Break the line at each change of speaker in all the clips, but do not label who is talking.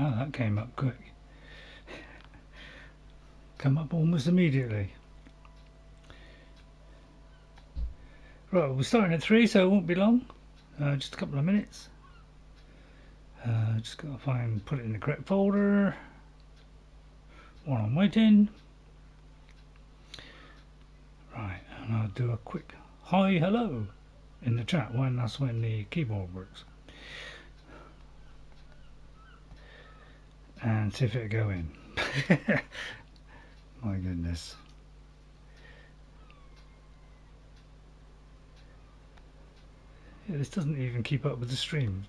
Wow, that came up quick. Come up almost immediately. Right, we're starting at 3, so it won't be long. Just a couple of minutes. Just gotta put it in the correct folder while I'm waiting. Right, and I'll do a quick hi, hello in the chat that's when the keyboard works. And see if it'll go in. My goodness. Yeah, this doesn't even keep up with the stream.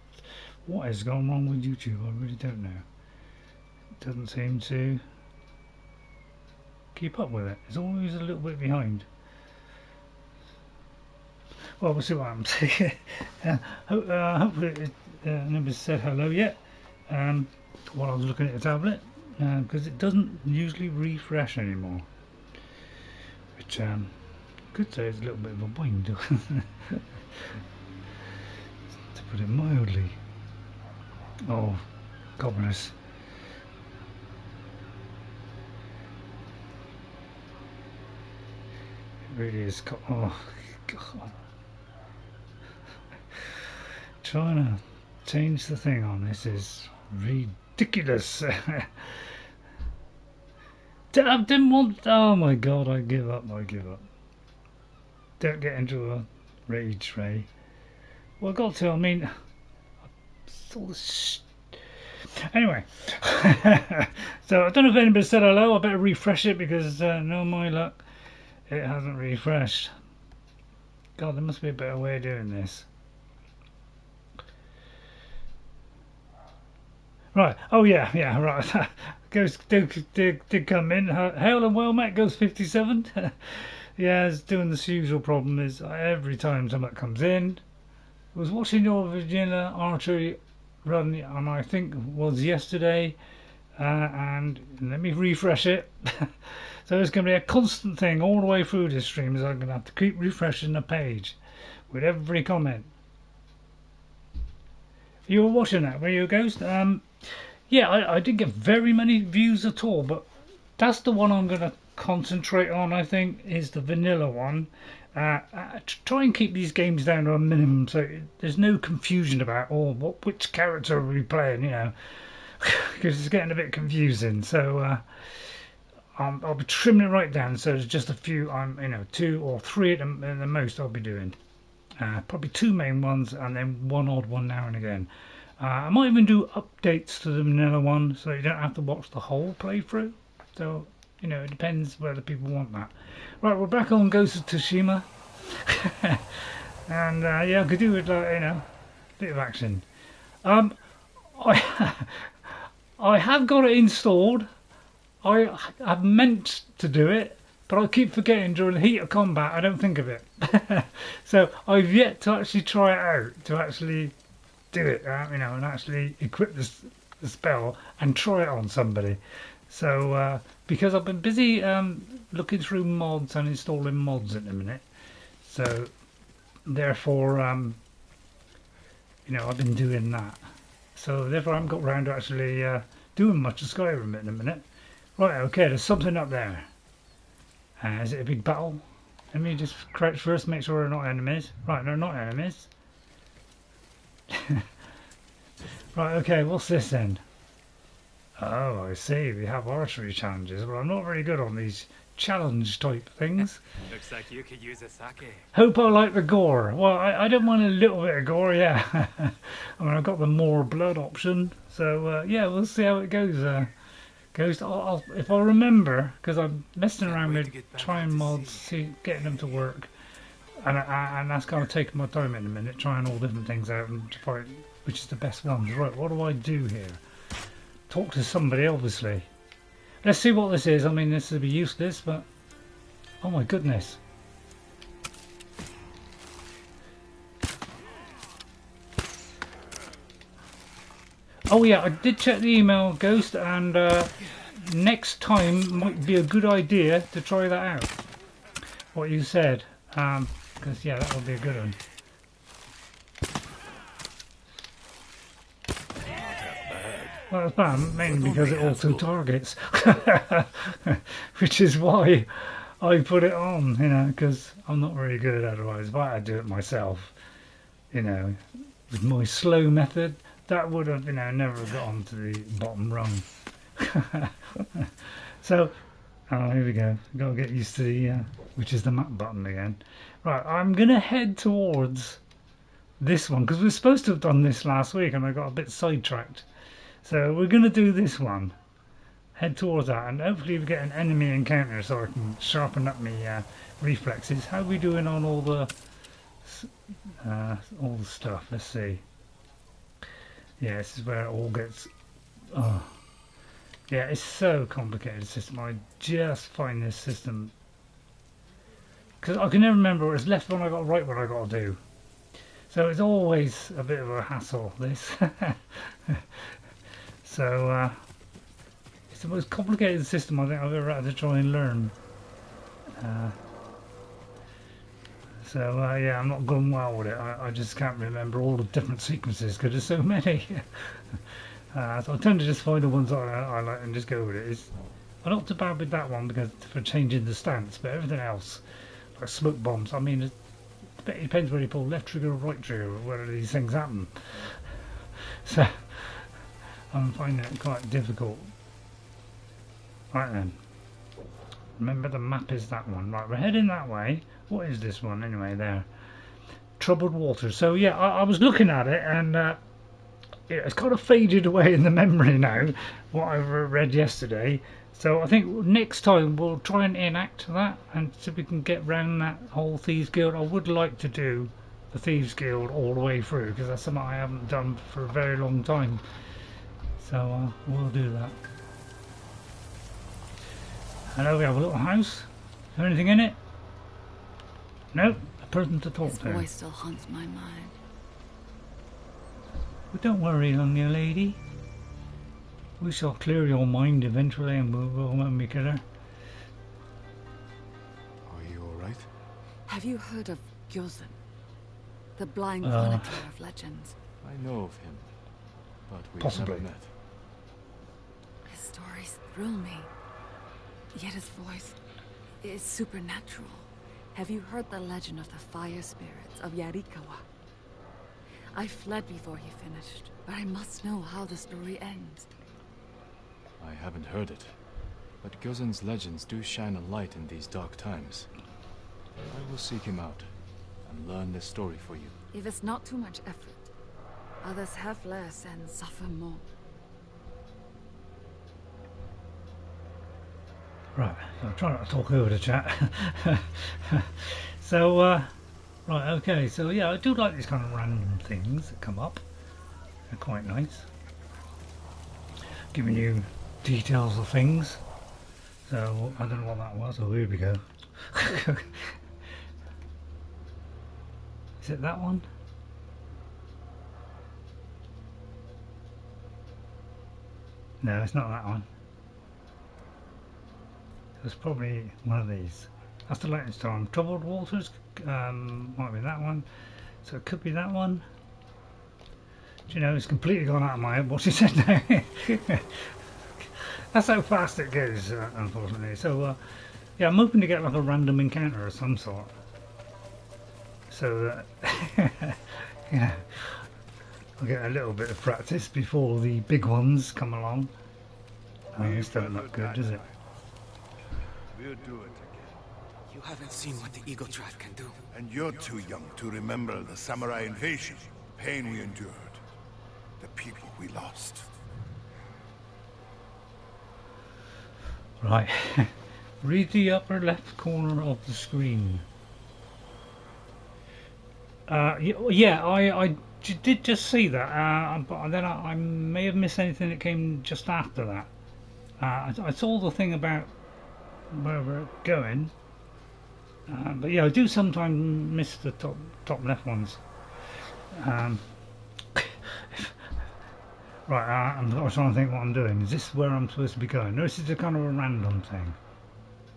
What has gone wrong with YouTube? I really don't know. It doesn't seem to keep up with it. It's always a little bit behind. Well, we'll see what happens. Hopefully nobody's said hello yet while I was looking at the tablet, because it doesn't usually refresh anymore, which could say it's a little bit of a bind, to put it mildly. Oh, goblins. It really is. Oh, God. Trying to change the thing on this is ridiculous. I didn't want. Oh my God! I give up. I give up. Don't get into a rage, Ray. Well, I got to. I mean, anyway. So I don't know if anybody said hello. I better refresh it because no, my luck, it hasn't refreshed. God, there must be a better way of doing this. Right. Oh yeah, right. Ghost did come in. Hail and well, Matt. Ghost 57. Yeah, it's doing this usual problem. Is every time someone comes in, I was watching your Virginia archery run, and I think it was yesterday. And let me refresh it. So it's going to be a constant thing all the way through this stream. Is I'm going to have to keep refreshing the page with every comment. You were watching that, were you, Ghost? Yeah, I didn't get very many views at all, but that's the one I'm going to concentrate on, I think, is the vanilla one. Try and keep these games down to a minimum so there's no confusion about, which character are we playing, you know, because it's getting a bit confusing. So I'll be trimming it right down, so there's just a few, 2 or 3 at the most I'll be doing. Probably 2 main ones and then 1 odd one now and again. I might even do updates to the vanilla one so you don't have to watch the whole playthrough. So, you know, it depends whether people want that. Right, we're back on Ghost of Tsushima. And yeah, I could do with, a bit of action. I have got it installed. I have meant to do it, but I keep forgetting during the heat of combat. I don't think of it. So I've yet to actually try it out, to actually do it, and actually equip the spell and try it on somebody. So because I've been busy looking through mods and installing mods at the minute, so therefore I've been doing that. So therefore I haven't got round to actually doing much of Skyrim at the minute. Right, okay, there's something up there. Is it a big battle? Let me just crouch first, make sure they're not enemies. Right, they're not enemies. Right, okay, what's this then? Oh, I see, we have archery challenges. Well, I'm not very good on these challenge type things.
Looks like you could use a Saki.
Hope I like the gore. Well, I don't mind a little bit of gore, yeah. I mean, I've got the more blood option. So, yeah, we'll see how it goes. I'll if I remember, because I'm messing around with trying mods, getting them to work. And that's kind of taking my time in a minute, trying all different things out and to find which is the best ones. Right, what do I do here? Talk to somebody, obviously. Let's see what this is. I mean, this will be useless, but oh my goodness. Oh yeah, I did check the email, Ghost, and next time might be a good idea to try that out. What you said. Because yeah, that would be a good one. Well, mainly
don't
because
they
it
have
also
to?
targets, which is why I put it on, because I'm not very good otherwise. If I had to do it myself, with my slow method, that would have, never got onto the bottom rung. So, here we go. Got to get used to the, which is the map button again. Right, I'm gonna head towards this one because we were supposed to have done this last week, and I got a bit sidetracked. So we're gonna do this one. Head towards that, and hopefully we get an enemy encounter so I can sharpen up my reflexes. How are we doing on all the stuff? Let's see. Yeah, this is where it all gets. Oh, yeah, it's so complicated system. I just find this system because I can never remember it's left one I got, right what I got to do. So it's always a bit of a hassle. This. So it's the most complicated system I think I've ever had to try and learn. So yeah, I'm not going well with it. I just can't remember all the different sequences because there's so many. So I tend to just find the ones that I like and just go with it. I'm not too bad with that one because for changing the stance, but everything else, like smoke bombs, I mean, it depends where you pull left trigger or right trigger, or whether these things happen. So I'm finding it quite difficult. Right then, remember the map is that one. Right, we're heading that way. What is this one anyway? There, troubled waters. So yeah, I was looking at it and it's kind of faded away in the memory now. What I read yesterday. So I think next time we'll try and enact that and see if we can get round that whole Thieves Guild. I would like to do the Thieves Guild all the way through because that's something I haven't done for a very long time. So we'll do that. Hello, we have a little house. Is there anything in it? Nope, a person to talk
His
to.
voice still haunts my mind.
But don't worry, young lady. We shall clear your mind eventually and we'll make it.
Are you alright?
Have you heard of Gyozen? The blind
Uh,
chronicler of legends.
I know of him, but we've
Possibly.
never met.
His stories thrill me. Yet his voice is supernatural. Have you heard the legend of the fire spirits of Yarikawa? I fled before he finished, but I must know how the story ends.
I haven't heard it, but Gyozen's legends do shine a light in these dark times. I will seek him out and learn this story for you.
If it's not too much effort, others have less and suffer more.
Right, I'm trying not to talk over the chat. So, right, okay, so yeah, I do like these kind of random things that come up. They're quite nice. Giving you details of things. So, I don't know what that was. Oh, here we go. Is it that one? No, it's not that one. It's probably one of these. That's the lightning storm. Troubled waters, might be that one. So it could be that one. Do you know, it's completely gone out of my head what she said now. That's how fast it goes, unfortunately. So yeah, I'm hoping to get like a random encounter of some sort. So yeah, I'll get a little bit of practice before the big ones come along. I mean, this doesn't look good, does it?
We'll do it again.
You haven't seen what the Eagle Tribe can do.
And you're too young to remember the samurai invasion, the pain we endured, the people we lost.
Right. Read the upper left corner of the screen. Yeah, I did just see that, but then I may have missed anything that came just after that. I saw the thing about where we're going, but yeah, I do sometimes miss the top left ones. Right, I'm trying to think what I'm doing. Is this where I'm supposed to be going? No, this is a kind of a random thing.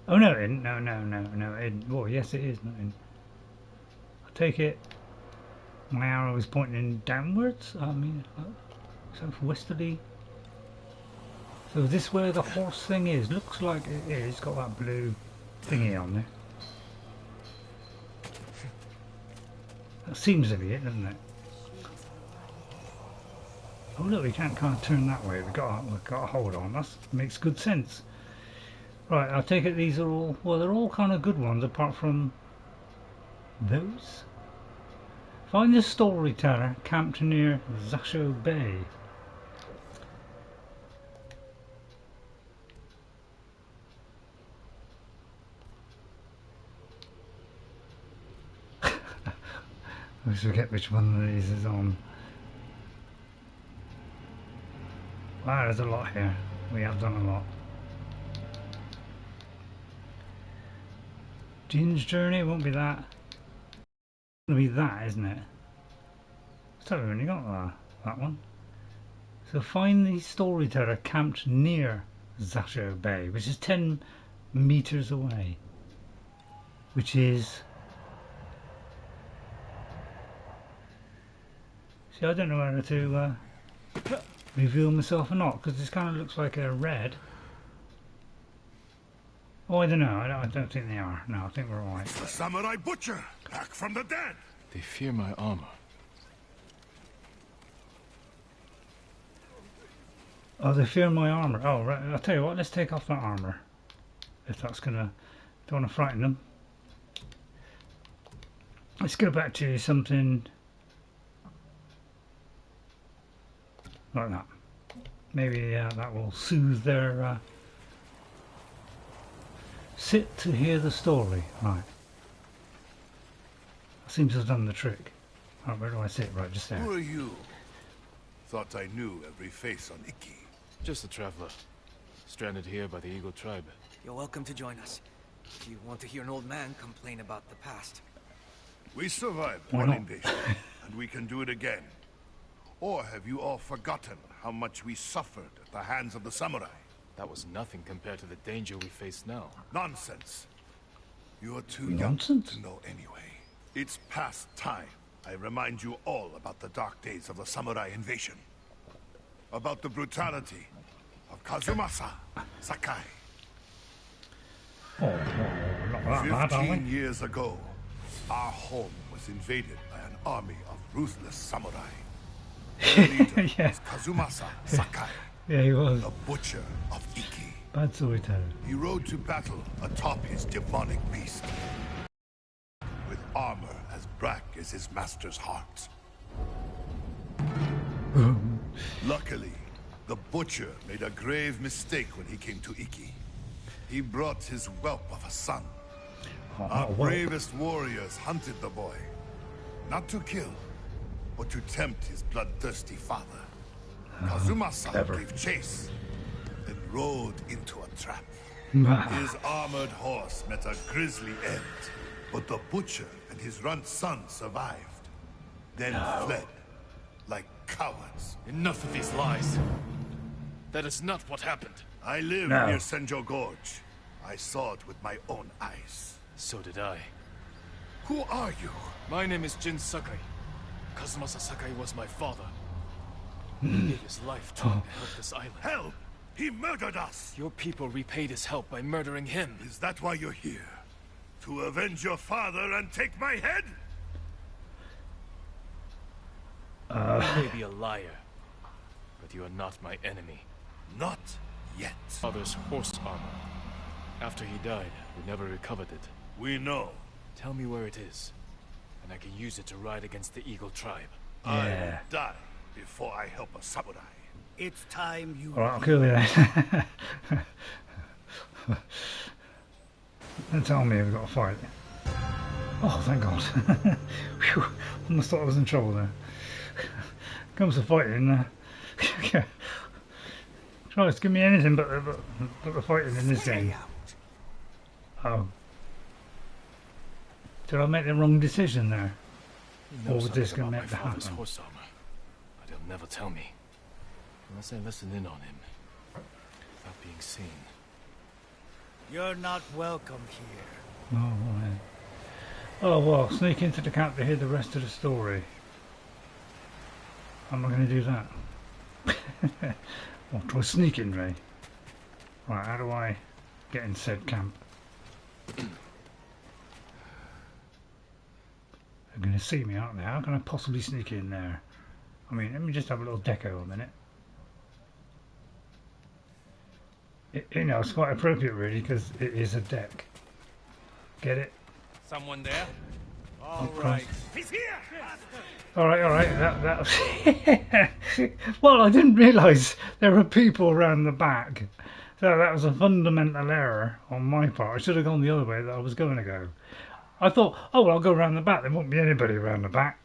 Oh no, it isn't. No, it isn't. Well, yes, it is. Not in. I take it. My arrow is pointing downwards. I mean, southwesterly. So is this where the horse thing is? Looks like it is. It's got that blue thingy on there. That seems to be it, doesn't it? Oh look, we can't kind of turn that way. We've got to hold on. That makes good sense. Right, I take it these are all, well, they're all kind of good ones apart from those. Find the storyteller camped near Zasho Bay. I always forget which one of these is on. Wow, there's a lot here. We have done a lot. Jin's journey won't be that. It'll be that, isn't it? So we've only got that one. So find the storyteller camped near Zasho Bay, which is 10 meters away. Which is... See, I don't know whether to reveal myself or not, because this kind of looks like a red. Oh, I don't know. I don't think they are. No, I think we're alright.
The samurai butcher, back from the dead.
They fear my armor.
Oh, they fear my armor. Oh, right. I'll tell you what. Let's take off that armor. If that's gonna, don't want to frighten them. Let's go back to something like that. Maybe that will soothe their. Sit to hear the story. Right. Seems to have done the trick. Right, where do I sit? Right, just there.
Who are you? Thought I knew every face on Iki.
Just a traveler. Stranded here by the Eagle tribe.
You're welcome to join us. If you want to hear an old man complain about the past.
We survived
Why
one
not?
invasion, and we can do it again. Or have you all forgotten how much we suffered at the hands of the samurai?
That was nothing compared to the danger we face now.
Nonsense. You are too
Nonsense?
young to know anyway. It's past time I remind you all about the dark days of the samurai invasion. About the brutality of Kazumasa Saki.
Oh, not that bad, are
15
we?
years ago, our home was invaded by an army of ruthless samurai. Their leader
Yeah.
was Kazumasa Saki,
Yeah, he was.
the butcher of Iki.
Bad storyteller.
He rode to battle atop his demonic beast, with armor as black as his master's heart. Luckily, the butcher made a grave mistake when he came to Iki. He brought his whelp of a son. Our
well.
bravest warriors hunted the boy, not to kill, but to tempt his bloodthirsty father. Kazumasa
clever.
gave chase, then rode into a trap.
Ah.
His armored horse met a grisly end, but the butcher and his runt son survived, then fled like cowards.
Enough of these lies. That is not what happened.
I live
No.
near Senjo Gorge. I saw it with my own eyes.
So did I.
Who are you?
My name is Jin Sakai. Kazumasa Sakai was my father. He gave his life trying to help this island.
Help! He murdered us!
Your people repaid his help by murdering him.
Is that why you're here? To avenge your father and take my head?
You may be a liar, but you are not my enemy.
Not yet.
Father's horse armor. After he died, we never recovered it.
We know.
Tell me where it is, and I can use it to ride against the Eagle tribe.
I will
Yeah.
die before I help a samurai.
It's time you...
Alright, I'll kill you then. Don't tell me we've got to fight. Oh, thank God. Phew, almost thought I was in trouble there. Comes to fighting. Christ, give me anything but the fighting in this game. Oh. Did I make the wrong decision there?
He
Or
knows
was this
something
gonna
about
make
my
that
father's
happen?
horse armor, but he'll never tell me. Unless I listen in on him, without being seen.
You're not welcome here.
Oh, right. Oh well, sneak into the camp to hear the rest of the story. I'm not going to do that. I'll try sneaking, Ray. Right, how do I get in said camp? They're going to see me, aren't they? How can I possibly sneak in there? I mean, let me just have a little deco a minute. You know, it's quite appropriate really because it is a deck. Get it?
Someone there?
All right. He's here. All right. That was well, I didn't realise there were people around the back. So that was a fundamental error on my part. I should have gone the other way that I was going to go. I thought, oh well, I'll go around the back. There won't be anybody around the back.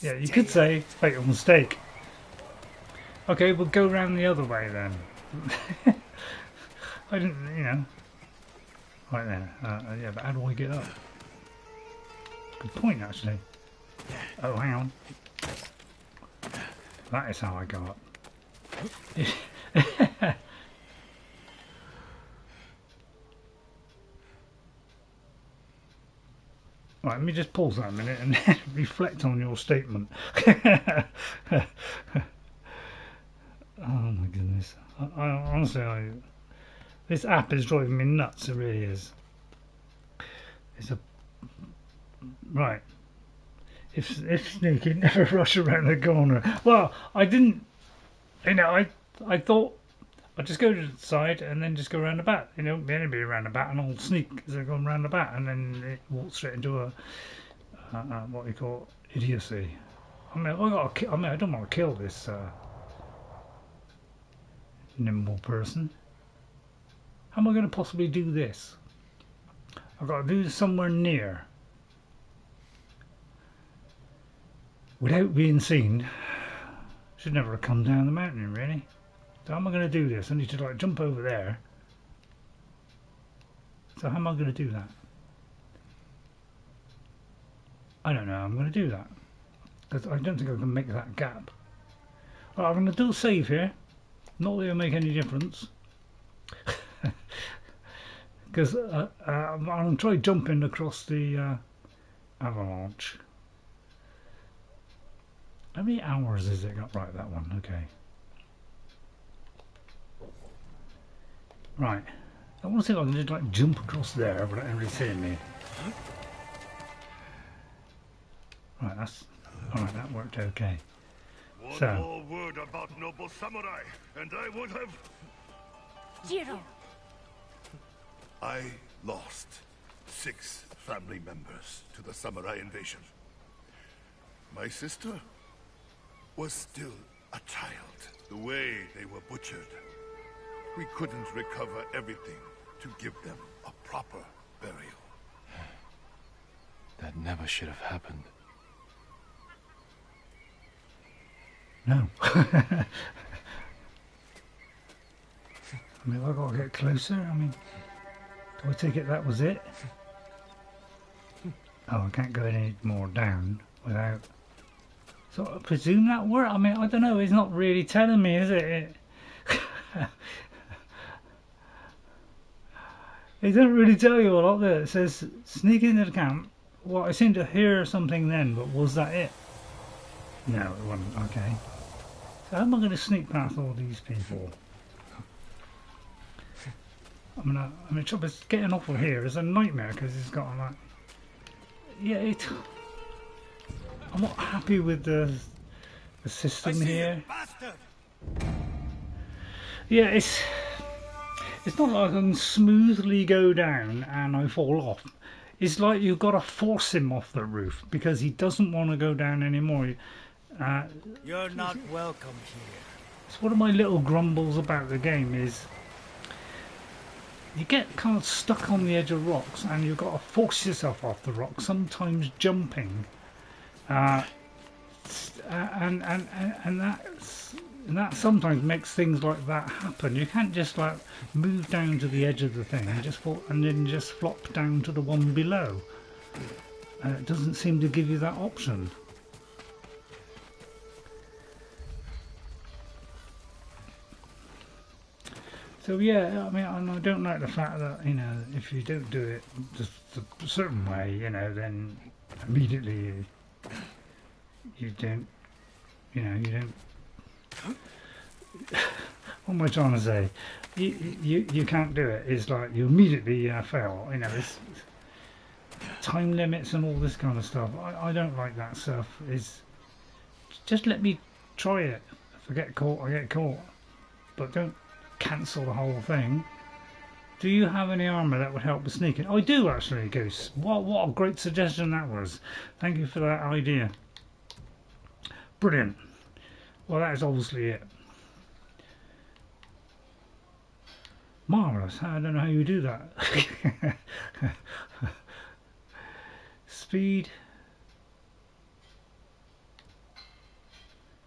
Yeah, you could say fatal mistake. Okay, we'll go round the other way then. I didn't, you know. Right there. Yeah, but how do I get up? Good point, actually. Oh, hang on. That is how I go up. Right, let me just pause that a minute and reflect on your statement. Oh my goodness. I honestly, this app is driving me nuts, it really is. It's a... Right. If sneaky, never rush around the corner. Well, I didn't... You know, I thought I'd just go to the side and then just go around the back. You know, be anybody around the back and I'll sneak as I'm going around the back and then it walks straight into a... what we call idiocy. I mean, I don't want to kill this nimble person. How am I going to possibly do this? I've got to do this somewhere near without being seen. Should never have come down the mountain, really. So how am I going to do this? I need to like jump over there. So how am I going to do that? I don't know how I'm going to do that. Because I don't think I can make that gap. Well, I'm going to do a save here. Not that it'll make any difference. Because I'm going to try jumping across the avalanche. How many hours has it got? Right, that one, okay. Right. I want to see if I can just like jump across there without anybody seeing me. Right, that's... Alright, that worked okay.
One more word about noble samurai, and I would have...
Jiro!
I lost 6 family members to the samurai invasion. My sister was still a child. The way they were butchered, we couldn't recover everything to give them a proper burial.
That never should have happened.
No. I mean, have I got to get closer? I mean, do I take it that was it? Oh, I can't go any more down without... So I presume that worked? I mean, I don't know, it's not really telling me, is it? It doesn't really tell you a lot there. It says, sneak into the camp. Well, I seem to hear something then, but was that it? No, it wasn't. Okay. So how am I going to sneak past all these people? I mean, trouble is getting off of here is a nightmare because it's got like... Yeah, I'm not happy with the system here. Yeah, it's not like I can smoothly go down and I fall off. It's like you've got to force him off the roof because he doesn't want to go down anymore.
You're not welcome here.
It's one of my little grumbles about the game is you get kind of stuck on the edge of rocks and you've got to force yourself off the rock, sometimes jumping. And that sometimes makes things like that happen. You can't just like move down to the edge of the thing and just fall, and then just flop down to the one below. It doesn't seem to give you that option. So yeah, I mean, and I don't like the fact that, you know, if you don't do it just a certain way, you know, then immediately you don't, you know, you don't. What am I trying to say? You can't do it. It's like you immediately fail. You know, it's time limits and all this kind of stuff. I don't like that stuff. It's just let me try it. If I get caught, I get caught. But don't cancel the whole thing. Do you have any armour that would help with sneaking? I do actually, Goose. What a great suggestion that was. Thank you for that idea. Brilliant. Well, that is obviously it. Marvellous. I don't know how you do that. Speed.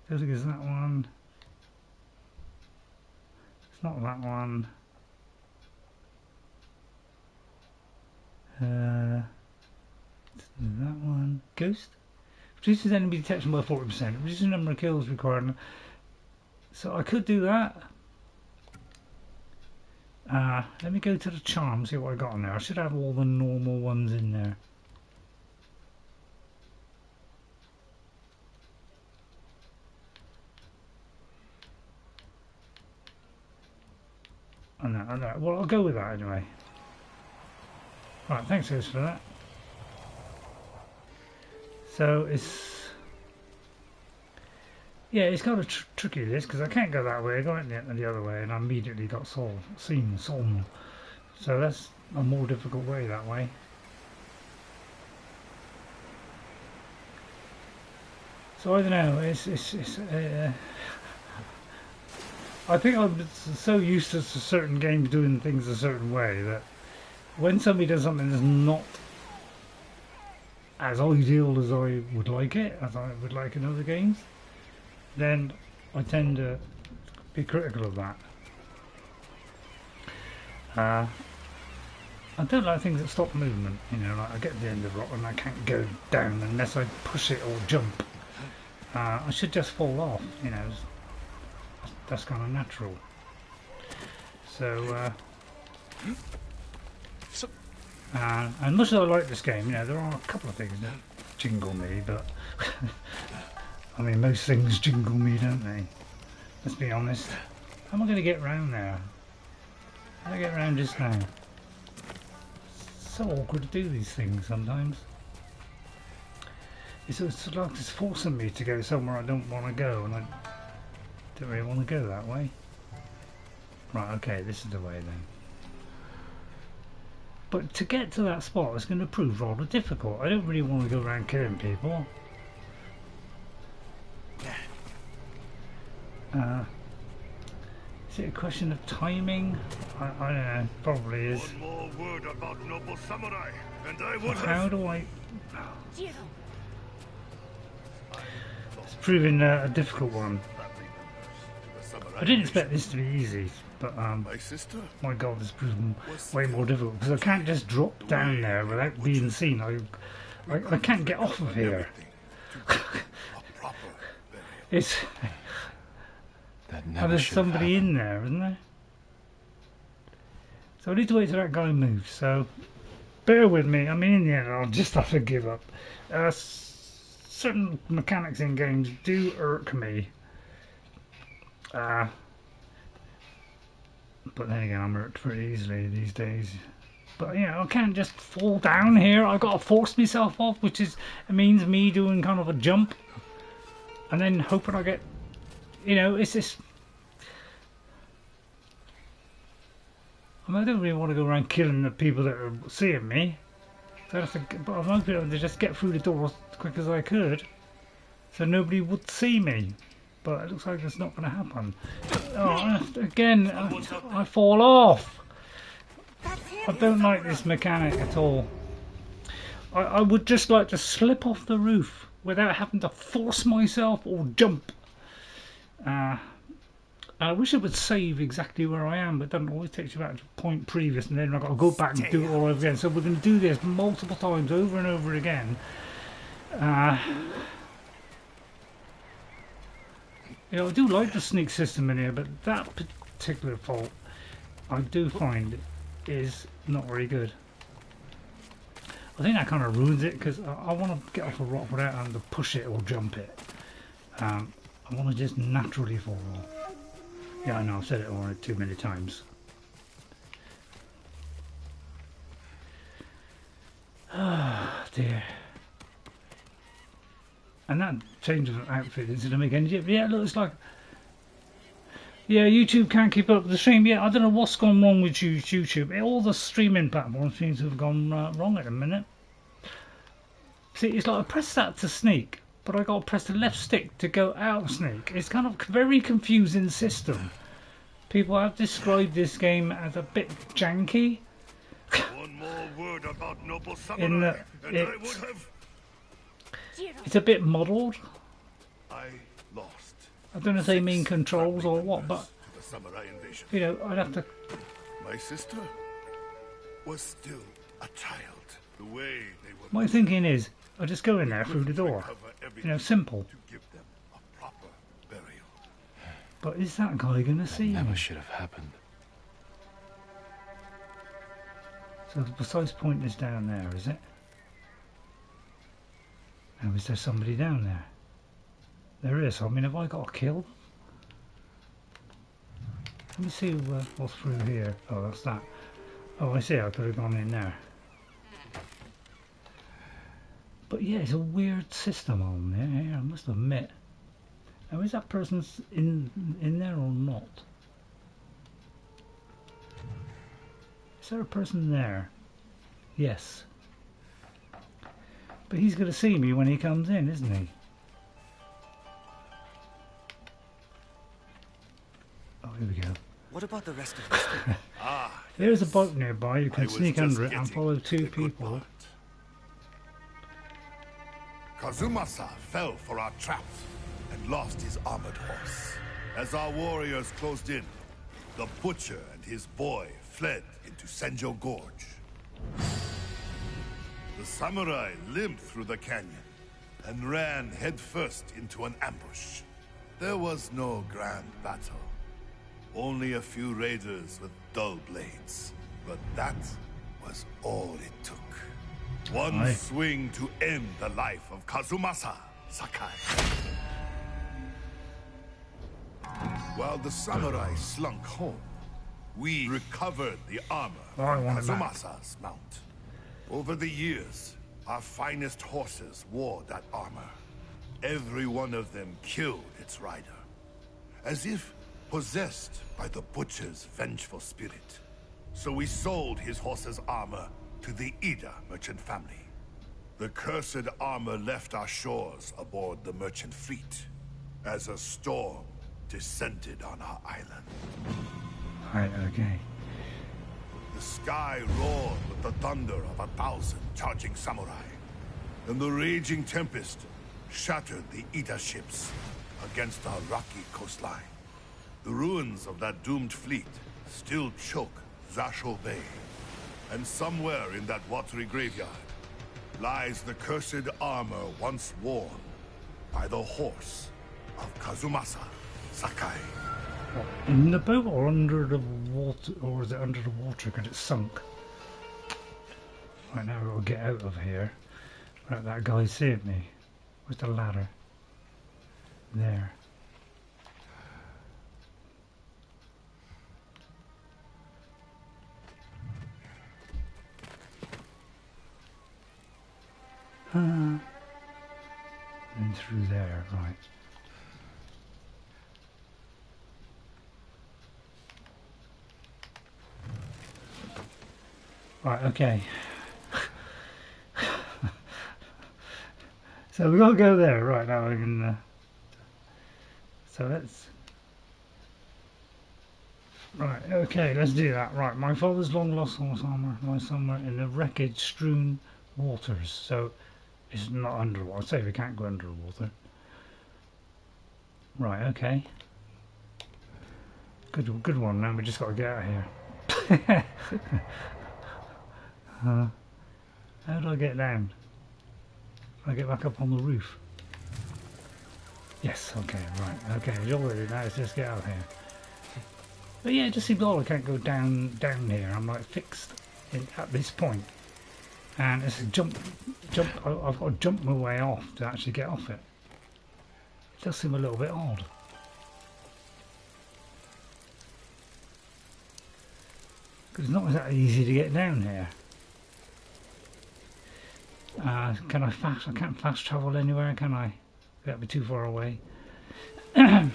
Don't think it's that one. It's not that one. That one. Ghost. Reduces enemy detection by 40%. Reduces the number of kills required. So I could do that. Let me go to the charm, see what I got on there. I should have all the normal ones in there. I know. Well, I'll go with that anyway. Right, thanks guys for that. So it's... Yeah, it's kind of tricky this, because I can't go that way. I go the other way and I immediately got seen. So that's a more difficult way that way. So I don't know, I think I'm so used to certain games doing things a certain way that when somebody does something that's not as ideal as I would like it, as I would like in other games, then I tend to be critical of that. I don't like things that stop movement, you know, like I get to the end of the rock and I can't go down unless I push it or jump. I should just fall off, you know, that's kind of natural. So, and much as I like this game, you know, there are a couple of things that jingle me, but I mean, most things jingle me, don't they? Let's be honest. How am I going to get round there? How do I get round just now? It's so awkward to do these things sometimes. It's like it's forcing me to go somewhere I don't want to go, and I don't really want to go that way. Right, okay, this is the way then. But to get to that spot is going to prove rather difficult. I don't really want to go around killing people. Is it a question of timing? I don't know, probably is.
One more word about noble samurai, and I will
How do I...
Jiro.
It's proving a difficult one. I didn't expect this to be easy, but
My sister
my god, this proven way more difficult because I can't just drop down there without being seen. I can't get off of here. It's...
That
there's somebody in there, isn't there? So I need to wait till that guy moves, so bear with me. I mean, in the end, I'll just have to give up. Certain mechanics in games do irk me. But then again, I'm irked pretty easily these days. But, you know, I can't just fall down here. I've got to force myself off, which is means me doing kind of a jump. And then hoping I get... You know, it's this... I mean, I don't really want to go around killing the people that are seeing me. So but I'm hoping to just get through the door as quick as I could. So nobody would see me. But it looks like that's not going to happen. Oh, again, I fall off. I don't like this mechanic at all. I would just like to slip off the roof without having to force myself or jump. I wish it would save exactly where I am, but it doesn't always take you back to a point previous, and then I've got to go back and do it all over again. So we're going to do this multiple times over and over again. You know, I do like the sneak system in here, but that particular fault I do find is not very good. I think that kind of ruins it because I want to get off a rock without having to push it or jump it. I want to just naturally fall off. Yeah, I know, I've said it already too many times. Ah, dear. And that change of outfit doesn't make any difference. Yeah, it looks like... Yeah, YouTube can't keep up with the stream. Yeah, I don't know what's gone wrong with YouTube. All the streaming platforms seem to have gone wrong at the minute. See, it's like I press that to sneak, but I got to press the left stick to go out of sneak. It's kind of a very confusing system. People have described this game as a bit janky.
One more word about noble
In
samurai,
the,
and I would have...
it's a bit muddled.
I lost.
I don't know if they mean
6
controls
family
or what,
members
but
to the samurai invasion.
you know, I'd have to.
My sister was still a child. The way they were...
My thinking is, I just go in there through the door. You know, simple.
To give them a proper burial.
But is that guy gonna see
Never
me?
should have happened.
So the precise point is down there, is it? Now, is there somebody down there? There is. I mean, have I got a kill? Let me see what's through here. Oh, that's that. Oh, I see. I could have gone in there. But yeah, it's a weird system on there. I must admit. Now, is that person in there or not? Is there a person there? Yes. But he's going to see me when he comes in, isn't he? Oh, here we go.
What about the rest of the story?
There's a boat nearby. You
I
can
was
sneak
just
under it and
getting
follow
to
two
the good
people.
part. Kazumasa fell for our traps and lost his armored horse. As our warriors closed in, the butcher and his boy fled into Senjo Gorge. The samurai limped through the canyon and ran headfirst into an ambush. There was no grand battle. Only a few raiders with dull blades. But that was all it took. One
Aye.
swing to end the life of Kazumasa Sakai. While the samurai slunk home, we recovered the armor
I
from
want it back.
Kazumasa's mount. Over the years, our finest horses wore that armor. Every one of them killed its rider, as if possessed by the butcher's vengeful spirit. So we sold his horse's armor to the Ida merchant family. The cursed armor left our shores aboard the merchant fleet as a storm descended on our island.
Right, okay.
The sky roared with the thunder of 1,000 charging samurai, and the raging tempest shattered the Ida ships against our rocky coastline. The ruins of that doomed fleet still choke Zasho Bay, and somewhere in that watery graveyard lies the cursed armor once worn by the horse of Kazumasa Sakai.
What, in the boat or under the water, or is it under the water because it's sunk? Right, now we've got to get out of here. Right, that guy's seeing me. Where's the ladder? There. And through there, right. Right, okay. So we've got to go there. Right, now we can... so let's... Right, okay, let's do that. Right, my father's long lost horse armor lies somewhere in the wreckage strewn waters. So it's not underwater. I'd say we can't go under the water. Right, okay. Good one. Now we just got to get out of here. How do I get down? Can I get back up on the roof? Yes, okay, right. Okay, it's all ready now. Let's just get out of here. But yeah, it just seems odd I can't go down here. I'm like fixed at this point. And it's a jump. I've got to jump my way off to actually get off it. It does seem a little bit odd. Because it's not that easy to get down here. Can I fast? I can't fast travel anywhere, can I? That'd be too far away. How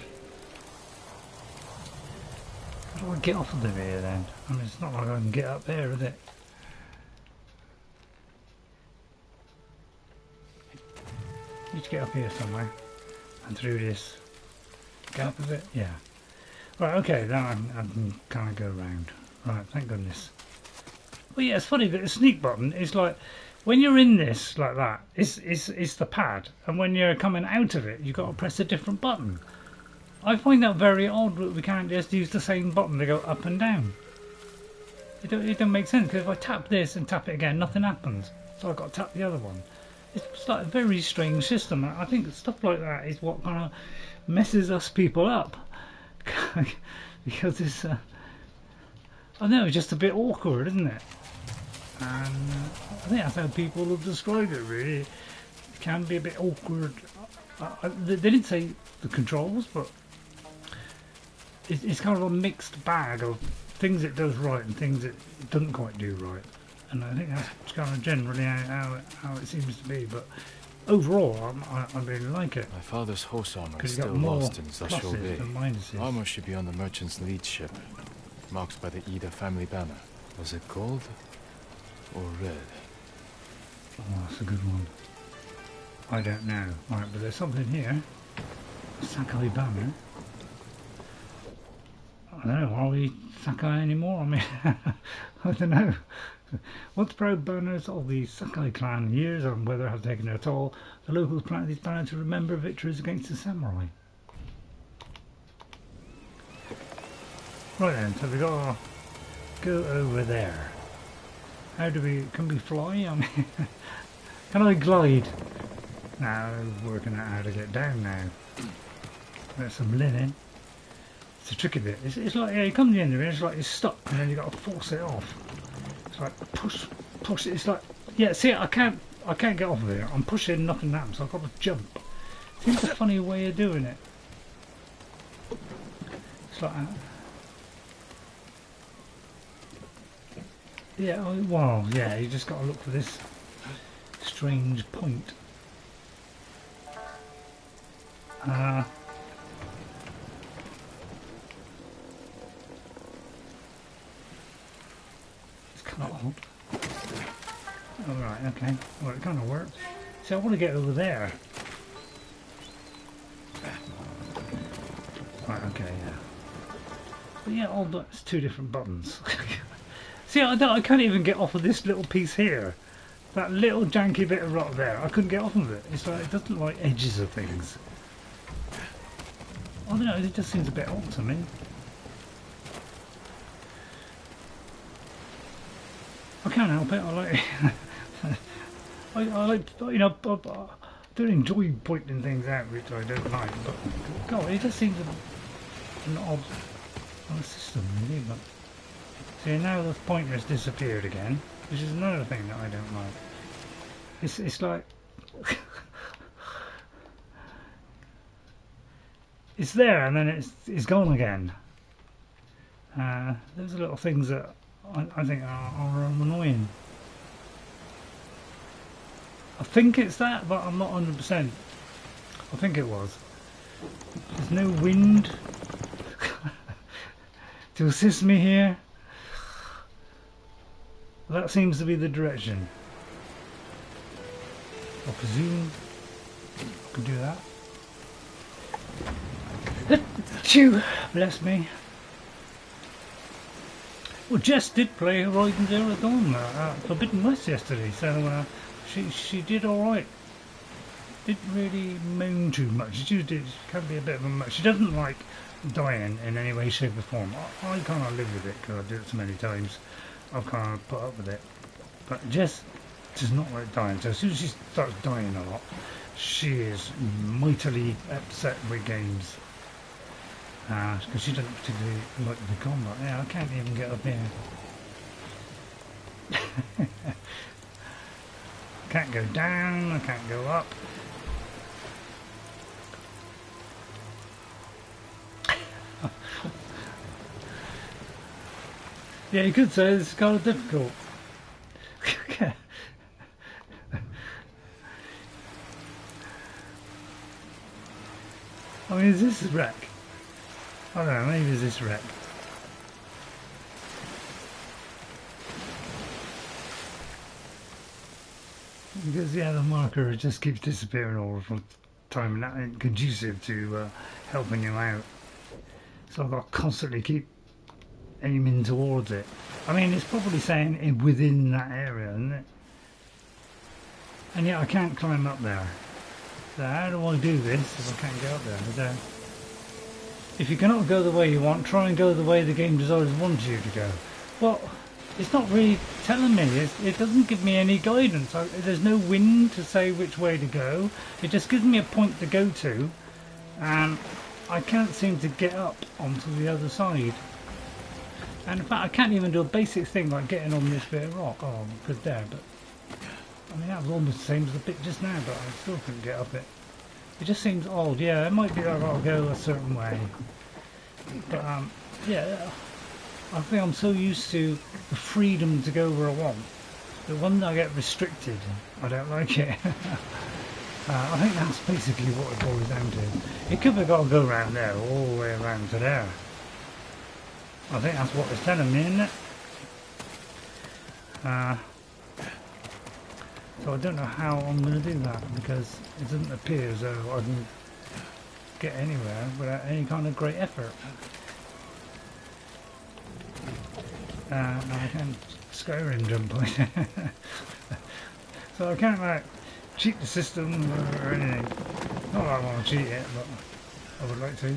do I get off of here then? I mean, it's not like I can get up there, is it? Need to get up here somewhere. And through this gap of it? Yeah. Right, okay, then I can kind of go round. Right, thank goodness. Well, yeah, it's funny that the sneak button is like, when you're in this like that, it's the pad, and when you're coming out of it, you've got to press a different button. I find that very odd that we can't just use the same button to go up and down. It don't make sense, because if I tap this and tap it again, nothing happens. So I've got to tap the other one. It's like a very strange system. I think stuff like that is what kind of messes us people up. Because it's, I know, it's just a bit awkward, isn't it? And I think that's how people have described it, really. It can be a bit awkward. They didn't say the controls, but it's kind of a mixed bag of things it does right and things it doesn't quite do right. And I think that's kind of generally how it seems to be. But overall, I really like it.
My father's horse armor is
Because you've
still
got more
lost in Zasho
pluses
Bay.
than minuses.
Armor should be on the merchant's lead ship, marked by the Ida family banner. Was it gold or red?
Oh, that's a good one. I don't know. Right, but there's something here. Saki banner. I don't know, are we Saki anymore? I mean, I don't know. Once proud banners of the Saki clan, years on weather have taken their toll, the locals plant these banners to remember victories against the samurai. Right then, so we gotta go over there. How do we, can we fly? I mean, can I glide? Now, working out how to get down now. There's some linen. It's a tricky bit. It's like, yeah, you come to the end of it, it's like you're stuck and then you've got to force it off. It's like push it. It's like, yeah, see, I can't get off of here. I'm pushing, nothing happens, so I've got to jump. Seems a funny way of doing it. It's like that. Yeah, well, yeah, you just got to look for this strange point. It's kind of odd. Alright, okay. Well, it kind of works. See, I want to get over there. Right, okay, yeah. But yeah, all that's two different buttons. See, I can't even get off of this little piece here. That little janky bit of rock there, I couldn't get off of it. It's like, it doesn't like edges of things. I don't know, it just seems a bit odd to me. I can't help it, I like it. I like, you know, I don't enjoy pointing things out which I don't like, but God, it just seems an odd system really, but see, now the pointer has disappeared again, which is another thing that I don't like. It's like it's there and then it's gone again. Those are little things that I think are annoying. I think it's that, but I'm not 100%. I think it was. There's no wind to assist me here. That seems to be the direction. I presume I can do that. Achoo! Bless me. Well, Jess did play Horizon Zero Dawn at Forbidden West yesterday, so she did alright. Didn't really moan too much. She can be a bit of a much. She doesn't like dying in any way, shape or form. I kind of live with it because I do it so many times. I've kind of put up with it. But Jess does not like dying, so as soon as she starts dying a lot, she is mightily upset with games. Because she doesn't particularly like the combat. Yeah, I can't even get up here. Can't go down, I can't go up. Yeah, you could say it's kind of difficult. I mean, is this a wreck? I don't know, maybe is this wreck? Because yeah, the marker just keeps disappearing all the time, and that ain't conducive to helping you out. So I've got to constantly keep aiming towards it. I mean, it's probably saying within that area, isn't it? And yet I can't climb up there. So how do I do this if I can't get up there? So if you cannot go the way you want, try and go the way the game designers want you to go. Well, it's not really telling me. It doesn't give me any guidance. There's no wind to say which way to go. It just gives me a point to go to, and I can't seem to get up onto the other side. And in fact, I can't even do a basic thing like getting on this bit of rock. Oh, I'm good there, but I mean that was almost the same as the bit just now, but I still couldn't get up it. It just seems odd. Yeah, it might be that I've got to go a certain way, but yeah, I think I'm so used to the freedom to go where I want. The one that I get restricted, I don't like it. I think that's basically what it boils down to. It could have got to go around there, all the way around to there. I think that's what it's telling me, isn't it? So I don't know how I'm going to do that, because it doesn't appear as though I can get anywhere without any kind of great effort. And I can't Skyrim jump on it. So I can't like cheat the system or anything. Not that I want to cheat it, but I would like to.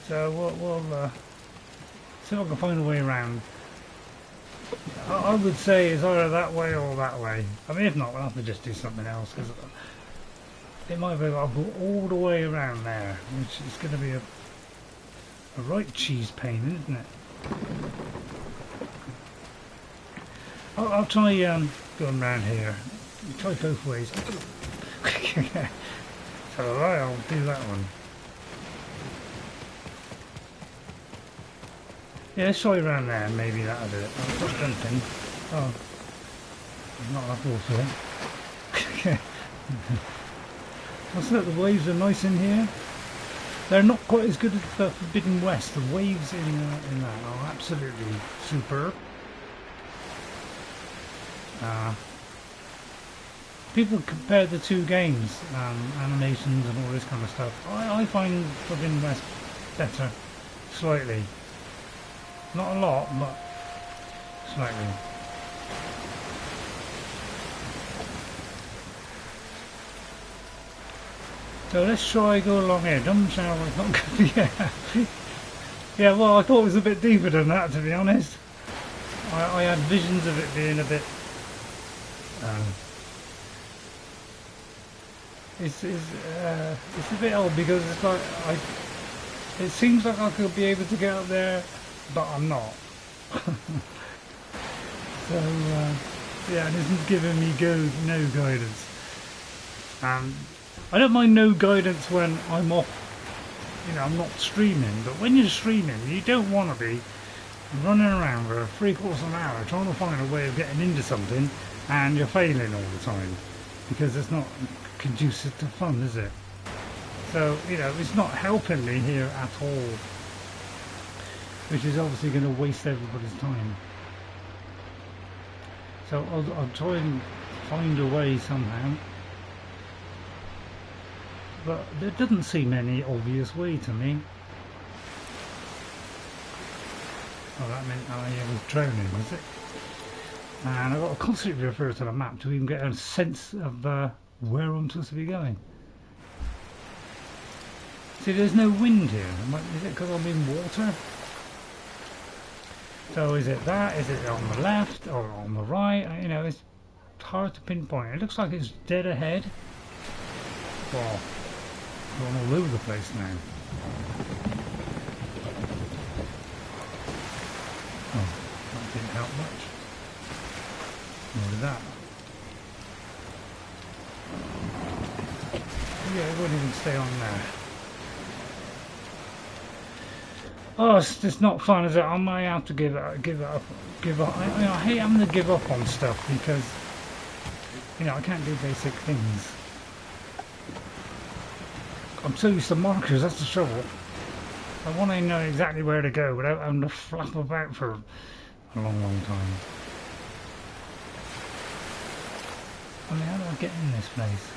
So we'll see if I can find a way around. I would say it's either that way or that way. I mean, if not, we'll have to just do something else, because it might be I'll go all the way around there, which is going to be a right cheese pain, isn't it? I'll try going around here. Try both ways. So alright, I'll do that one. Yeah, let's try around there, maybe that'll do it. I'll stop jumping. Oh, not that awful. What's that, the waves are nice in here. They're not quite as good as the Forbidden West. The waves in that are absolutely superb. People compare the two games, animations and all this kind of stuff. I find Forbidden West better, slightly. Not a lot, but slightly. So let's try go along here. Dumb shower is not good. Yeah. Yeah, well, I thought it was a bit deeper than that, to be honest. I had visions of it being a bit it's a bit odd, because it's like it seems like I could be able to get up there, but I'm not. So yeah, it isn't giving me no guidance. I don't mind no guidance when I'm off, you know, I'm not streaming, but when you're streaming you don't want to be running around for 3/4 of an hour trying to find a way of getting into something and you're failing all the time, because it's not conducive to fun, is it? So, you know, it's not helping me here at all, which is obviously going to waste everybody's time. So I'll try and find a way somehow, but there doesn't seem any obvious way to me. Oh, that meant I was drowning, was it? And I've got to constantly refer to the map to even get a sense of where I'm supposed to be going. See, there's no wind here. Is it because I'm in water? So is it that? Is it on the left or on the right? You know, it's hard to pinpoint. It looks like it's dead ahead. Well, going all over the place now. Oh, that didn't help much. Look at that. Yeah, it wouldn't even stay on there. Oh, it's just not fun, is it? I might have to give up. I hate having to give up on stuff because, you know, I can't do basic things. I'm so used to markers, that's the trouble. I want to know exactly where to go without having to flap about for a long, long time. I mean, how do I get in this place?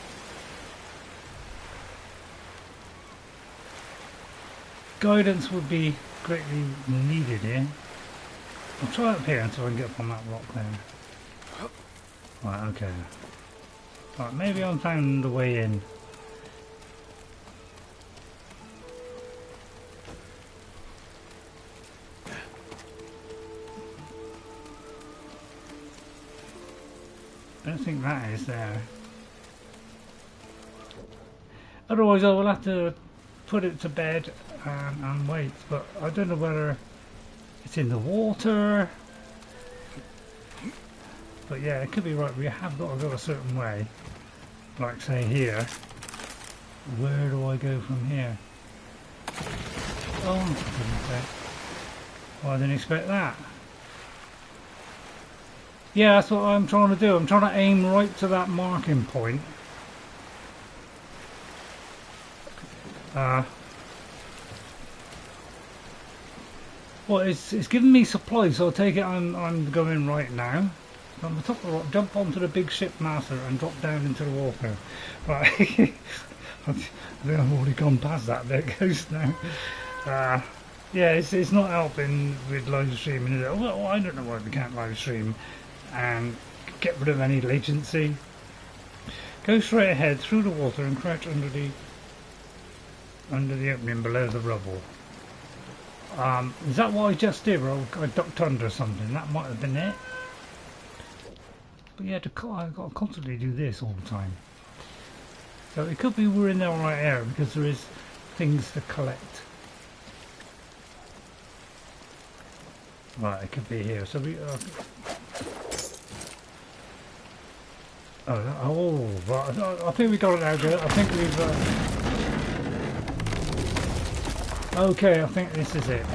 Guidance would be greatly needed here. I'll try up here until I can get up on that rock there. Right, okay. Right, maybe I found the way in. I don't think that is there. Otherwise I will have to put it to bed and wait, but I don't know whether it's in the water. But yeah, it could be right, we have got to go a certain way. Like say here. Where do I go from here? Oh, for goodness sake. Well, I didn't expect that. Yeah, that's what I'm trying to do. I'm trying to aim right to that marking point. Well, it's giving me supplies, so I'll take it I'm going right now. On the top of the rock, jump onto the big ship master and drop down into the water. Right. I think I've already gone past that bit, Ghost, now. Yeah, it's not helping with live streaming, is it? Well, I don't know why we can't live stream and get rid of any latency. Go straight ahead through the water and crouch under the opening below the rubble. Is that what I just did, or I ducked under something? That might have been it. But yeah, I've got to constantly do this all the time. So it could be we're in the right area because there is things to collect. Right, it could be here. So we. Oh, right. I think we got it now, girl. I think we've. Okay, I think this is it.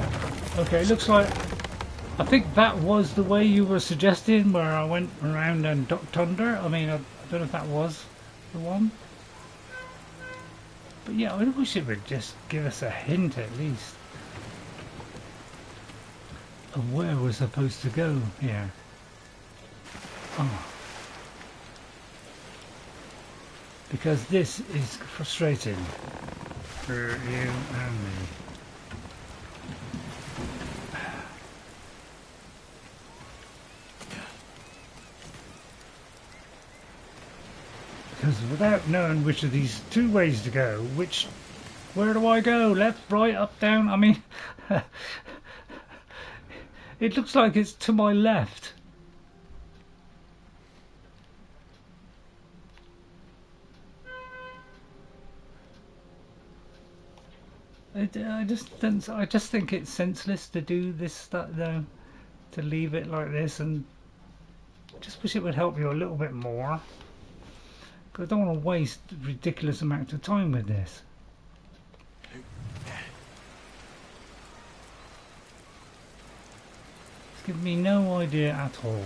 Okay, it looks like. I think that was the way you were suggesting, where I went around and ducked under. I mean, I don't know if that was the one. But yeah, I wish it would just give us a hint at least of where we're supposed to go here. Oh. Because this is frustrating for you and me. Because without knowing which of these two ways to go, where do I go? Left, right, up, down? I mean, it looks like it's to my left. I just think it's senseless to do this stuff, though, to leave it like this, and just wish it would help you a little bit more. I don't want to waste a ridiculous amount of time with this. It's given me no idea at all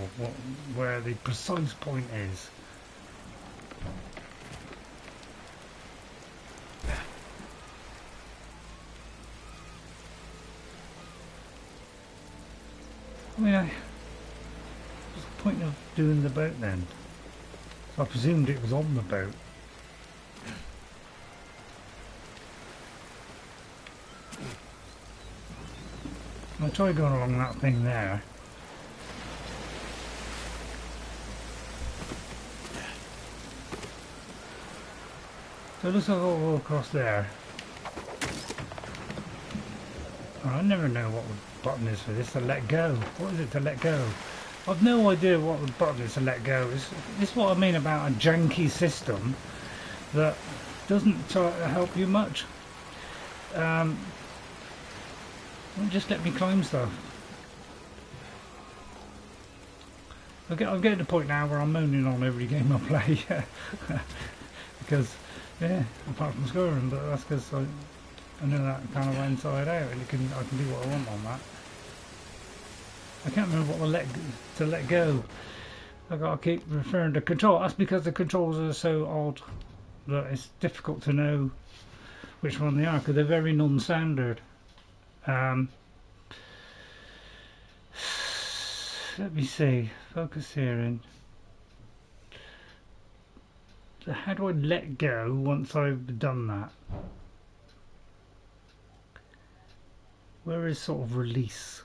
where the precise point is. I mean, what's the point of doing the boat then? I presumed it was on the boat. I'll try going along that thing there. So it looks like I'll go across there. Oh, I never know what the button is for this, to let go. What is it to let go? I've no idea what the button is to let go. This is what I mean about a janky system that doesn't try to help you much. Won't just let me climb stuff. I'm getting to the point now where I'm moaning on every game I play because Yeah, apart from scoring, but that's because I know that kind of inside out, and I can do what I want on that. I can't remember what to let go. I gotta keep referring to control. That's because the controls are so odd that it's difficult to know which one they are, because they're very non-standard. Let me see. Focus here in. How do I let go once I've done that? Where is sort of release?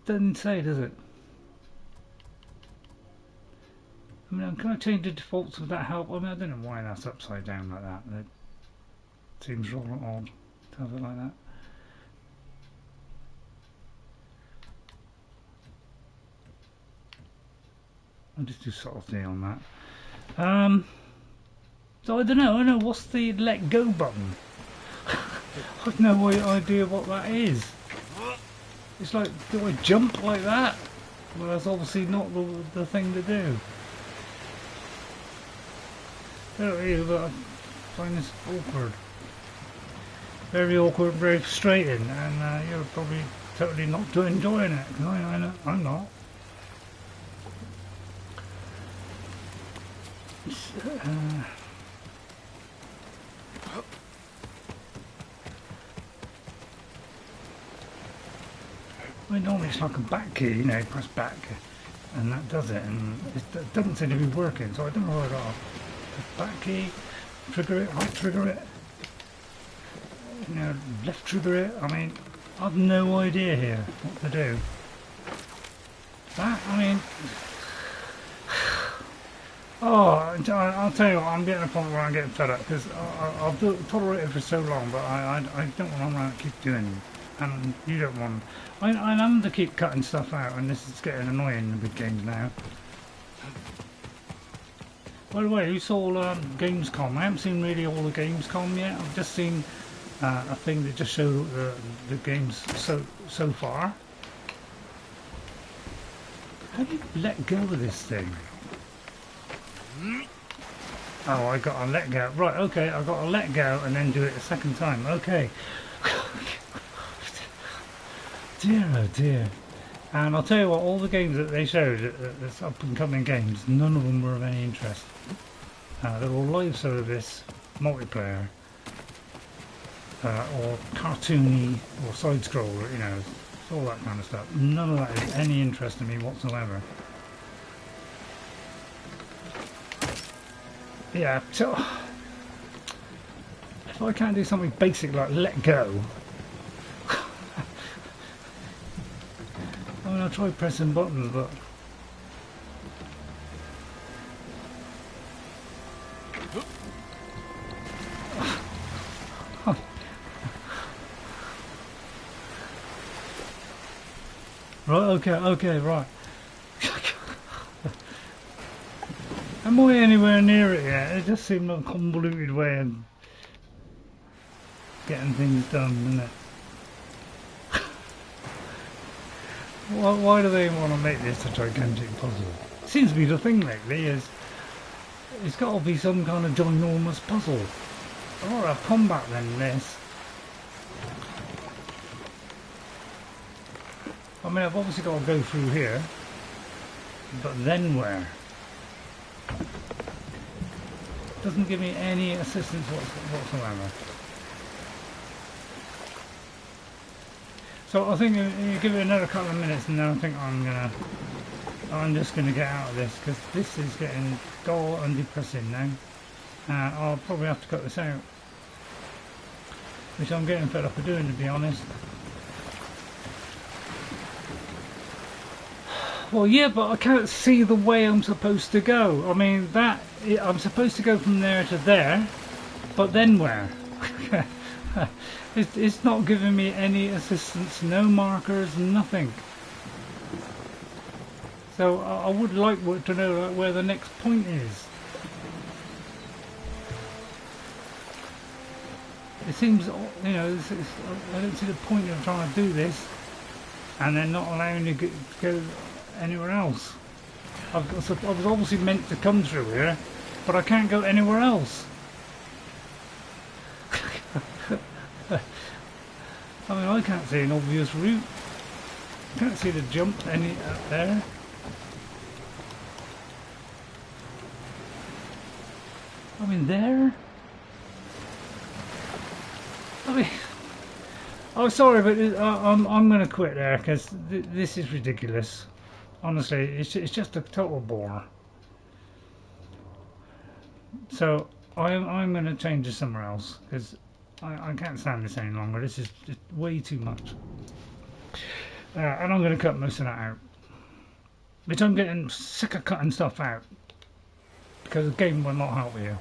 Doesn't say, does it? I mean, can I change the defaults? Would that help? I mean, I don't know why that's upside down like that. It seems rather odd to have it like that. I'll just do subtlety on that. So I don't know. I know what's the let go button. I've no idea what that is. It's like, do I jump like that? Well, that's obviously not the thing to do. I don't know, but I find this awkward. Very awkward, very frustrating, and you're probably totally not enjoying it. Cause I'm not. Well, normally it's like a back key, you know, press back and that does it, and it doesn't seem to be working, so I don't know what I'll back key, trigger it, right trigger it, you know, left trigger it. I mean, I've no idea here what to do. That, I mean, oh, I'll tell you what, I'm getting to a point where I'm getting fed up, because I've tolerated it for so long, but I don't want to keep doing it, and you don't want. I am to keep cutting stuff out, and this is getting annoying with games now. By the way, you saw Gamescom. I haven't seen really all the Gamescom yet. I've just seen a thing that just showed the games so far. How do you let go of this thing? Oh, I got to let go. Right, okay, I got to let go and then do it a second time. Okay. Dear, oh dear. And I'll tell you what, all the games that they showed, that's up and coming games, none of them were of any interest. They're all live service, multiplayer, or cartoony, or side-scroller, you know, all that kind of stuff. None of that is any interest to me whatsoever. Yeah, so if I can't do something basic like let go, I mean, I'll try pressing buttons, but right, okay, right. Am I anywhere near it yet? It just seemed like a convoluted way of getting things done, doesn't it? Why do they want to make this a gigantic puzzle? Seems to be the thing lately, is it's got to be some kind of ginormous puzzle. I'd rather have combat than this. I mean, I've obviously got to go through here, but then where? Doesn't give me any assistance whatsoever. So I think you give it another couple of minutes, and then I think I'm just gonna get out of this, because this is getting dull and depressing now. I'll probably have to cut this out, which I'm getting fed up of doing, to be honest. Well, yeah, but I can't see the way I'm supposed to go. I mean, I'm supposed to go from there to there, but then where? It's not giving me any assistance, no markers, nothing. So I would like to know where the next point is. It seems, you know, I don't see the point of trying to do this and then not allowing you to go anywhere else. I was obviously meant to come through here, but I can't go anywhere else. I mean, I can't see an obvious route. I can't see the jump any up there. I mean, there. I mean, I'm sorry, but I'm going to quit there because this is ridiculous. Honestly, it's just a total bore. So I'm going to change to somewhere else because I can't stand this any longer. This is just way too much. And I'm going to cut most of that out. Which I'm getting sick of cutting stuff out. Because the game will not help you.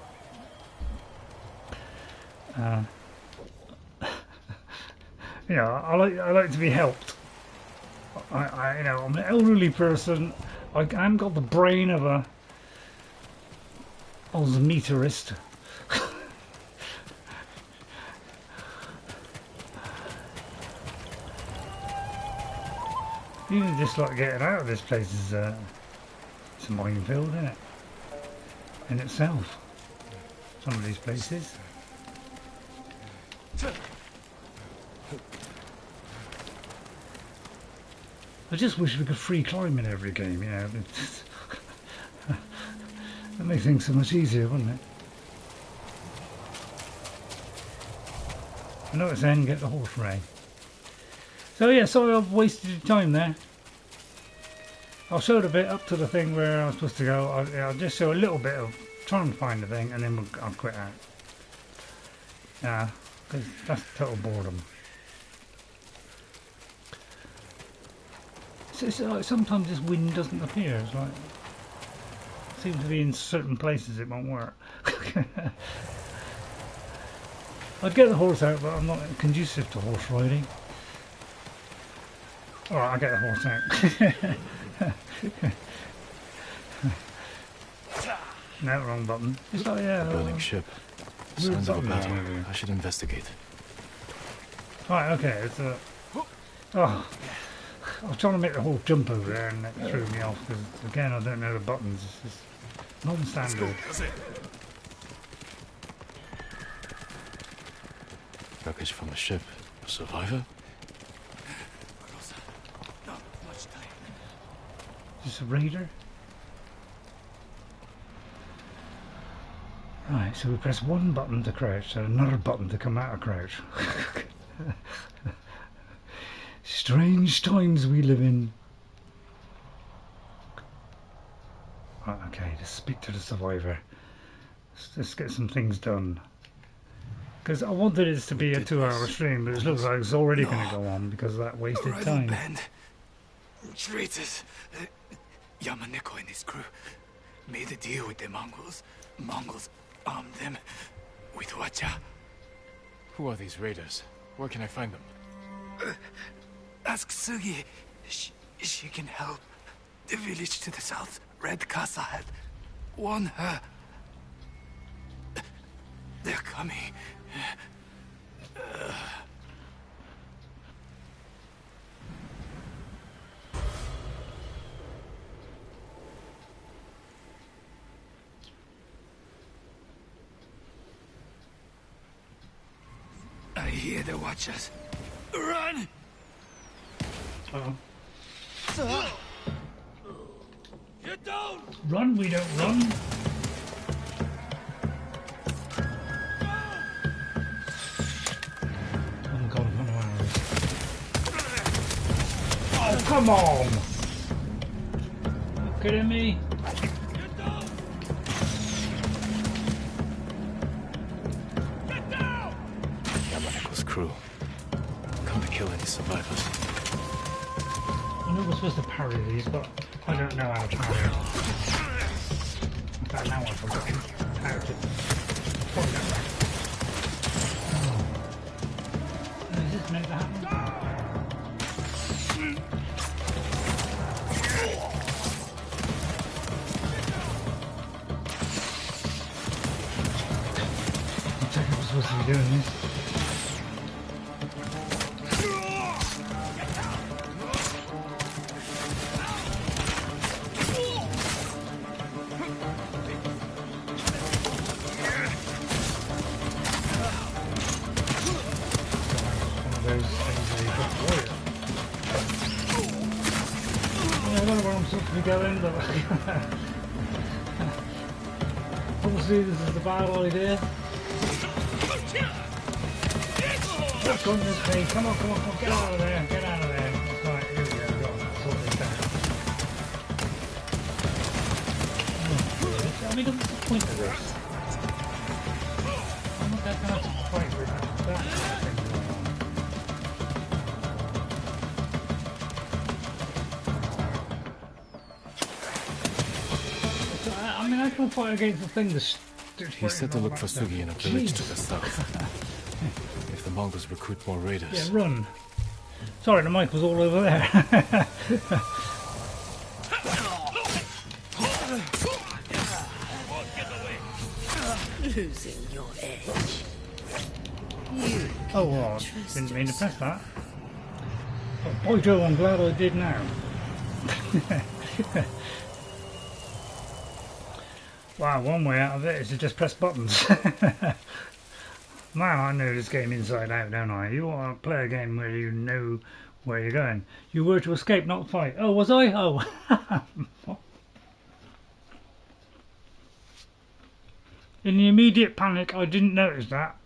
You know, I like to be helped. You know, I'm an elderly person. I haven't got the brain of a osmeterist. Even just like getting out of this place is it's a minefield, isn't it? In itself. Some of these places. I just wish we could free climb in every game, you know. That makes things so much easier, wouldn't it? I know it's then get the horse ray. So yeah, sorry I've wasted your time there. I'll show the bit up to the thing where I was supposed to go. I'll just show a little bit of trying to find the thing, and then I'll quit out. Yeah, because that's total boredom. It's like sometimes this wind doesn't appear. It's like it seems to be in certain places it won't work. I'd get the horse out, but I'm not conducive to horse riding. Alright, I'll get the horse out. No, wrong button. It's like, yeah.
Burning ship. Signs of a battle. I should investigate.
Right, okay, it's a... Oh, I was trying to make the whole jump over there and it threw me off because, again, I don't know the buttons. It's just non-standard.
Wreckage from a ship. A survivor?
Is this a raider? Right, so we press one button to crouch and another button to come out of crouch. Strange times we live in. Right, okay, let's speak to the survivor. Let's get some things done. Because I wanted this to be a 2-hour stream, but it looks like it's already going to go on because of that wasted time.
Band. Traitors. Yamaneko and his crew made a deal with the Mongols. Mongols armed them with wacha.
Who are these raiders? Where can I find them?
Ask Sugi. She can help. The village to the south, Red Casa had. Warn her. They're coming. I hear the watchers. Run!
Uh-oh.
Get down!
Run, we don't run. Oh god, I've got no arrows. Oh, come on! Are you kidding me?
Get down! Get down!
Yamaneko's crew. Come to kill any survivors.
I know we're supposed to parry these, but I don't know how to parry them. In fact, now I've forgotten how to point that way. Is this meant to happen? I think I was supposed to be doing this. know where I'm supposed to be going, but obviously this is a bad idea. Look on this page. Come on, come on, come on, get out of there, get out of there. That's right, here we go, go on, sort this out. I mean, what's the point of this? I'm not going to have to fight with that thing going on. I mean, I can fight against the thing that's...
He said to look for Sugi in a village to the south. If the Mongols recruit more raiders.
Yeah, run. Sorry, the mic was all over there.
Losing your edge. You
Oh, well, didn't mean to press that. But boy, Joe, I'm glad I did now. Wow, one way out of it is to just press buttons. Man, I know this game inside out, don't I? You want to play a game where you know where you're going. You were to escape, not fight. Oh, was I? Oh. In the immediate panic, I didn't notice that.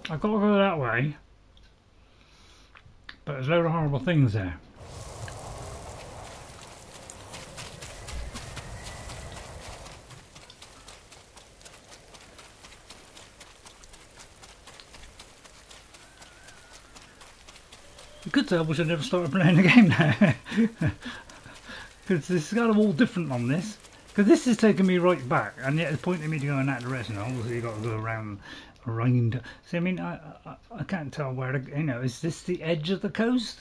I've got to go that way, but there's a load of horrible things there. You could say I wish I never started playing the game now, because this is kind of all different on this. Because this is taking me right back, and yet it's pointing me to go in that direction. Obviously, you've got to go around. See, I mean, I can't tell where to. You know, is this the edge of the coast?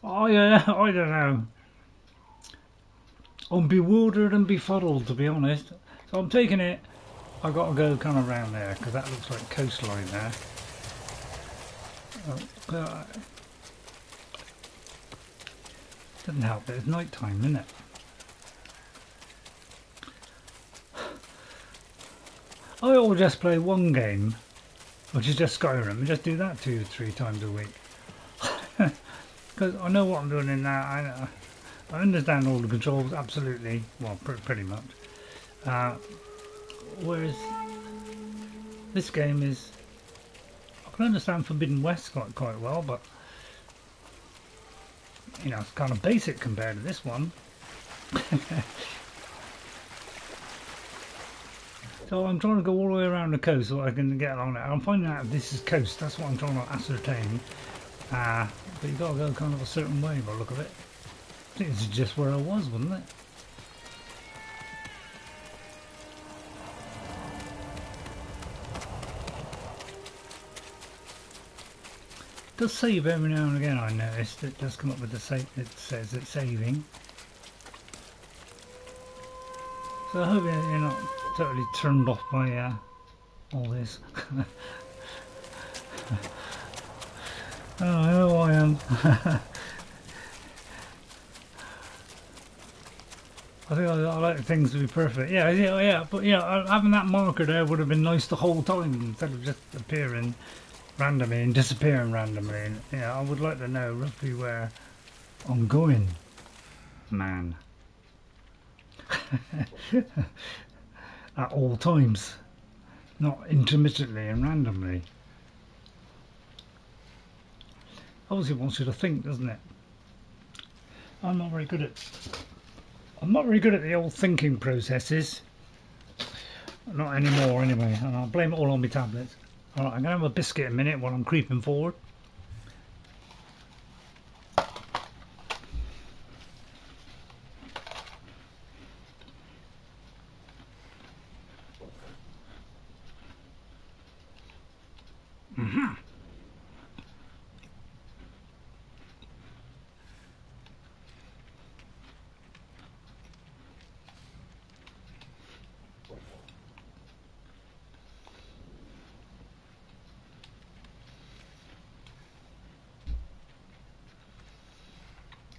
Oh yeah, I don't know. I'm bewildered and befuddled, to be honest. So I'm taking it. I've got to go kind of around there because that looks like coastline there. Doesn't help that it's night time, isn't it? I will just play one game, which is just Skyrim, and just do that 2 or 3 times a week. Because I know what I'm doing in that. I understand all the controls, absolutely. Well, pretty much. Whereas this game is, I can understand Forbidden West quite well, but you know, it's kind of basic compared to this one. So I'm trying to go all the way around the coast so I can get along there. I'm finding out if this is coast, that's what I'm trying to ascertain. But you've got to go kind of a certain way by the look of it. I think this is just where I was, wasn't it? It does save every now and again, I noticed. It does come up with the save, it says it's saving. So I hope you're not totally turned off by all this. Oh, I know I am. I think I like things to be perfect. Yeah, but yeah, having that marker there would have been nice the whole time instead of just appearing randomly and disappearing randomly. And, yeah, I would like to know roughly where I'm going, man. At all times, not intermittently and randomly. Obviously, it wants you to think, doesn't it? I'm not very good at the old thinking processes. Not anymore, anyway. And I'll blame it all on my tablets. All right, I'm gonna have a biscuit in a minute while I'm creeping forward.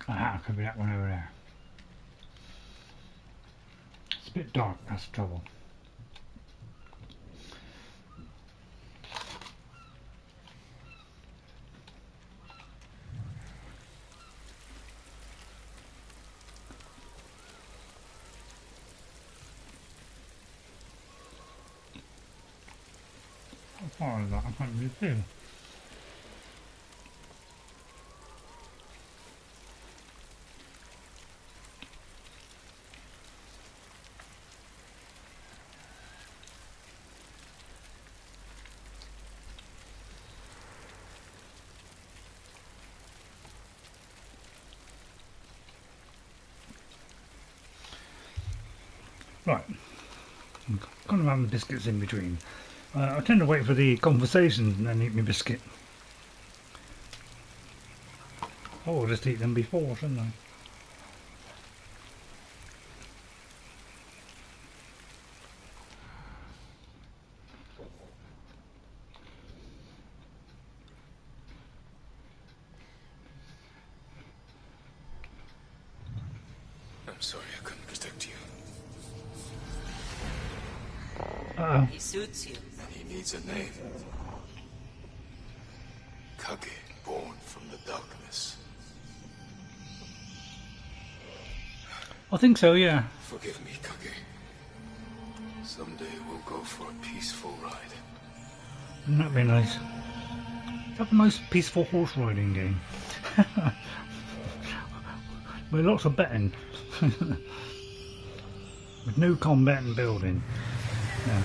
Ah, could be that one over there. It's a bit dark, that's the trouble. How far is that? I can't really see. Right, I'm kind of having biscuits in between. I tend to wait for the conversations and then eat my biscuit. Oh, I'll just eat them before, shouldn't I?
I'm sorry I couldn't protect you.
Uh-oh.
He suits you.
And he needs a name. Kage, born from the darkness.
I think so, yeah.
Forgive me, Kage. Someday we'll go for a peaceful ride.
Wouldn't that be nice? Have a nice peaceful horse riding game. With lots of betting. With no combat and building. Yeah.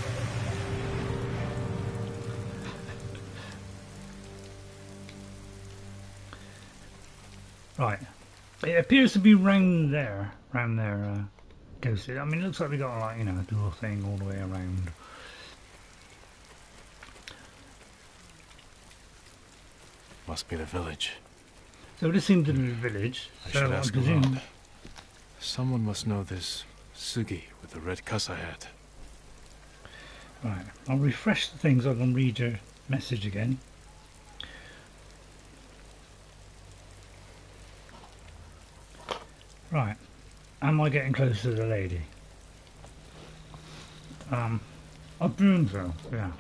Right. It appears to be round there. Ghosted. I mean, it looks like we got, like, you know, a little thing all the way around.
Must be the village.
So this seems to be the village.
I
So
should
I
ask
presume.
around. Someone must know this Sugi with the red kasa hat.
Right. I'll refresh the thing so I can read your message again. Right. Am I getting close to the lady? I presume so, yeah.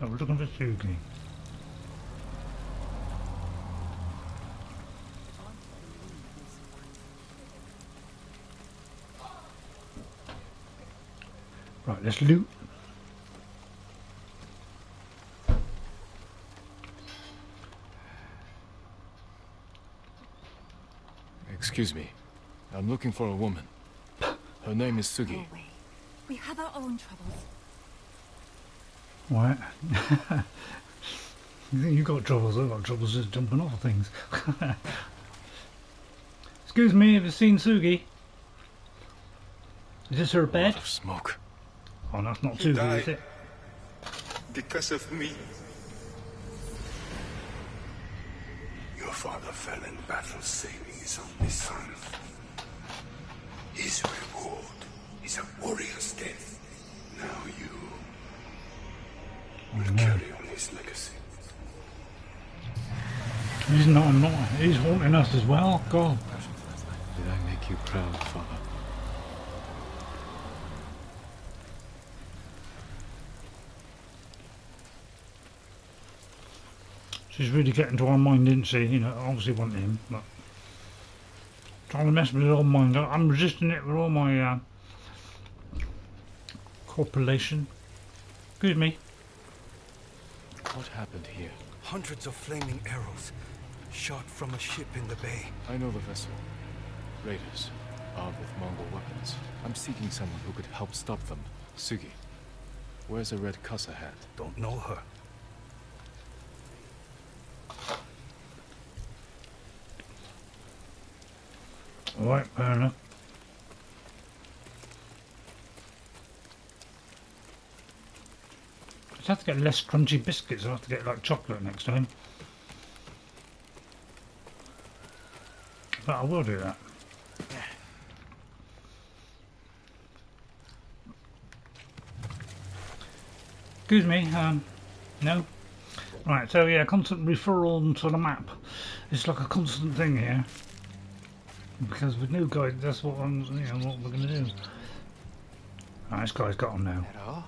Oh, we're looking for Sugi. Right, let's loot.
Excuse me. I'm looking for a woman. Her name is Sugi.
Go away. We have our own troubles.
What? You think you got troubles? I've got troubles just jumping off of things. Excuse me, have you seen Sugi? Is this her
A
bed?
lot of smoke.
Oh, that's not
He
Sugi,
died.
is it?
Because of me.
Your father fell in battle saving his only son. His reward is a warrior's death. Now you will carry on his legacy.
He's not. He's haunting us as well. God.
Did I make you proud, Father?
She's really getting to our mind, didn't she? You know, obviously want him, but trying to mess with her own mind. I'm resisting it with all my corpulation. Excuse me.
What happened here?
Hundreds of flaming arrows shot from a ship in the bay.
I know the vessel. Raiders, armed with Mongol weapons. I'm seeking someone who could help stop them. Sugi. Where's a red kasa hat?
Don't know her.
Alright, fair enough. Just have to get less crunchy biscuits. I'll have to get like chocolate next time. But I will do that. Excuse me, no? Right, so yeah, constant referral to the map. It's like a constant thing here. Because with new guys, that's what what we're gonna do. Right, this guy's got him now.
Hello?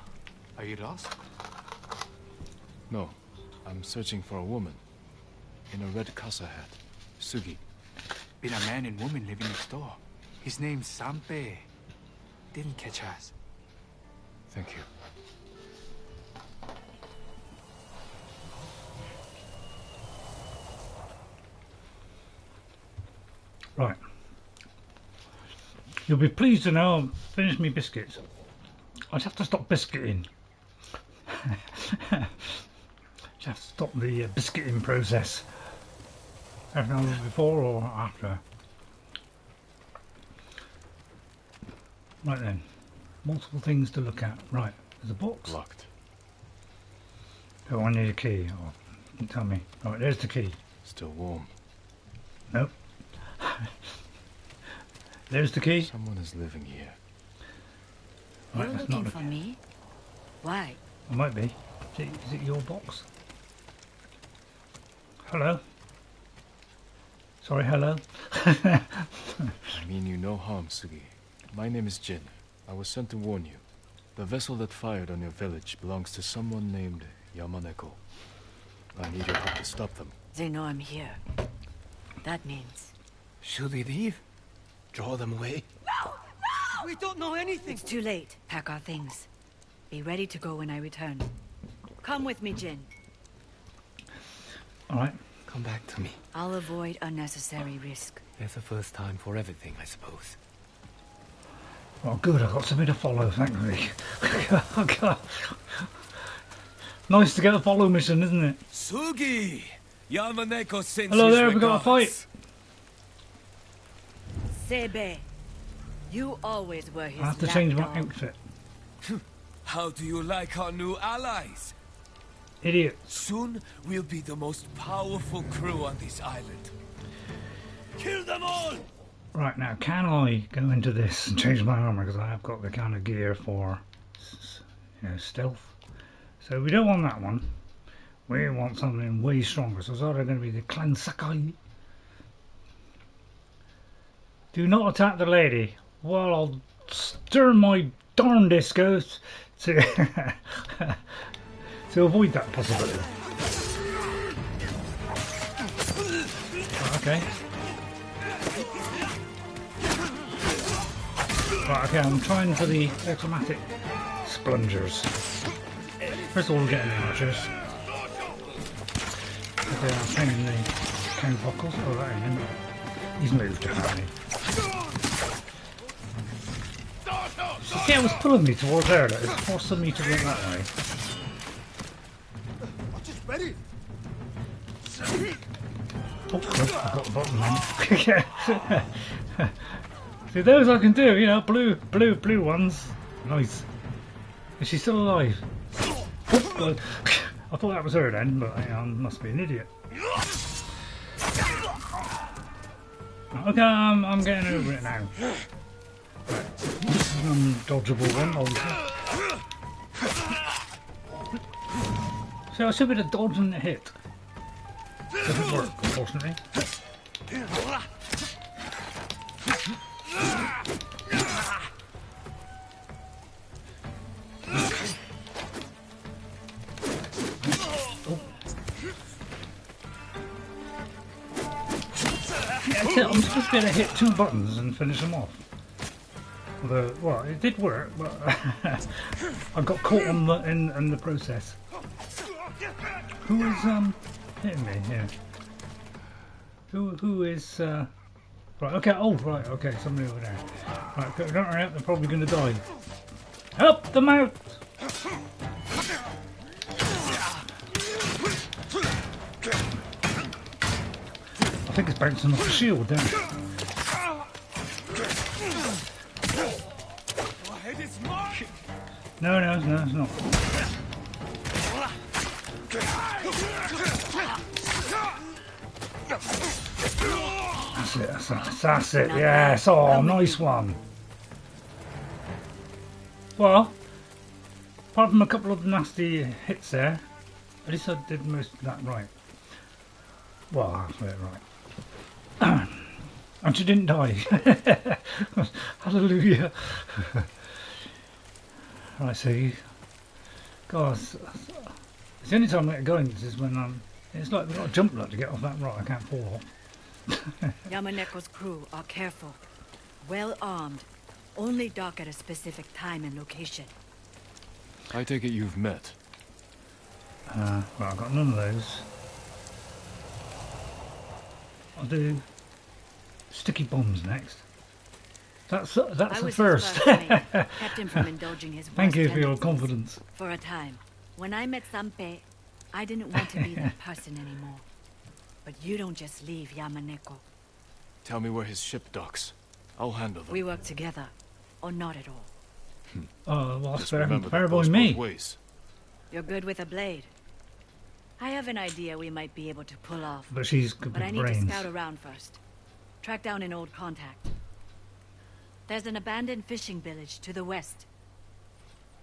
Are you lost?
No, I'm searching for a woman. In a red casa hat. Sugi.
Been a man and woman living next door. His name's Sampe. Didn't catch us.
Thank you.
Right. You'll be pleased to know I've finished my biscuits. I'd have to stop biscuiting. Just have to stop the biscuiting process. Have you done it before or after? Right then. Multiple things to look at. Right. There's a box.
Locked.
Oh, I need a key. Oh, tell me. Right, there's the key.
Still warm.
Nope. There's the key.
Someone is living here.
Right,
You're
that's
looking
not
for me? Why?
It might be. Is it your box? Hello? Sorry, hello?
I mean you no harm, Sugi. My name is Jin. I was sent to warn you. The vessel that fired on your village belongs to someone named Yamaneko. I need your help to stop them.
They know I'm here. That means...
Should we leave? Draw them away?
We don't know anything.
It's too late. Pack our things. Be ready to go when I return. Come with me, Jin.
Alright.
Come back to me.
I'll avoid unnecessary risk.
There's a first time for everything, I suppose.
Oh good, I've got something to follow, thankfully. Oh, God. Nice to get a follow mission, isn't it?
Sugi! Yamaneko sends
Hello
his
there, we got a
regards.
fight.
Sebe, you always were his
I have to change my
lapdog.
outfit.
How do you like our new allies?
Idiot.
Soon we'll be the most powerful crew on this island. Kill them all!
Right, now, can I go into this and change my armour? Because I have got the kind of gear for stealth. So we don't want that one. We want something way stronger. So it's either going to be the clan Saki. Do not attack the lady. Well, I'll stir my darndest ghost to to avoid that possibility. Okay. Right, okay, I'm trying for the automatic splungers. First of all, we're getting the archers. Okay, I'm playing the cane buckles. Oh, that ain't him. He's moved, apparently. See, it was pulling me towards there. It's forcing me to go that way. Oh, good, I got the button then. See, those I can do, you know, blue ones. Nice. Is she still alive? Oh, God. I thought that was her then, but I must be an idiot. Okay, I'm getting over it now. Right. Dodgeable one, obviously. So I should be the dodge and the hit. Doesn't work, unfortunately. Yeah, I'm supposed to be able to hit 2 buttons and finish them off. Although, well, it did work, but I got caught on in the process. Who is hitting me here? Who is right? Okay. Oh, right. Okay, somebody over there. Right, don't hurry up. They're probably going to die. Help them out! I think it's bouncing off the shield, don't it? No, it's not. That's it. That's it.
Not
Yes.
bad.
Oh,
I'm with
nice
you.
one. Well, apart from a couple of nasty hits there, at least I did most of that right. Well, halfway right. And she didn't die. Hallelujah. Right, so you... God, it's the only time I get going is when it's like we've got to jump lot to get off that rock. I can't fall off.
Yamaneko's crew are careful, well armed, only dock at a specific time and location.
I take it you've met.
Well, I've got none of those. I'll do sticky bombs next. That's
I
the
was his
first.
mate, kept him from indulging his
Thank
worst
you for your
tendencies.
confidence.
For a time. When I met Sanpei, I didn't want to be that person anymore. But you don't just leave Yamaneko.
Tell me where his ship docks. I'll handle them.
We work together, or not at all.
Oh, well, that's
Just
fair,
remember
fair
that
boy
goes
me.
both ways.
You're good with a blade. I have an idea we might be able to pull off.
But she's good
But I
with
need
brains.
to scout around first. Track down an old contact. There's an abandoned fishing village to the west.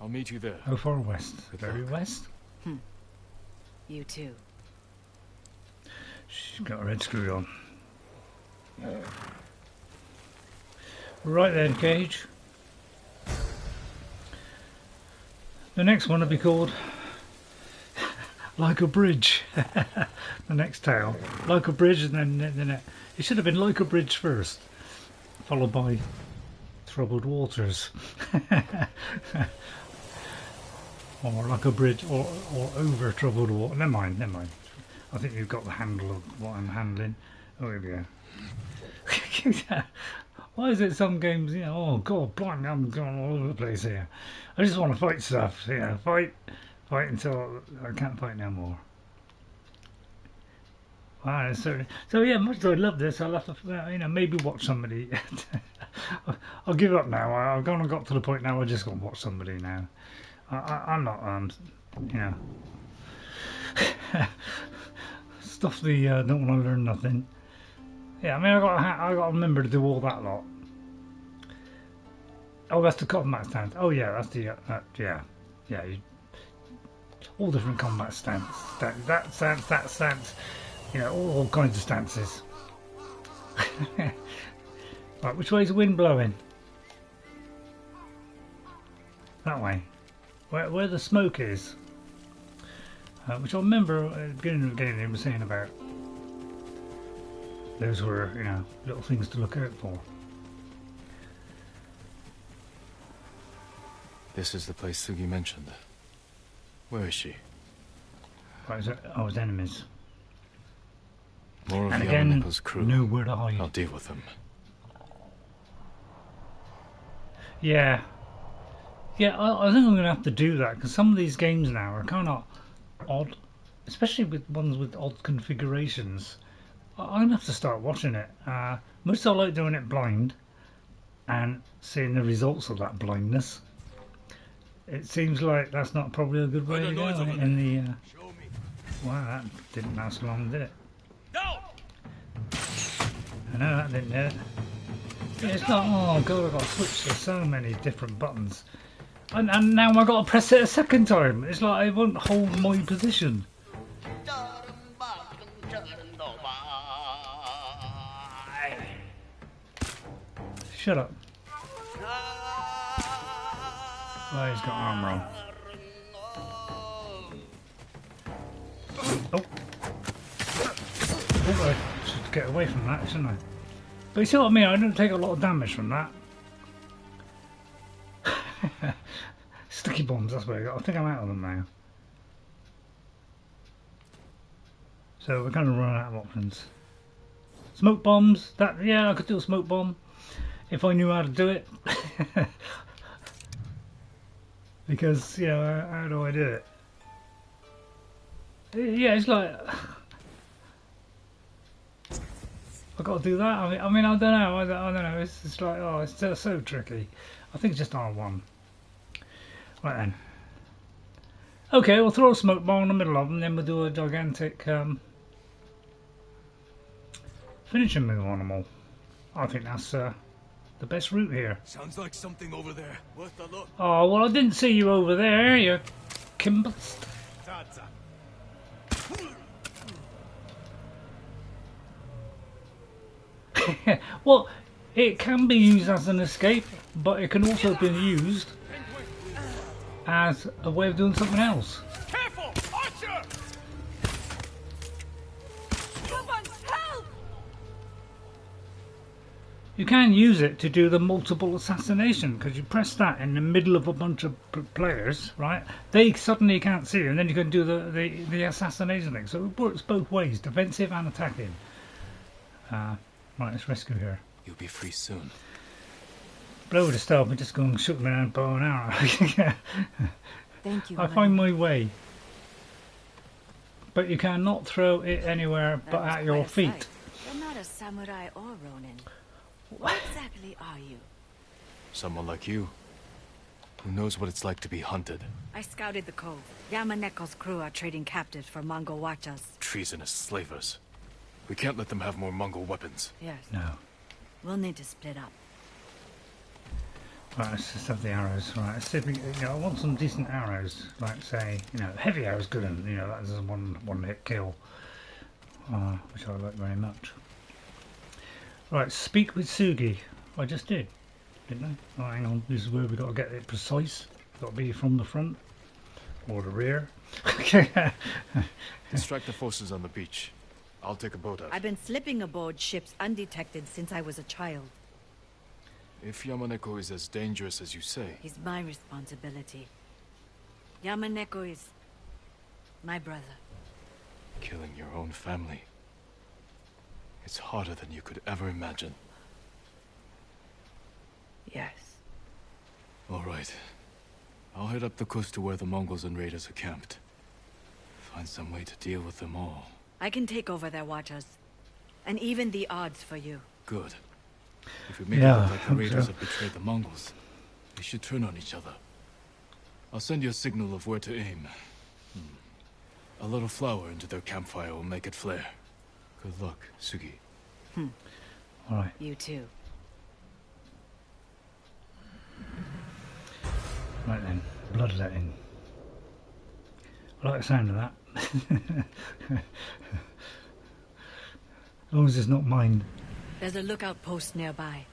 I'll meet you there.
How far west?
Good
Very
luck.
west?
You too.
She's got her head screwed on. Right then, Cage. The next one will be called Like a Bridge. The next tale. Like a Bridge, and then it should have been Like a Bridge first, followed by Troubled Waters. Or Like a Bridge, or Over Troubled Water. Never mind, never mind. I think you've got the handle of what I'm handling. Oh, here we go. Why is it some games, you know, oh god, blimey, I'm going all over the place here. I just want to fight stuff, you know, fight until I can't fight no more. Wow, so yeah, much as I love this, I'll have to, you know, maybe watch somebody. I'll give up now. I've gone and got to the point now. I just got to watch somebody now. I'm not, you know, stuff the don't want to learn nothing. Yeah, I mean, I got to remember to do all that lot. Oh, that's the combat stance. Oh yeah, that's the yeah. All different combat stance. That stance. You know, all kinds of stances. Right, which way is the wind blowing? That way. Where the smoke is. Which I remember at the beginning of the game they were saying about. Those were, you know, little things to look out for.
This is the place Sugi mentioned. Where is she?
Right, I was enemies.
More of
And again,
Yamaneko's crew.
nowhere to hide.
I'll deal with them.
Yeah. Yeah, I think I'm going to have to do that, because some of these games now are kind of odd. Especially with ones with odd configurations. I'm going to have to start watching it. Most I like doing it blind and seeing the results of that blindness. It seems like that's not probably a good way to go in the... Wow, that didn't last long, did it?
No!
I know that didn't hit. Yeah, it's not... Oh god, I've got to switch to so many different buttons. And now I've got to press it a second time. It's like I won't hold my position. Shut up. Oh, he's got armor on. Oh. Oh, I should get away from that, shouldn't I? But you see what I mean? I don't take a lot of damage from that. Sticky bombs, that's what I got. I think I'm out of them now. So we're going to run out of options. Smoke bombs, that, yeah, I could do a smoke bomb if I knew how to do it. Because, you know, how do I do it? Yeah, it's like I've got to do that. I mean, I don't know. I don't know. It's just like, oh, it's so tricky. I think it's just R1. Right then. Okay, we'll throw a smoke bomb in the middle of them, then we'll do a gigantic finishing move on them all. I think that's the best route here.
Sounds like something over there. Worth a look.
Oh, well, I didn't see you over there, you Kimbust.
Tata.
Well, it can be used as an escape, but it can also be used as a way of doing something else.
Careful! Archer!
Someone help!
You can use it to do the multiple assassination, because you press that in the middle of a bunch of players, right? They suddenly can't see you, and then you can do the assassination thing. So it works both ways, defensive and attacking. Right, let's rescue her.
You'll be free soon.
Blow with the stealth and just go and shoot me down bow and arrow.
Thank you.
I find my way. But you cannot throw it anywhere
That
but
was
at your
quite a
feet.
sight. You're not a samurai or ronin. What exactly are you?
Someone like you, who knows what it's like to be hunted.
I scouted the cove. Yamaneko's crew are trading captives for Mongol watchers.
Treasonous slavers. We can't let them have more Mongol weapons.
Yes.
No.
We'll need to split up.
Right, let's just have the arrows. Right, let's see if we, I want some decent arrows. Like, say, heavy arrows good, and that's a one hit kill, which I like very much. Right, speak with Sugi. I just did, didn't I? Oh, hang on. This is where we got to get it precise. Got to be from the front or the rear.
Distract the forces on the beach. I'll take a boat out.
I've been slipping aboard ships undetected since I was a child.
If Yamaneko is as dangerous as you say,
He's my responsibility. Yamaneko is my brother.
killing your own family, it's harder than you could ever imagine.
Yes.
All right. I'll head up the coast to where the Mongols and raiders are camped. Find some way to deal with them all.
I can take over their watchers. And even the odds for you.
Good. If we make
Yeah,
it look like
I
the
hope
raiders
so.
have betrayed the Mongols, we should turn on each other. I'll send you a signal of where to aim. A little flour into their campfire will make it flare. Good luck, Sugi.
Alright.
You too.
Right then, bloodletting. I like the sound of that. As long as it's not mine.
There's a lookout post nearby.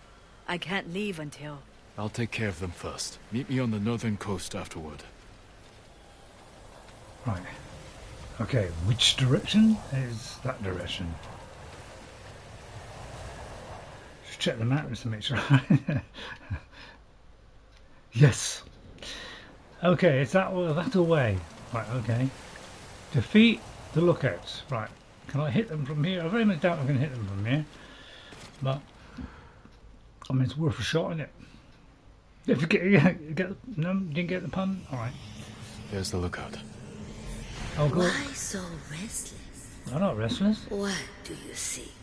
I can't leave until...
I'll take care of them first. Meet me on the northern coast afterward.
Right. Okay, which direction is that direction? Just check the map just to make sure. Yes. Okay, it's that away. Right, okay. Defeat the lookouts. Right. Can I hit them from here? I very much doubt I can hit them from here. But I mean, it's worth a shot, isn't it? If you no, you didn't get the pun? Alright.
There's the lookout.
Oh good.
Why so restless?
I'm not restless.
What do you seek?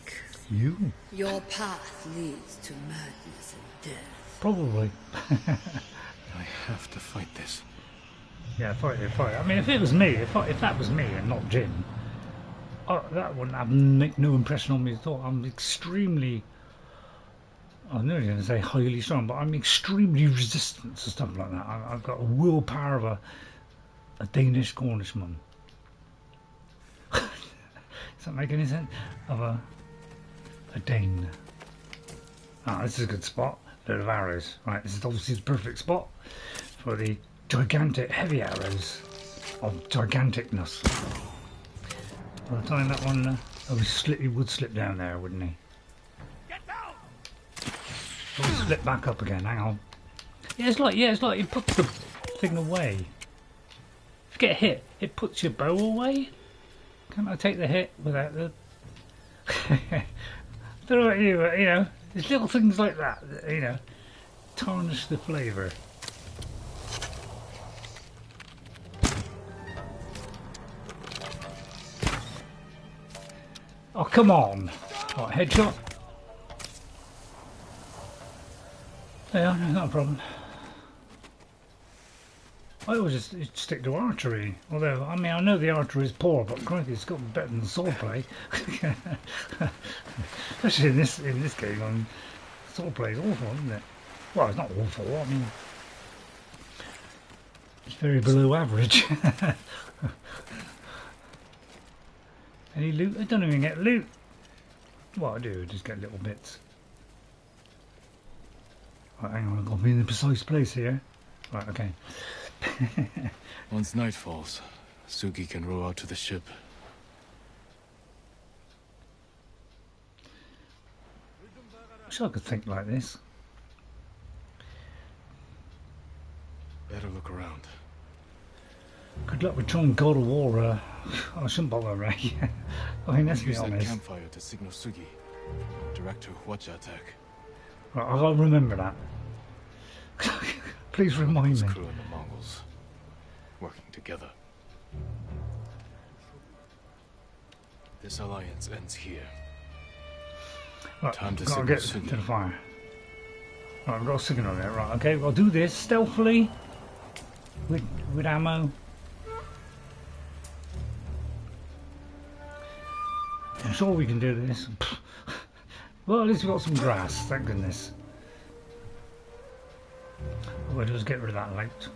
You?
Your path leads to madness and death.
Probably.
I have to fight this.
Yeah, fight it, fight it. I mean, if it was me, if that was me and not Jin, that wouldn't make no impression on me at all. I'm extremely, I'm not going to say highly strong, but I'm extremely resistant to stuff like that. I've got a willpower of a Danish Cornishman. Does that make any sense? Of a Dane. Ah, this is a good spot. Load of arrows. Right, this is obviously the perfect spot for the gigantic heavy arrows of giganticness. By the time that one, he would slip down there, wouldn't he?
Get down!
He'll slip back up again. Hang on. Yeah, it's like he puts the thing away. If you get hit, it puts your bow away. Can't I take the hit without the? I don't know about you, but there's little things like that, tarnish the flavour. Oh, come on. Right, headshot. Yeah, not a problem. I always just stick to archery. Although, I mean, I know the archery is poor, but crikey, it's got better than swordplay. Especially in this game, sort of plays awful, isn't it? Well, it's not awful. I mean, it's very below average. Any loot? I don't even get loot. What I do, I just get little bits. Right, hang on, I've got to be in the precise place here. Right, okay.
Once night falls, Sugi can row out to the ship.
Wish I could think like this.
Better look around.
Good luck with trying God of War. I shouldn't bother, Ray. I mean, let's be
Use that
honest.
campfire to signal Sugi. Direct her Hwacha attack.
Right, I've got to remember that. Please remind
His
me.
crew and the Mongols working together. This alliance ends here.
Right,
Time to
got to
signal
get
Sugi.
to the fire. Right, I've got a signal there. Right, okay, I'll do this stealthily with ammo. I'm sure we can do this. Well, at least we've got some grass, thank goodness. We'll just get rid of that light.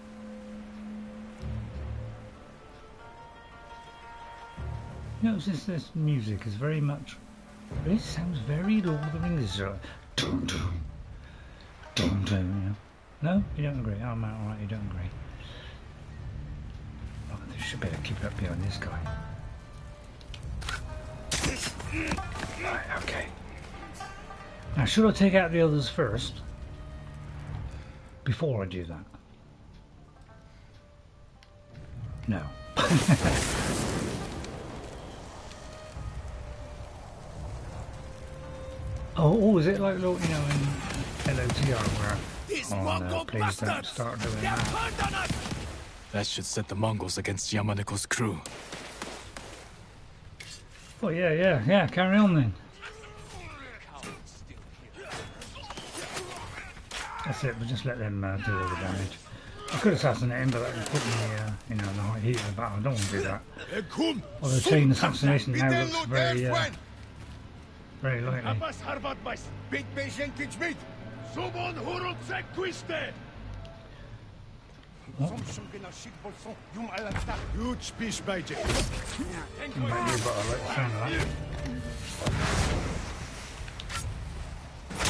Notice this music is very much. This sounds very Lord of the Rings. Dum dum dum dum. No, you don't agree. I'm alright. You don't agree. Oh, they should better keep it up behind this guy. Right, okay. Now, should I take out the others first? Before I do that? No. Oh, is it like, you know, in LOTR where, oh no, please don't start doing that.
That should set the Mongols against Yamaneko's crew.
Oh yeah, carry on then. That's it, we'll just let them do all the damage. I could assassinate him, but that would put me, you know, in the high heat of the battle. I don't want to do that. Although chain assassination now looks very, very likely.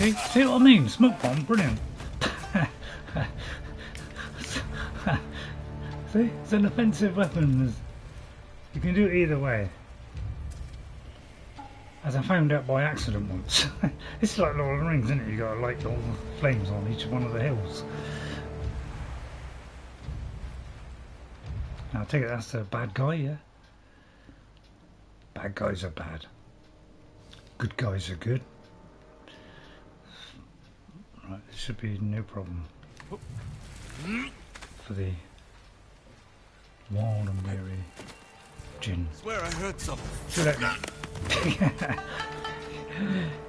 See what I mean? Smoke bomb, brilliant. See, it's an offensive weapon. You can do it either way. As I found out by accident once. It's like Lord of the Rings, isn't it? You got to light all the flames on each one of the hills. Now I take it that's the bad guy, yeah? Bad guys are bad. Good guys are good. Right, there should be no problem for the wild and weary Jin.
Swear I heard something.
Should let me.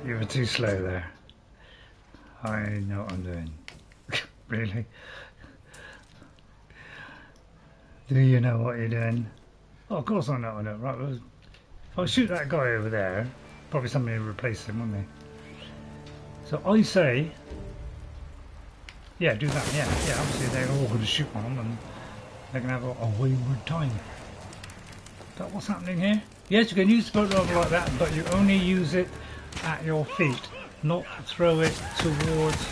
You were too slow there. I know what I'm doing. Really? Do you know what you're doing? Oh, of course I know what I know. Right, well, if I shoot that guy over there, probably somebody will replace him, wouldn't they? So I say, yeah, do that. Yeah. Obviously they're all going to shoot on them, and they're going to have a wayward time. Is that what's happening here? Yes, you can use the boat rifle like that, but you only use it at your feet, not throw it towards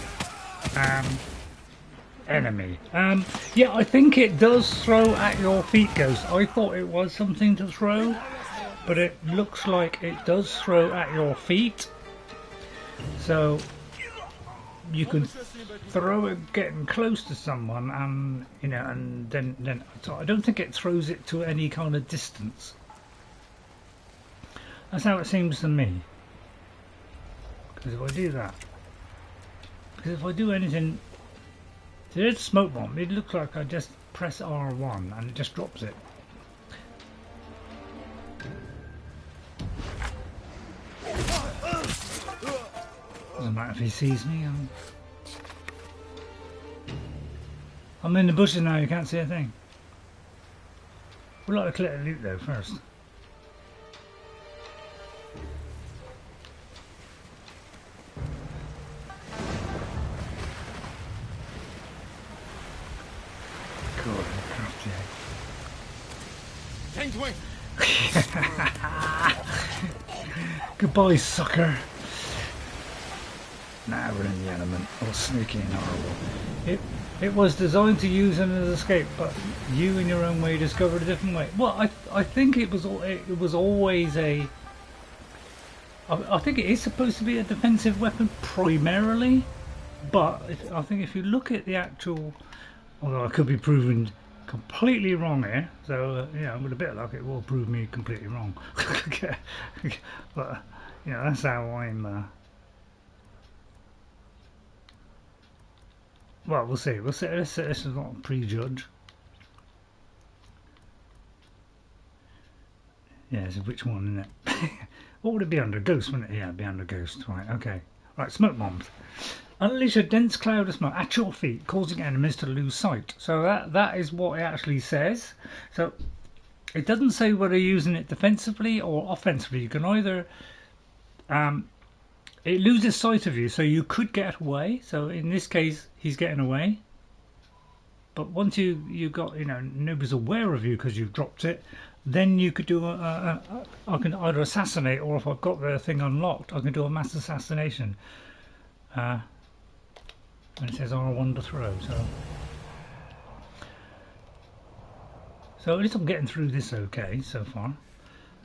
enemy. Yeah, I think it does throw at your feet, Ghost. I thought it was something to throw, but it looks like it does throw at your feet. So you can throw it getting close to someone, and you know, and then so I don't think it throws it to any kind of distance. That's how it seems to me. Because if I do that, because if I do anything, there's smoke bomb. It looks like I just press R1 and it just drops it. Doesn't matter if he sees me. I'm in the bushes now. You can't see a thing. We'd like to collect the loot though first. Goodbye, sucker. Now we're in the element. All sneaky and horrible. It was designed to use as an escape, but you, in your own way, discovered a different way. Well, I think it was always a. I think it is supposed to be a defensive weapon primarily, but I think if you look at the actual, although I could be proven completely wrong here, so with a bit of luck, it will prove me completely wrong. But that's how I'm. Well, we'll see. We'll see. This is not a prejudge. Yeah, so which one, isn't it? What would it be under? Ghost, wouldn't it? Yeah, it'd be under Ghost. Right, okay. Right, smoke bombs. Unleash a dense cloud of smoke at your feet, causing enemies to lose sight. So that is what it actually says. So it doesn't say whether you're using it defensively or offensively. You can either... it loses sight of you, so you could get away. So in this case, he's getting away. But once you got, nobody's aware of you because you've dropped it, then you could do I can either assassinate, or if I've got the thing unlocked, I can do a mass assassination. And it says R1 to throw, so at least I'm getting through this okay so far.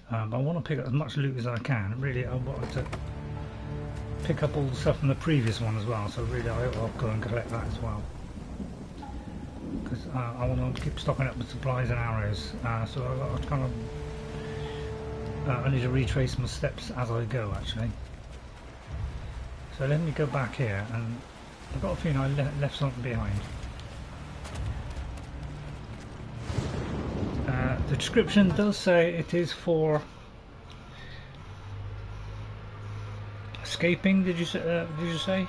But I want to pick up as much loot as I can. Really, I wanted to pick up all the stuff from the previous one as well, so really I'll go and collect that as well. Because I want to keep stocking up with supplies and arrows, so I kind of I need to retrace my steps as I go actually. So let me go back here, and I've got a feeling I left something behind. The description does say it is for escaping. Did you say?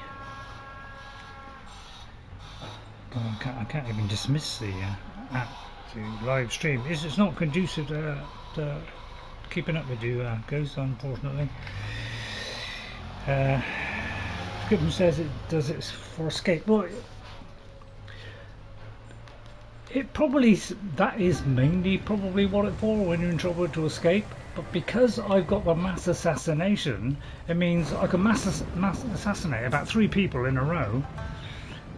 I can't even dismiss the live stream. It's not conducive to keeping up with you, Ghost, unfortunately. Description says it does it for escape. Well, it probably, that is mainly probably what it's for when you're in trouble, to escape. But because I've got the mass assassination, it means I can mass assassinate about 3 people in a row.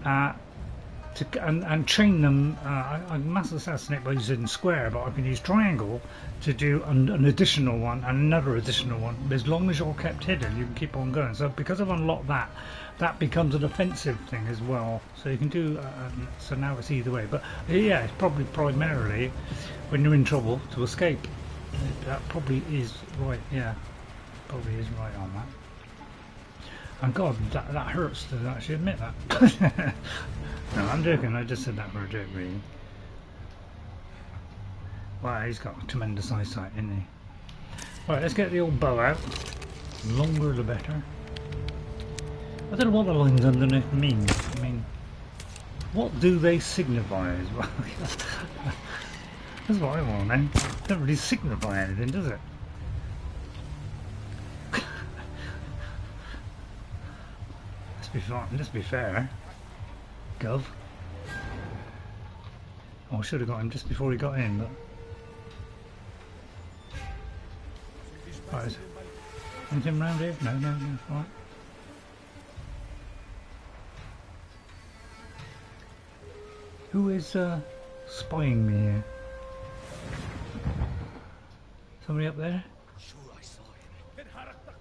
And chain them. I can mass assassinate by using square, but I can use triangle to do an additional one and another additional one. As long as you're kept hidden, you can keep on going. So because I've unlocked that becomes an offensive thing as well. So you can do. So now it's either way. But yeah, it's probably primarily when you're in trouble to escape. That probably is right. Yeah, probably is right on that. And God, that hurts to actually admit that. No, I'm joking, I just said that for a joke, really. Wow, he's got tremendous eyesight, isn't he? Right, let's get the old bow out. The longer the better. I don't know what the lines underneath mean. I mean, what do they signify as well? That's what I want, man. It doesn't really signify anything, does it? Let's be fair. Gov. Oh, I should have got him just before he got in, but... Right. Anything around here? No, right. Who is spying me here? Somebody up there?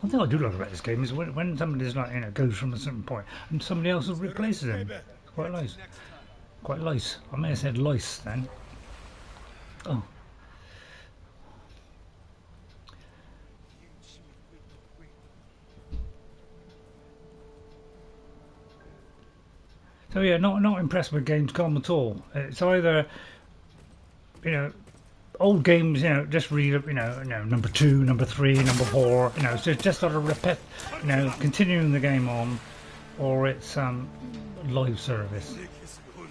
One thing I do like about this game is when somebody's like, goes from a certain point and somebody else replaces him. It's quite nice. Quite nice. I may have said lice then. Oh. So yeah, not impressed with Gamescom at all. It's either, old games, just read up, number 2, number 3, number 4, so it's just sort of repeat, continuing the game on, or it's live service.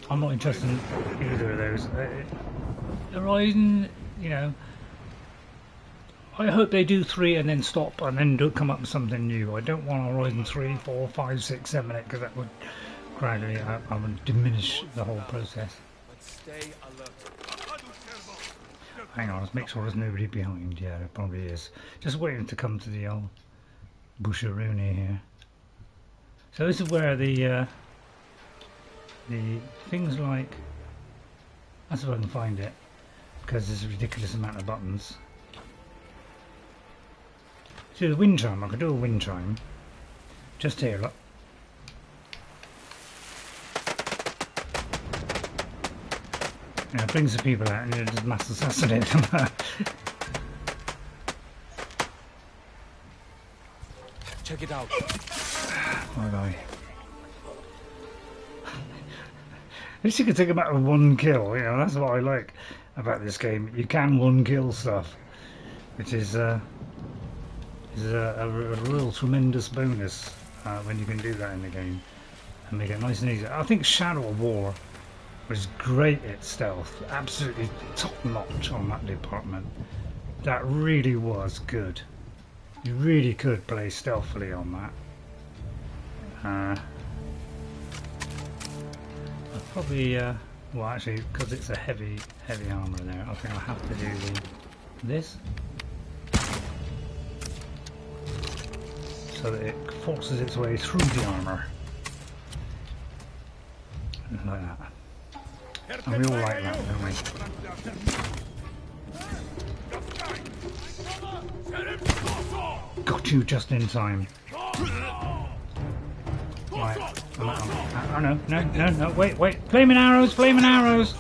I'm not interested in either of those. Horizon, I hope they do 3 and then stop and then come up with something new. I don't want Horizon 3, 4, 5, 6, 7, 8, because that would gradually I would diminish the whole process.
But stay alert.
Hang on, let's make sure there's nobody behind. Yeah, there probably is. Just waiting to come to the old busharoonie here. So this is where the things like, that's if I can find it, because there's a ridiculous amount of buttons. See the wind chime, I could do a wind chime. Just here, look. Yeah, it brings the people out and it just mass assassinate them.
Check it out.
Bye bye. At least you can take them out with one kill, you know, that's what I like about this game. You can one kill stuff, which is a real tremendous bonus when you can do that in the game and make it nice and easy. I think Shadow of War was great at stealth, absolutely top notch on that department. That really was good. You really could play stealthily on that. I'll probably, well actually, because it's a heavy armour there, I think I'll have to do this. So that it forces its way through the armour. Like that. And we all like that, don't we? Got you just in time. Right. Oh no, no, wait. Flaming arrows, flaming arrows!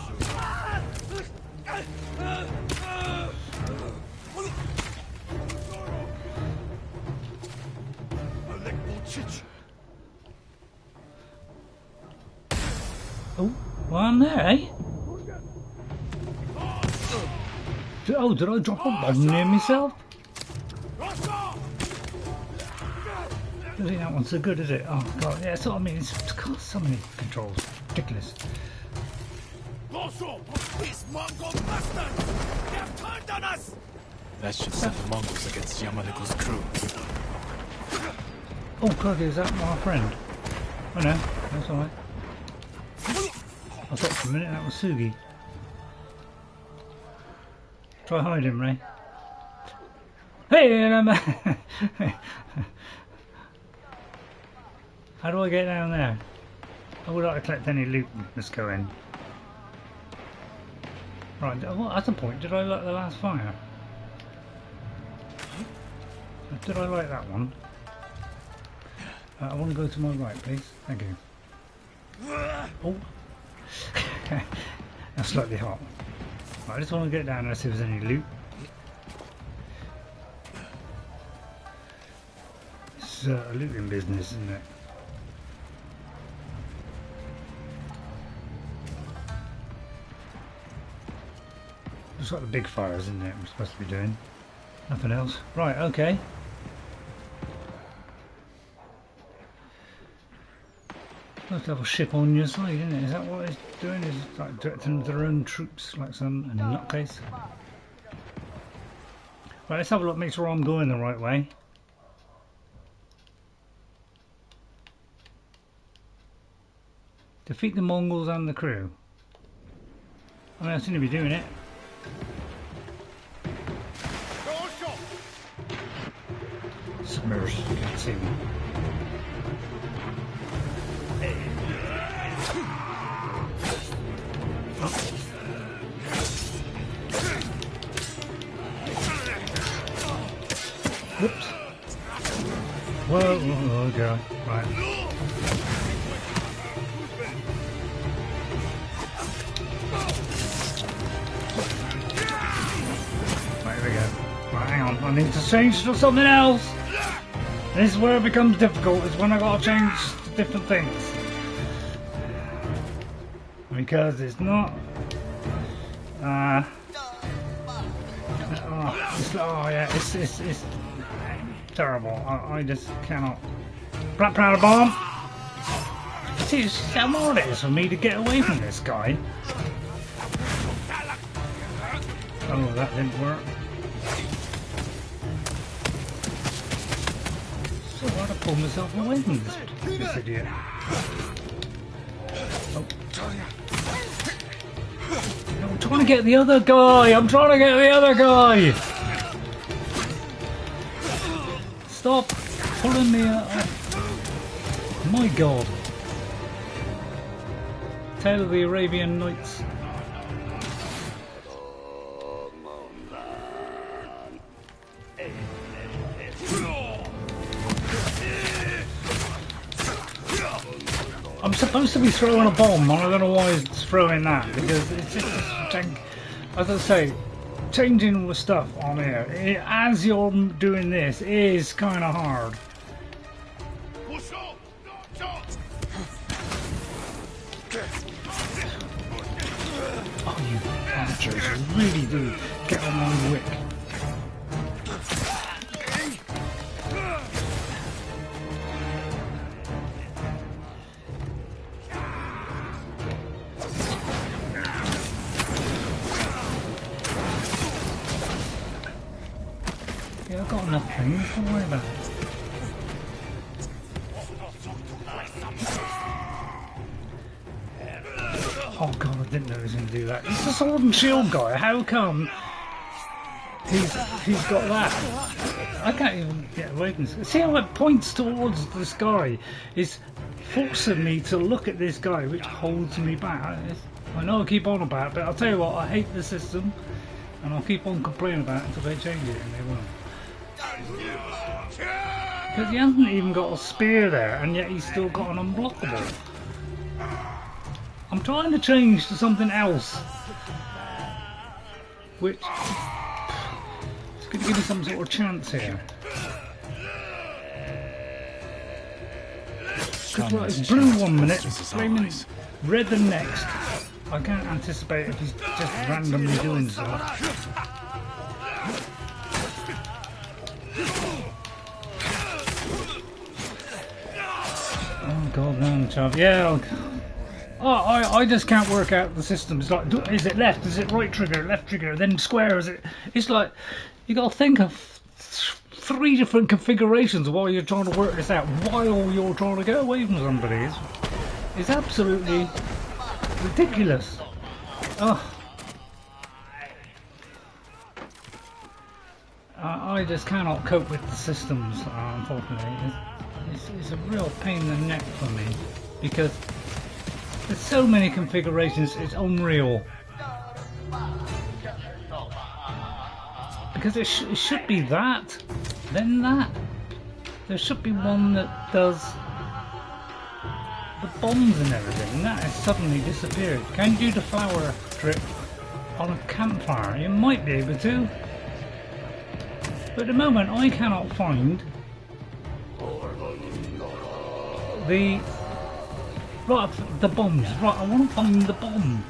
Oh, one there, eh? Oh, did I drop a bomb near myself? I think that one's so good, is it? Oh god, yeah, that's what I mean. It's got so many controls. Ridiculous.
These Mongol bastards! They have turned on us!
That should send the Mongols against Yamaneko's crew.
Oh god, is that my friend? Oh no, that's alright. I thought for a minute that was Sugi. Try hide him, Ray. Hey, how do I get down there? I would like to collect any loot. Let's go in. Right, what, at the point, did I light the last fire? Did I light that one? I want to go to my right, please. Thank you. Oh. That's slightly hot. Right, I just want to get down there and see if there's any loot. It's a looting business, isn't it? Just like the big fires, isn't it? We're supposed to be doing. Nothing else. Right, okay. Supposed to have a ship on your side, isn't it? Is that what it's doing? Is it like directing their own troops like some nutcase? Right, let's have a look, make sure I'm going the right way. Defeat the Mongols and the crew. I mean, I seem to be doing it. Submerged, you can't see me. Whoops. Whoa, okay. Right. Right, here we go. Right, hang on. I need to change to something else. This is where it becomes difficult, is when I gotta change to different things. Because it's not... it's terrible. I just cannot. Plant powder bomb! See, it's how hard it is for me to get away from this guy. Oh, that didn't work. So hard to pull myself away from this idiot. Oh. No, trying to get the other guy. I'm trying to get the other guy. Stop pulling me up. My God. Tale of the Arabian Nights. I'm supposed to be throwing a bomb, and I don't know why it's throwing that, because it's just, as I say, changing all the stuff on here, as you're doing this, is kind of hard. Oh, you archers, you really do get on my wick. Yeah, I've got enough things, don't worry about it. Oh God, I didn't know he was going to do that. He's the sword and shield guy. How come he's got that? I can't even get away from this. See how it points towards the sky? It's forcing me to look at this guy, which holds me back. I know I keep on about it, but I'll tell you what, I hate the system, and I'll keep on complaining about it until they change it, and they won't. Because he hasn't even got a spear there, and yet he's still got an unblockable. I'm trying to change to something else, which is going to give me some sort of chance here. Because well, it's blue one minute, flaming red the next. I can't anticipate if he's just randomly doing stuff. Oh God, no, child. Yeah. Oh, I just can't work out the system. It's like, is it left? Is it right trigger? Left trigger? Then square? Is it? It's like you got to think of 3 different configurations while you're trying to work this out. While you're trying to get away from somebody, it's absolutely ridiculous. Oh, I just cannot cope with the systems. Unfortunately, it's a real pain in the neck for me because there's so many configurations, it's unreal. Because it should be that, then that. There should be one that does the bombs and everything, and that has suddenly disappeared. Can you do the flower drip on a campfire? You might be able to. But at the moment I cannot find the... Right, the bombs. Right, I want to find the bomb.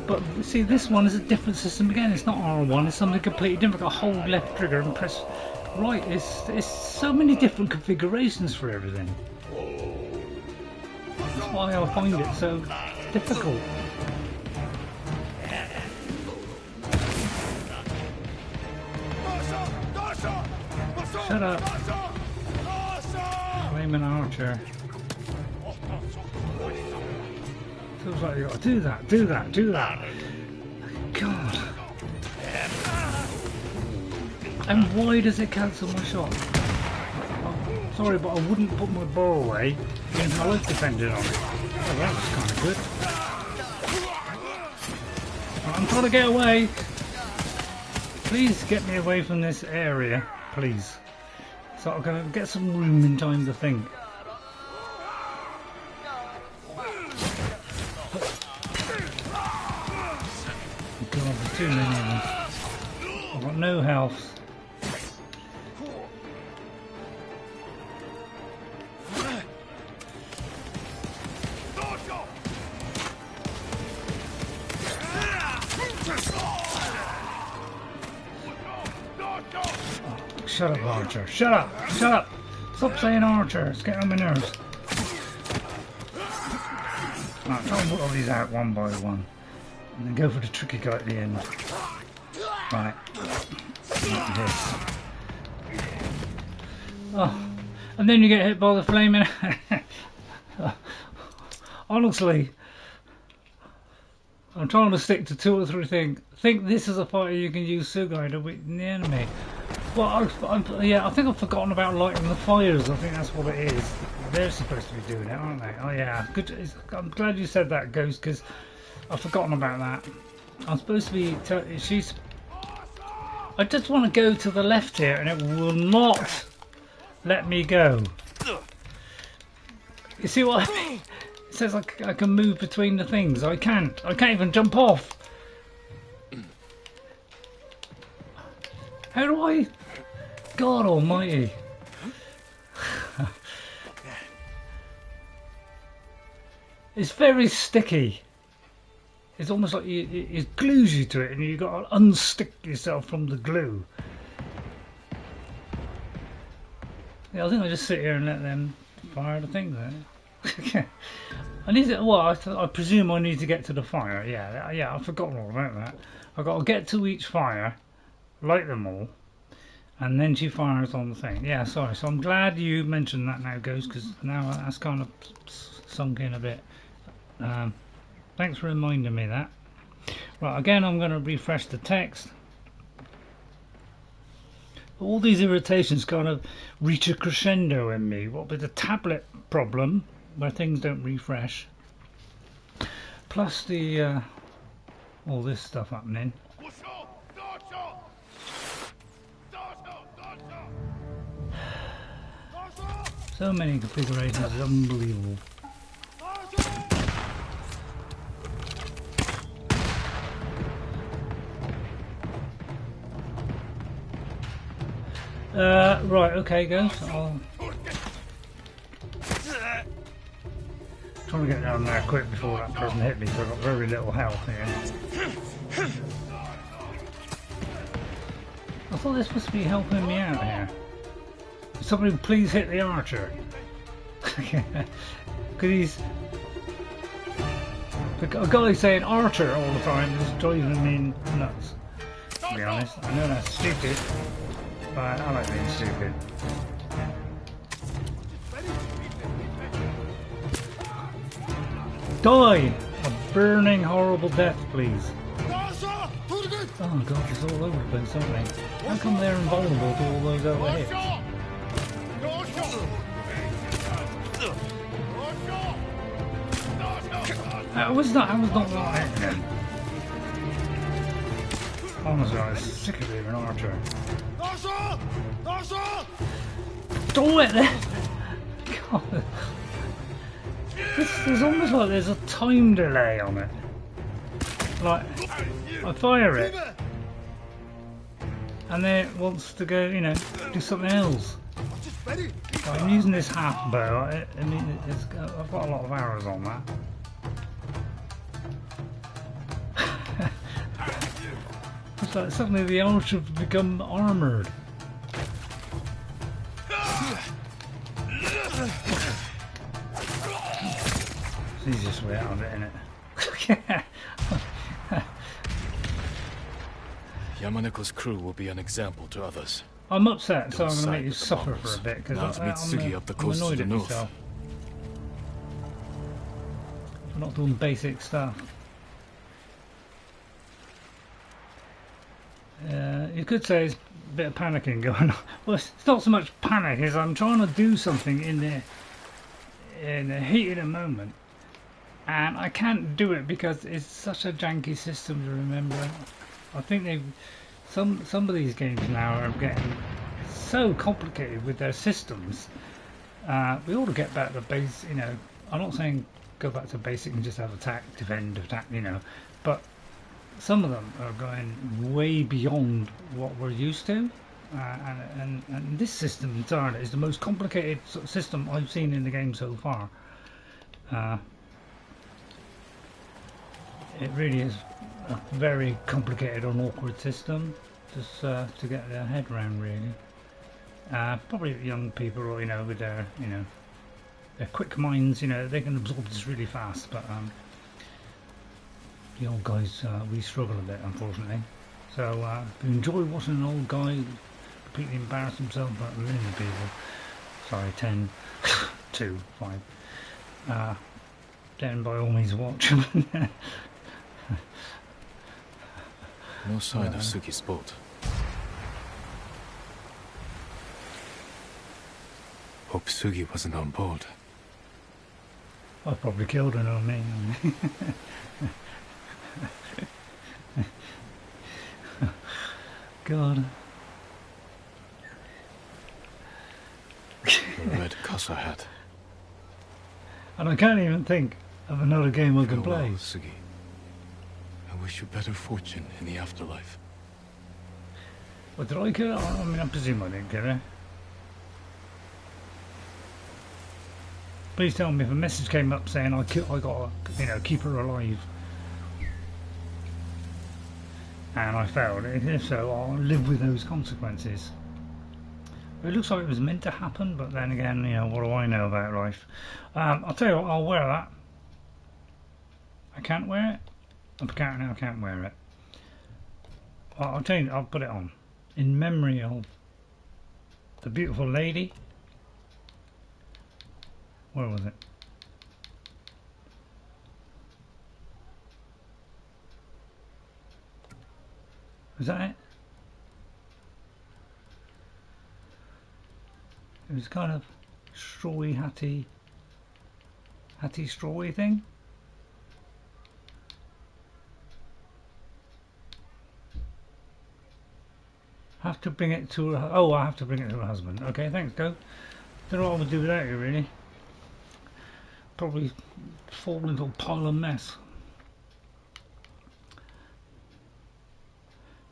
But see, this one is a different system again. It's not R1. It's something completely different. A hold left trigger and press right. It's so many different configurations for everything. That's why I find it so difficult. Shut up. Flaming archer. Feels like you gotta do that, do that, do that. God. And why does it cancel my shot? Oh, sorry, but I wouldn't put my bow away if my life depended on it. Oh, that was kind of good. I'm trying to get away. Please get me away from this area, please. So I'm going to get some room in time to think. God, there's too many of them. I've got no health. Shut up, Archer. Shut up. Shut up. Stop saying Archer. It's getting on my nerves. Right, try and put all these out one by one. And then go for the tricky guy at the end. Right. Like this. Oh. And then you get hit by the flaming. Honestly, I'm trying to stick to 2 or 3 things. I think this is a fighter you can use Sugai to weaken the enemy. Well, yeah, I think I've forgotten about lighting the fires. I think that's what it is. They're supposed to be doing it, aren't they? Oh yeah, good. I'm glad you said that, Ghost, because I've forgotten about that. I'm supposed to be. She's. I just want to go to the left here, and it will not let me go. You see what I mean? It says I can move between the things. I can't. I can't even jump off. How do I? God Almighty! It's very sticky. It's almost like it glues you to it, and you've got to unstick yourself from the glue. Yeah, I think I just sit here and let them fire the things out. I need to. Well, I presume I need to get to the fire. Yeah, I've forgotten all about that. I've got to get to each fire, light them all, and then she fires on the thing. Yeah, sorry. So I'm glad you mentioned that now, Ghost, because now that's kind of sunk in a bit. Thanks for reminding me that. Right, again, I'm going to refresh the text. All these irritations kind of reach a crescendo in me. What with the tablet problem, where things don't refresh, plus the all this stuff happening. So many configurations, it's unbelievable. Right, okay, Ghost. I'll trying to get down there quick before that person hit me, so I've got very little health here. I thought this was supposed to be helping me out here. Somebody please hit the archer. Because he's... a guy saying archer all the time is driving me nuts, to be honest. I know that's stupid. But I like being stupid. Die! A burning, horrible death, please. Oh god, it's all over the place, aren't they? How come they're invulnerable to all those other hits? I was not right then. Honestly, I was sick of being an archer. Do it then! God. It's almost like there's a time delay on it. Like, I fire it, and then it wants to go, you know, do something else. I'm using this half bow. I mean, I've got a lot of arrows on that. It's like suddenly the archer have become armoured. It's the easiest way out of it, isn't it?
Yamaneko's crew will be an example to others.
I'm upset, so
Don't
I'm going to make you
side with the
suffer
Mongols.
for a bit, because
Now to meet Sugi up the coast to
annoyed
the
at
north.
myself. I'm not doing basic stuff. You could say it's a bit of panicking going on. Well, it's not so much panic as I'm trying to do something in the heat of the moment, and I can't do it because it's such a janky system to remember. I think some of these games now are getting so complicated with their systems. We ought to get back to base. You know, I'm not saying go back to basic and just have attack, defend, attack. You know, but some of them are going way beyond what we're used to, and this system entirely is the most complicated sort of system I've seen in the game so far. It really is a very complicated and awkward system just to get their head around, really. Probably young people, or with their their quick minds, they can absorb this really fast, but the old guys, we struggle a bit, unfortunately. So if you enjoy watching an old guy completely embarrass himself in front of a million people, Sorry, 10, 2, 5. Then by all means watch.
No sign of Suki's boat. Hope Sugi wasn't on board.
I probably killed her, not me. God.
The red casa hat.
And I can't even think of another game I can play.
Farewell, Sugi. I wish you better fortune in the afterlife.
What, did I kill her? I mean, I presume I didn't kill her. Please tell me if a message came up saying I got to, keep her alive. And I failed. If so, I'll live with those consequences. It looks like it was meant to happen, but then again, what do I know about life? I'll tell you what, I'll wear that. I can't wear it? I can't wear it. I'll tell you, I'll put it on. In memory of the beautiful lady. Where was it? Was that it? It was kind of strawy, hatty strawy thing. Have to bring it to her. Oh, I have to bring it to her husband. Okay, thanks, Go. Don't know what I would do without you, really. Probably fall into a pile of mess.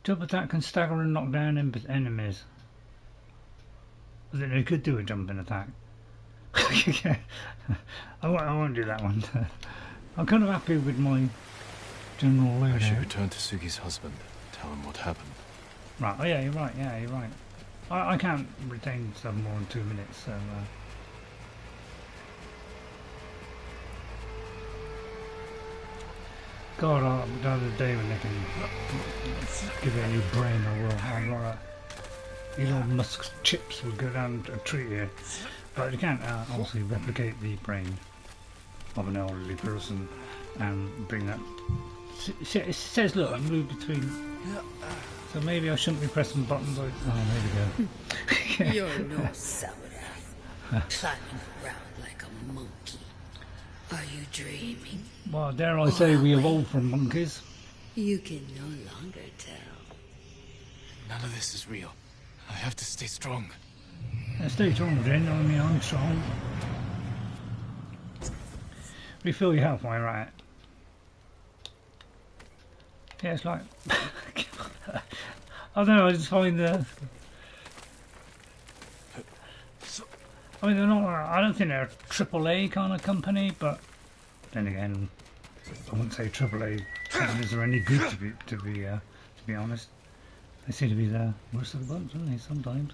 Jump attack can stagger and knock down enemies. I think they could do a jumping attack. I won't do that one. I'm kind of happy with my general loadout.
I should return to Sugi's husband. Tell him what happened.
Right, oh yeah, you're right, you're right. I can't retain stuff more than 2 minutes, so... God, the other day when they can give it a new brain or what, Elon Musk's chips will go down a tree here. But you can't obviously replicate the brain of an elderly person and bring that... It says, look, I move between... So maybe I shouldn't be pressing buttons like... Oh, there we go.
You're no samurai, climbing around like a monkey. Are you dreaming?
Well, dare I say we evolved from monkeys.
You can no longer tell.
None of this is real. I have to stay strong.
Stay strong, Jen. I mean, I'm strong. Refill your health while you're at it. Yeah, it's like... I don't know, I just find the... I mean, they're not... I don't think they're a AAA kind of company, but... Then again, I wouldn't say AAA companies are any good to be honest. They seem to be the worst of the bunch, don't they, sometimes.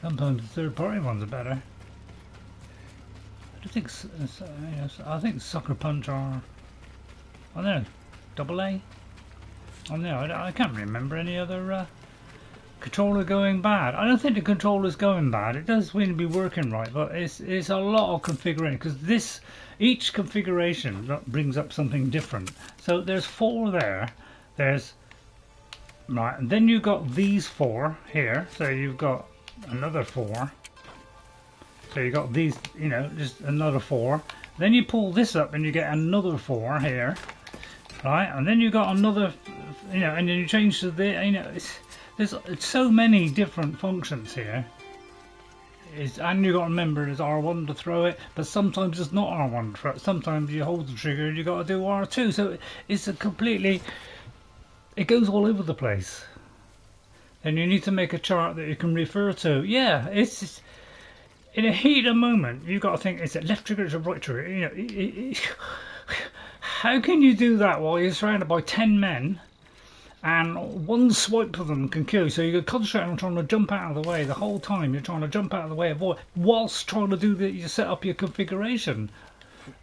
Sometimes the third-party ones are better. I think Sucker Punch are... I don't know, AA? I don't know, I can't remember any other controller going bad. I don't think the controller's going bad. It does seem to be working right, but it's a lot of configuration, because each configuration brings up something different. So there's 4 there. There's... Right, and then you've got these 4 here, so you've got another 4. So you got these, just another 4. Then you pull this up and you get another 4 here, right? And then you got another, and then you change to the, there's so many different functions here. And you got to remember there's R1 to throw it, but sometimes it's not R1 to throw it. Sometimes you hold the trigger and you got to do R2. So it's a completely, it goes all over the place. And you need to make a chart that you can refer to. Yeah, it's just, in a heat of moment, you've got to think, is it left trigger, is it right trigger? How can you do that while you're surrounded by 10 men and one swipe of them can kill you? So you're concentrating on trying to jump out of the way the whole time. You're trying to jump out of the way, avoid, whilst trying to do you set up your configuration.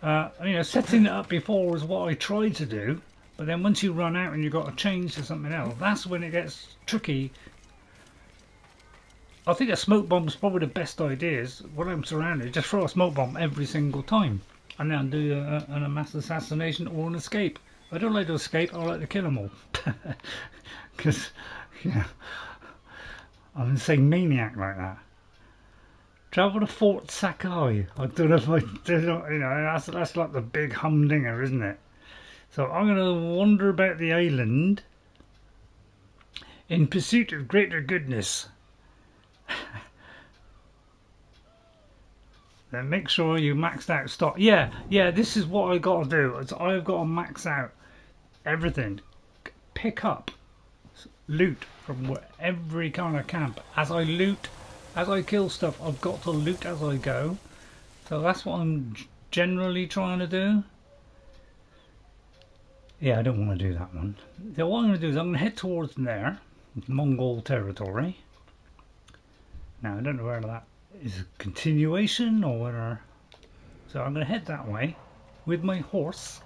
Setting it up before was what I tried to do, but then once you run out and you've got to change to something else, that's when it gets tricky. I think a smoke bomb is probably the best idea. Is when I'm surrounded, just throw a smoke bomb every single time, and then do a mass assassination or an escape. I don't like to escape. I like to kill them all, because yeah, I'm an insane maniac like that. Travel to Fort Saki. I don't know if I do. You know, that's like the big humdinger, isn't it? So I'm going to wander about the island in pursuit of greater goodness. Then make sure you maxed out stock. Yeah, this is what I got to do. I've got to max out everything. Pick up loot from every kind of camp. As I kill stuff, I've got to loot as I go. So that's what I'm generally trying to do. Yeah, I don't want to do that one. So what I'm going to do is I'm going to head towards there, Mongol territory. Now I don't know whether that is a continuation or whether... So I'm going to head that way with my horse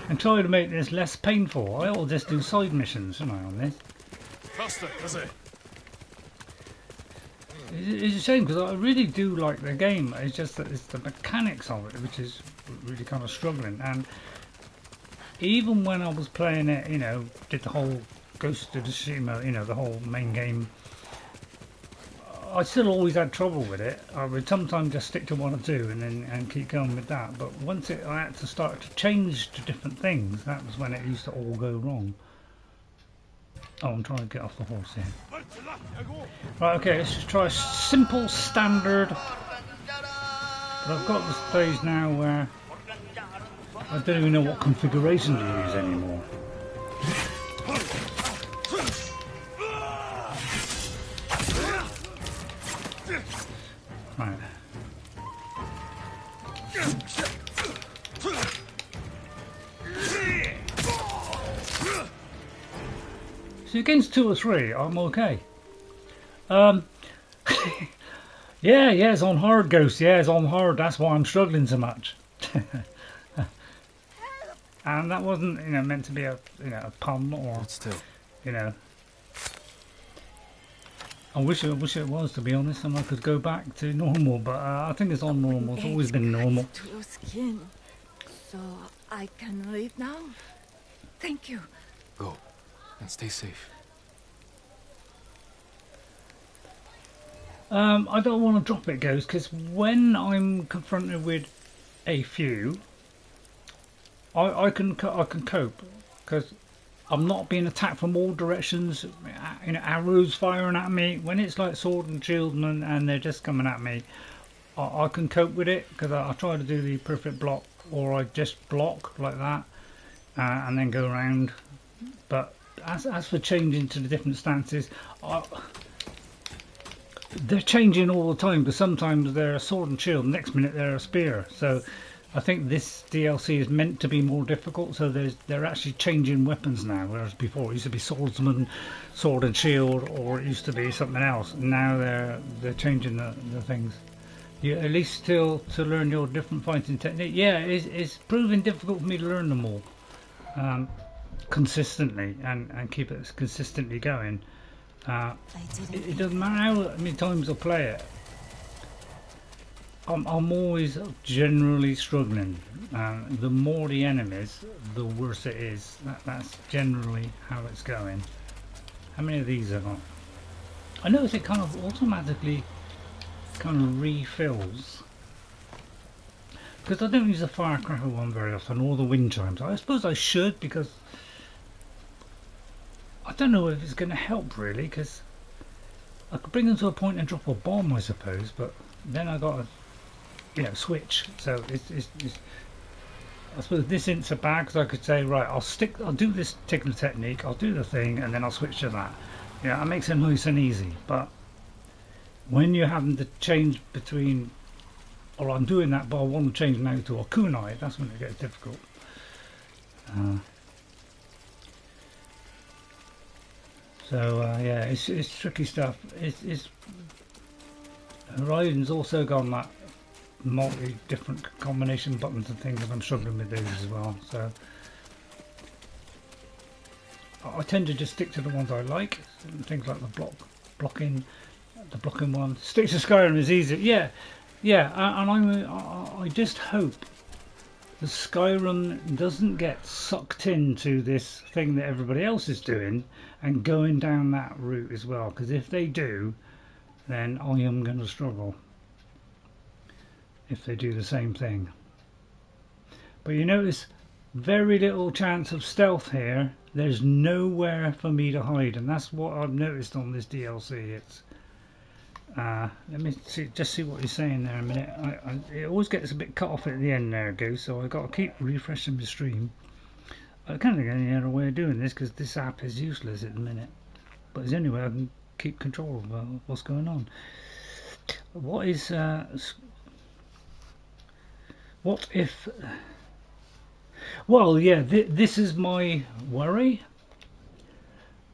and try to make this less painful. I'll just do side missions, shouldn't I, on this?
Faster, does it?
It's a shame because I really do like the game. It's just that it's the mechanics of it which is really kind of struggling. And even when I was playing it, you know, did the whole Ghost of Tsushima, you know, the whole main game, I still always had trouble with it. I would sometimes just stick to one or two and keep going with that. But once I had to start to change to different things, that was when it used to all go wrong. Oh, I'm trying to get off the horse here. Right, okay, let's just try a simple standard. But I've got this stage now where I don't even know what configuration to use anymore. Right. So against 2 or 3, I'm okay. Yeah, it's on hard, Ghost. Yeah, it's on hard. That's why I'm struggling so much. And that wasn't, you know, meant to be a, you know, a pun or, you know. I wish it was, to be honest, and I could go back to normal. But I think it's on normal. It's always been normal.
To your skin, so I can leave now. Thank you.
Go, and stay safe.
I don't want to drop it, Ghost, because when I'm confronted with a few, I can cope, because I'm not being attacked from all directions. You know, arrows firing at me. When it's like sword and shield and they're just coming at me, I can cope with it because I try to do the perfect block, or I just block like that and then go around. But as for changing to the different stances, they're changing all the time, because sometimes they're a sword and shield, next minute they're a spear. So I think this DLC is meant to be more difficult, so they're actually changing weapons now, whereas before it used to be swordsman, sword and shield, or it used to be something else. Now they're changing the things. You at least still to learn your different fighting technique. Yeah, it's proving difficult for me to learn them all consistently and keep it consistently going. It doesn't matter how many times I play it, I'm always generally struggling. The more the enemies, the worse it is. That's generally how it's going. How many of these have I got? I notice it kind of automatically kind of refills, because I don't use the firecracker one very often, or the wind chimes. I suppose I should, because I don't know if it's going to help really, because I could bring them to a point and drop a bomb, I suppose, but then I got to, you know, switch. So it's I suppose this isn't so bad, because I could say, right, I'll do this particular technique, I'll do the thing, and then I'll switch to that. Yeah, that makes it nice and easy. But when you're having to change between, or I'm doing that, but I want to change now to a kunai, that's when it gets difficult. Yeah, it's tricky stuff. It's Horizon's also got that multi different combination buttons and things, and I'm struggling with those as well. So I tend to just stick to the ones I like. Things like the blocking one. Stick to Skyrim is easy. Yeah, yeah. And I just hope the Skyrim doesn't get sucked into this thing that everybody else is doing and going down that route as well. Because if they do, then I am going to struggle. If they do the same thing. But you notice very little chance of stealth here. There's nowhere for me to hide, and that's what I've noticed on this DLC. It's let me see what you're saying there a minute. It always gets a bit cut off at the end there, Goose, so I've got to keep refreshing the stream. I can't think of any other way of doing this because this app is useless at the minute. But there's the only way I can keep control of what's going on. What is what if? Well, yeah, this is my worry.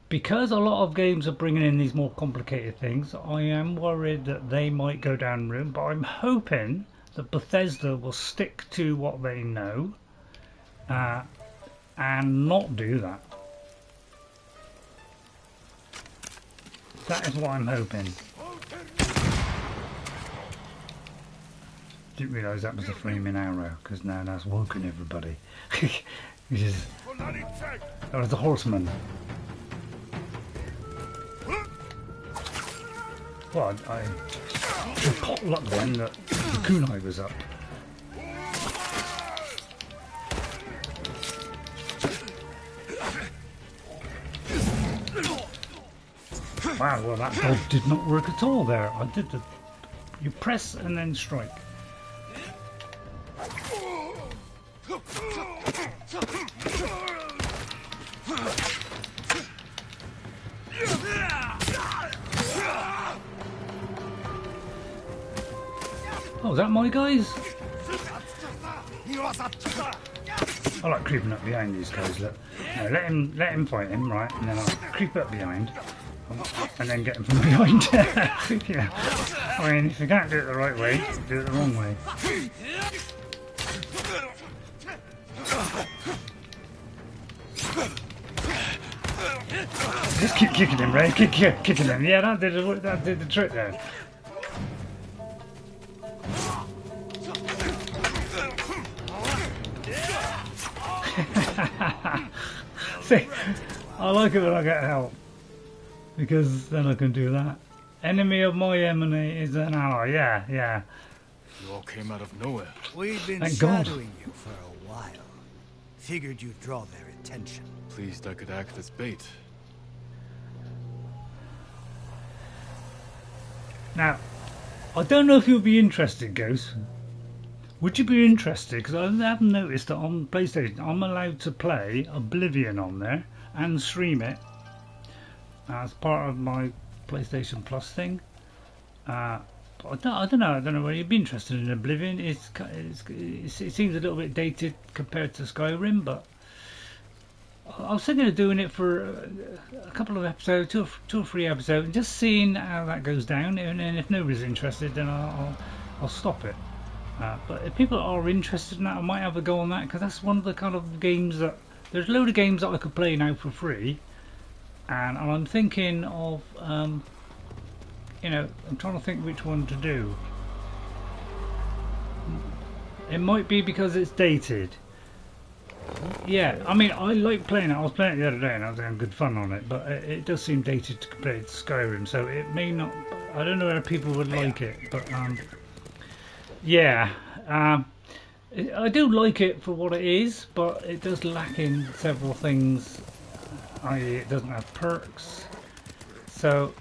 Because a lot of games are bringing in these more complicated things, I am worried that they might go down room, but I'm hoping that Bethesda will stick to what they know and not do that. That is what I'm hoping. Didn't realise that was a flaming arrow, because now that's woken everybody. That was the horseman. Well, I pot luck then that the kunai was up. Wow, well that dodge did not work at all there. I did the... You press and then strike. Oh, is that my guys? I like creeping up behind these guys, look. No, let him fight him, right, and then I'll creep up behind and then get him from behind. Yeah. I mean, if you can't do it the right way, do it the wrong way. Just keep kicking him, Ray. Keep kicking him. Yeah, that did the trick there. See, I like it when I get help, because then I can do that. Enemy of my enemy is an ally. Yeah, yeah.
You all came out of nowhere.
We've been
Thank God.
shadowing you for a while. Figured you'd draw their attention.
Pleased I could act as bait.
Now, I don't know if you'll be interested, Ghost. Would you be interested? Because I haven't noticed that on PlayStation I'm allowed to play Oblivion on there and stream it as part of my PlayStation Plus thing. But I don't know whether you'd be interested in Oblivion. It seems a little bit dated compared to Skyrim, but I was thinking of doing it for a couple of episodes, two or three episodes, and just seeing how that goes down. And if nobody's interested, then I'll stop it. But if people are interested in that, I might have a go on that, because that's one of the kind of games that... There's a load of games that I could play now for free, and I'm thinking of, you know, I'm trying to think which one to do. It might be because it's dated. Yeah, I mean, I like playing it. I was playing it the other day and I was having good fun on it, but it does seem dated compared to Skyrim, so it may not... I don't know whether people would like it, but... Yeah, I do like it for what it is, but it does lack in several things. I.e., it doesn't have perks, so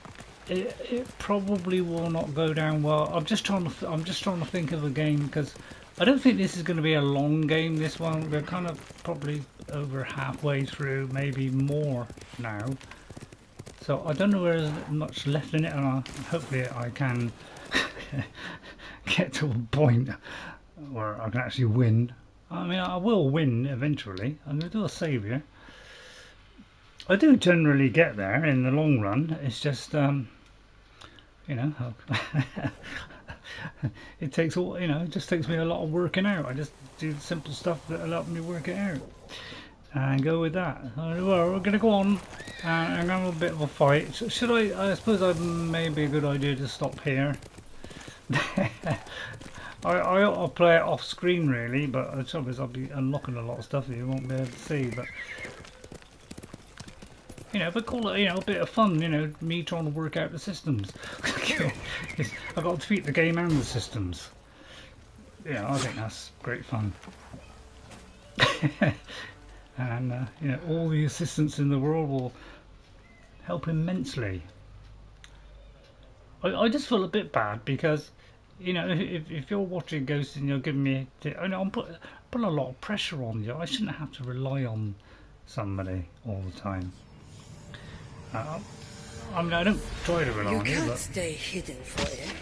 it probably will not go down well. I'm just trying to think of a game, because I don't think this is going to be a long game. This one, we're kind of probably over halfway through, maybe more now. So I don't know where there's much left in it, and hopefully I can get to a point where I can actually win. I mean, I will win eventually. I'm going to do a save here. I do generally get there in the long run. It's just, you know, it takes all, you know, it just takes me a lot of working out. I just do the simple stuff that allow me to work it out. and go with that. Well, we're going to go on and have a bit of a fight. Should I suppose it may be a good idea to stop here. I ought to play it off screen really, but the trouble is I'll be unlocking a lot of stuff that you won't be able to see. But you know, but call it, you know, a bit of fun, you know, me trying to work out the systems. I've got to defeat the game and the systems. Yeah, I think that's great fun. And you know, all the assistance in the world will help immensely. I just feel a bit bad because, you know, if you're watching Ghost and you're giving me, I know I'm putting a lot of pressure on you. I shouldn't have to rely on somebody all the time. I mean, I don't try to rely on you,
You can't
but
stay hidden forever.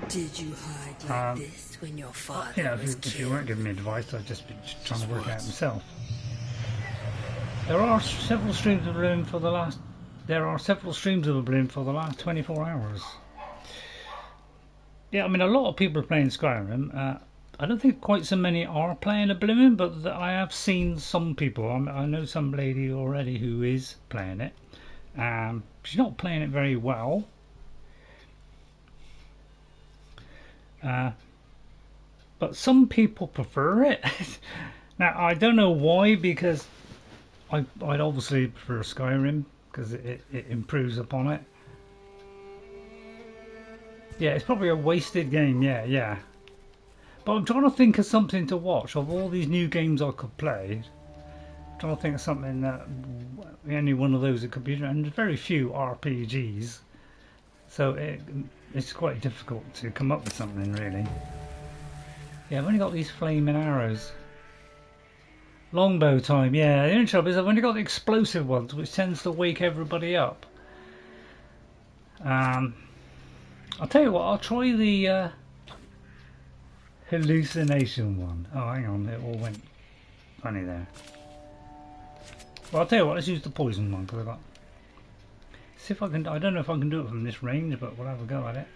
Did you hide like this when your father
you know,
was
if you
killed?
weren't giving me advice, I'd just be trying to work it out myself. There are several streams of Bloom for the last. There are several streams of Bloom for the last 24 hours. Yeah, I mean, a lot of people are playing Skyrim. I don't think quite so many are playing Oblivion, but I have seen some people. I know some lady already who is playing it. She's not playing it very well. But some people prefer it. Now, I don't know why, because I'd obviously prefer Skyrim, because it improves upon it. Yeah, it's probably a wasted game, yeah. But I'm trying to think of something to watch. Of all these new games I could play, I'm trying to think of something that any one of those it could be, and there's very few RPGs, so it's quite difficult to come up with something really. Yeah, I've only got these flaming arrows. Longbow time, yeah. The only trouble is I've only got the explosive ones, which tends to wake everybody up. I'll tell you what, I'll try the hallucination one. Oh, hang on, it all went funny there. Well, I'll tell you what, let's use the poison one, because I've got... See if I can... I don't know if I can do it from this range, but we'll have a go at it.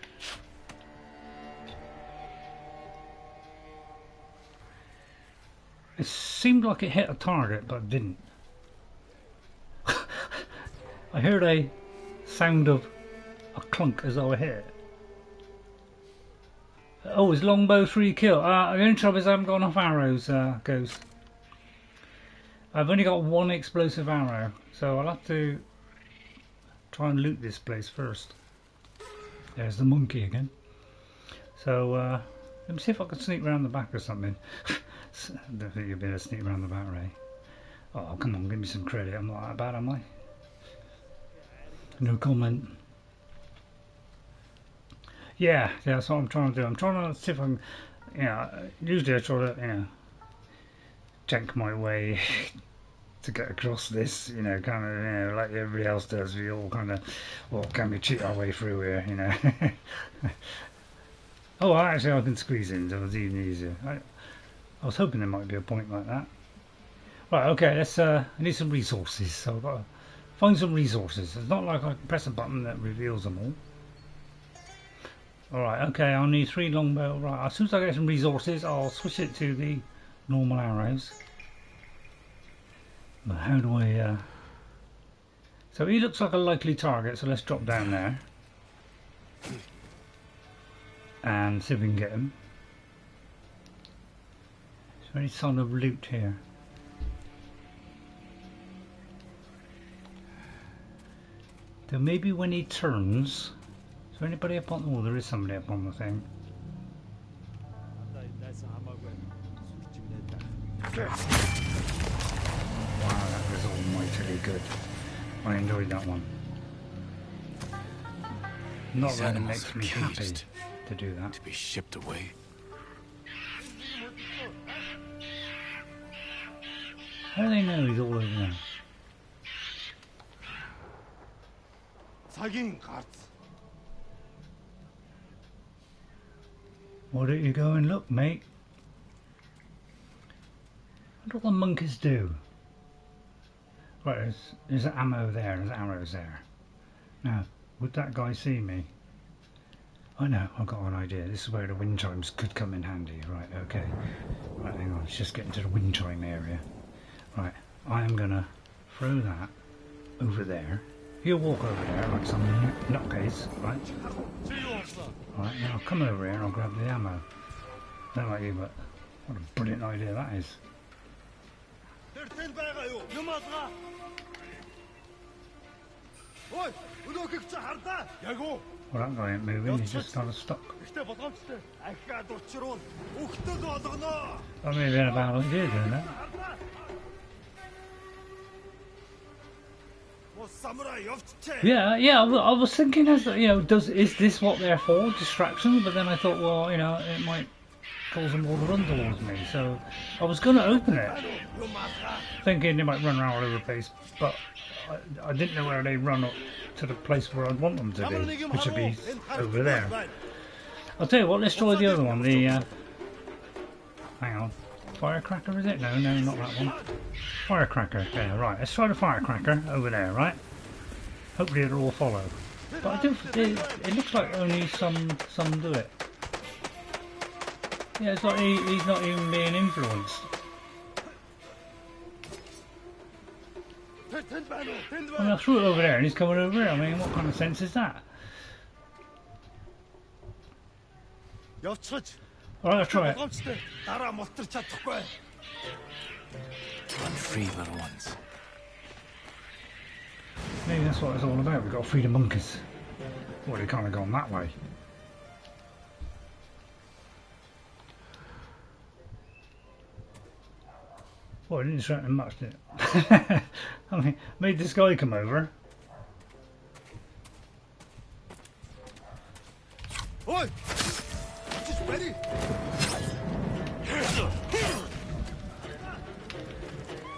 It seemed like it hit a target, but it didn't. I heard a sound of a clunk as though I hit it. Oh, it's longbow 3 kill. The only trouble is I haven't got enough arrows, Ghost. I've only got one explosive arrow, so I'll have to try and loot this place first. There's the monkey again. So, let me see if I can sneak around the back or something. I don't think you'll be able to sneak around the back, Ray. Oh, come on, give me some credit. I'm not that bad, am I? No comment. Yeah, that's what I'm trying to do. I'm trying to see if I can, you know, usually I try to, you know, tank my way to get across this, you know, kind of, you know, like everybody else does. We all kind of, well, can we cheat our way through here, you know? Oh, actually I can squeeze in, so it's even easier. I was hoping there might be a point like that. Right, okay, let's, I need some resources, so I've got to find some resources. It's not like I can press a button that reveals them all. Alright, okay, I'll need 3 longbow. Right, as soon as I get some resources, I'll switch it to the normal arrows. But how do I, So he looks like a likely target, so let's drop down there. And see if we can get him. Is there any sign of loot here? There may be when he turns. Is there anybody up on... Oh, there is somebody up on the thing. Wow, that was almightily good. I enjoyed that one. Not
These
that it
animals
makes
are
me happy
caged
to do that.
to be shipped away.
How do they know he's all over there? Why don't you go and look, mate? What do the monkeys do? Right, there's ammo there, there's arrows there. Now, would that guy see me? I know, I've got an idea. This is where the wind chimes could come in handy. Right, okay. Right, hang on, let's just get into the wind chime area. Right, I am gonna throw that over there. He'll walk over there like some nutcase, right? Right, now I'll come over here and I'll grab the ammo. Don't like you, but what a brilliant idea that is. Well, that guy ain't moving, he's just kind of stuck. I may have been a bad idea doing that. Yeah, I was thinking, as you know, is this what they're for, distractions? But then I thought, well, you know, it might cause them all to run towards me. So I was going to open it, thinking they might run around all over the place, but I didn't know where they run up to the place where I'd want them to be, which would be over there. I'll tell you what, let's try the other one. The hang on, firecracker is it? No, not that one. Firecracker. Yeah, right. Let's try the firecracker over there, right? Hopefully it'll all follow. But I do. It looks like only some do it. Yeah, it's like he's not even being influenced. I mean, I threw it over there and he's coming over here. I mean, what kind of sense is that? Alright, I'll try it.
Run free, little ones.
Maybe that's what it's all about. We've got to free the monkeys. Well, they kind of gone that way. Well, it didn't threaten him much, did it? I mean, made this guy come over.
Oi! Just ready.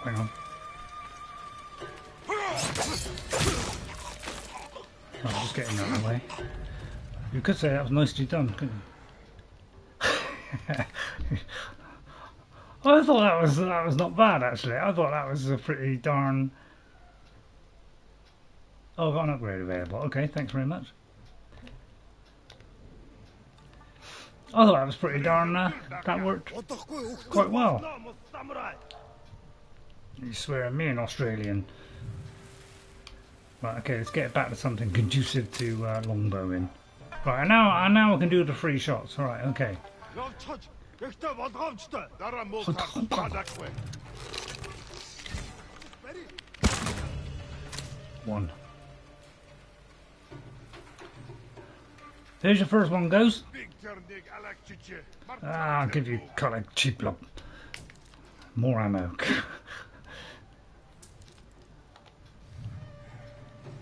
Hang on. Oh, just getting out of the way. You could say that was nicely done, couldn't you? I thought that was not bad actually. I thought that was a pretty darn. Oh, I've got an upgrade available. Okay, thanks very much. I thought that was pretty darn. That worked quite well. You swear at me, an Australian. Right, okay, let's get back to something conducive to longbowing. Right, and now I can do the 3 shots. All right, okay. One. There's your first one, Ghost. I'll give you color cheap look. More ammo.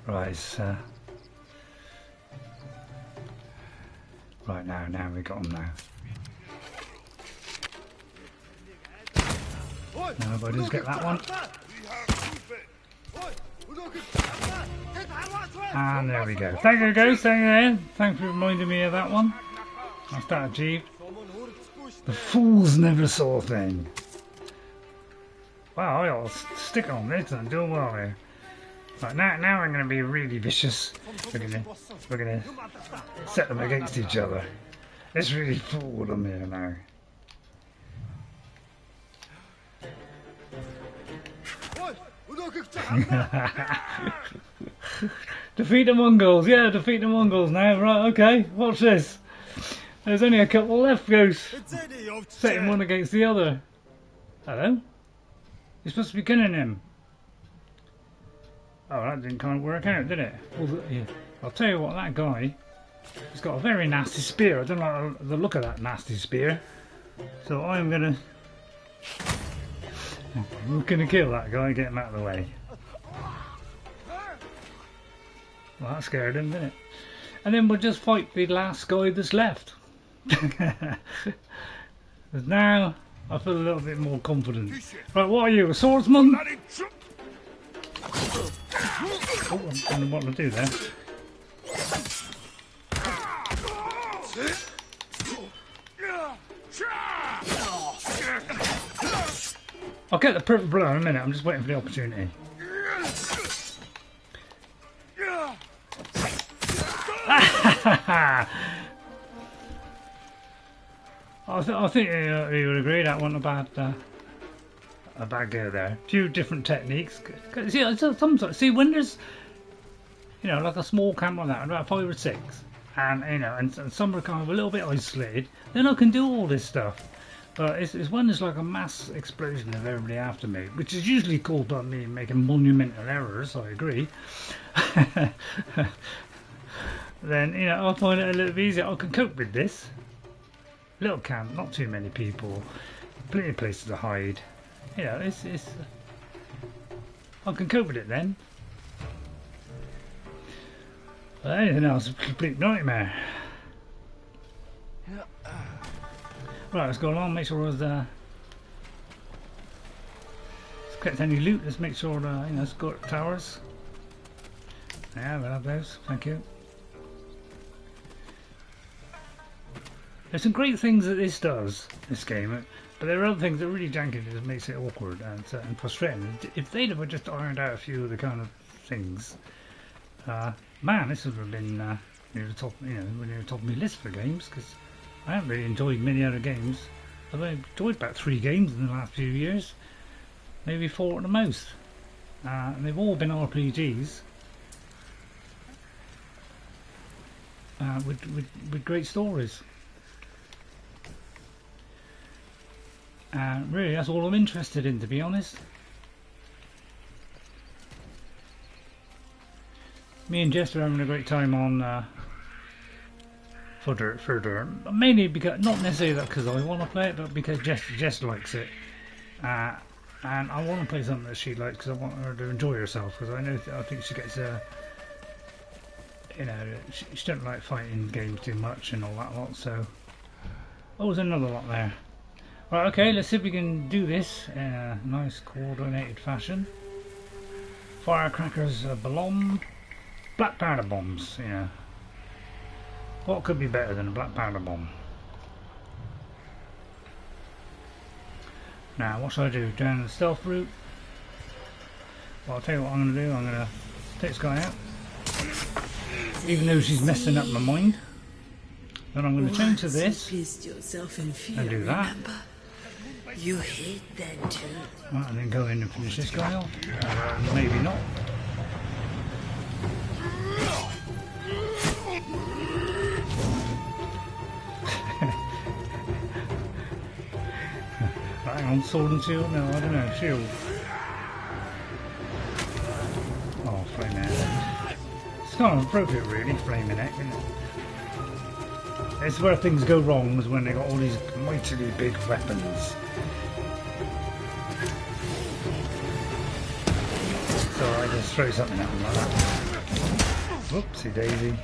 Right, right now we got them now. Nobody just get that one. And there we go. Thank you, Ghost. Thanks for reminding me of that one. That's that achieved. The fools never saw a thing. Wow, I'll stick on this. I'm doing well here. Right, now I'm going to be really vicious. We're going to set them against each other. Let's really fool them here now. Defeat the Mongols, yeah, defeat the Mongols now, right, okay, watch this. There's only a couple left, Ghost. Setting one against the other. Hello? You're supposed to be killing him. Oh, that didn't kind of work out, did it? Well, yeah. I'll tell you what, that guy, he's got a very nasty spear. I don't like the look of that nasty spear. So I'm gonna kill that guy and get him out of the way. Well, that scared him, didn't it? And then we'll just fight the last guy that's left. Because now I feel a little bit more confident. Right, what are you, a swordsman? Oh, I don't know what to do there. I'll get the purple blow in a minute, I'm just waiting for the opportunity. I think you would agree that wasn't a a bad go there. A few different techniques. See, sometimes, see when there's, you know, like a small camp like that, about 5 or 6, and you know, and some are kind of a little bit isolated, then I can do all this stuff. But it's when there's like a mass explosion of everybody after me, which is usually called by me making monumental errors. I agree. Then you know, I'll find it a little bit easier. I can cope with this. Little camp, not too many people, plenty of places to hide. You know, it's I can cope with it then. But anything else is a complete nightmare. Right, let's go along, make sure there's let's collect any loot, let's make sure you know, let's go up towers. Yeah, we'll have those, thank you. There's some great things that this does, this game, but there are other things that really janky that makes it awkward and frustrating. If they'd have just ironed out a few of the kind of things, man, this would have been near the top, you know, near the top of my list for games, because I haven't really enjoyed many other games. I've only enjoyed about 3 games in the last few years, maybe 4 at the most, and they've all been RPGs with great stories. Really, that's all I'm interested in, to be honest. Me and Jess are having a great time on further, mainly because, not necessarily that because I want to play it, but because Jess likes it, and I want to play something that she likes because I want her to enjoy herself, because I think she gets you know, she doesn't like fighting games too much and all that lot. So, oh, there's another lot there. Right, okay, let's see if we can do this in a nice coordinated fashion. Firecrackers belong. Black powder bombs, you know. What could be better than a black powder bomb? Now, what should I do? Down the stealth route? Well, I'll tell you what I'm going to do. I'm going to take this guy out. Even though she's messing up my mind. Then I'm going to change to this. And do that.
You hate that too.
Right, and then go in and finish this guy off. Maybe not. Hang on, sword and shield? No, I don't know, shield. Oh, flaming egg. It's kind of appropriate really, flaming egg, isn't it? It's where things go wrong, is when they got all these mightily big weapons. So I just throw something at them like that. Whoopsie daisy.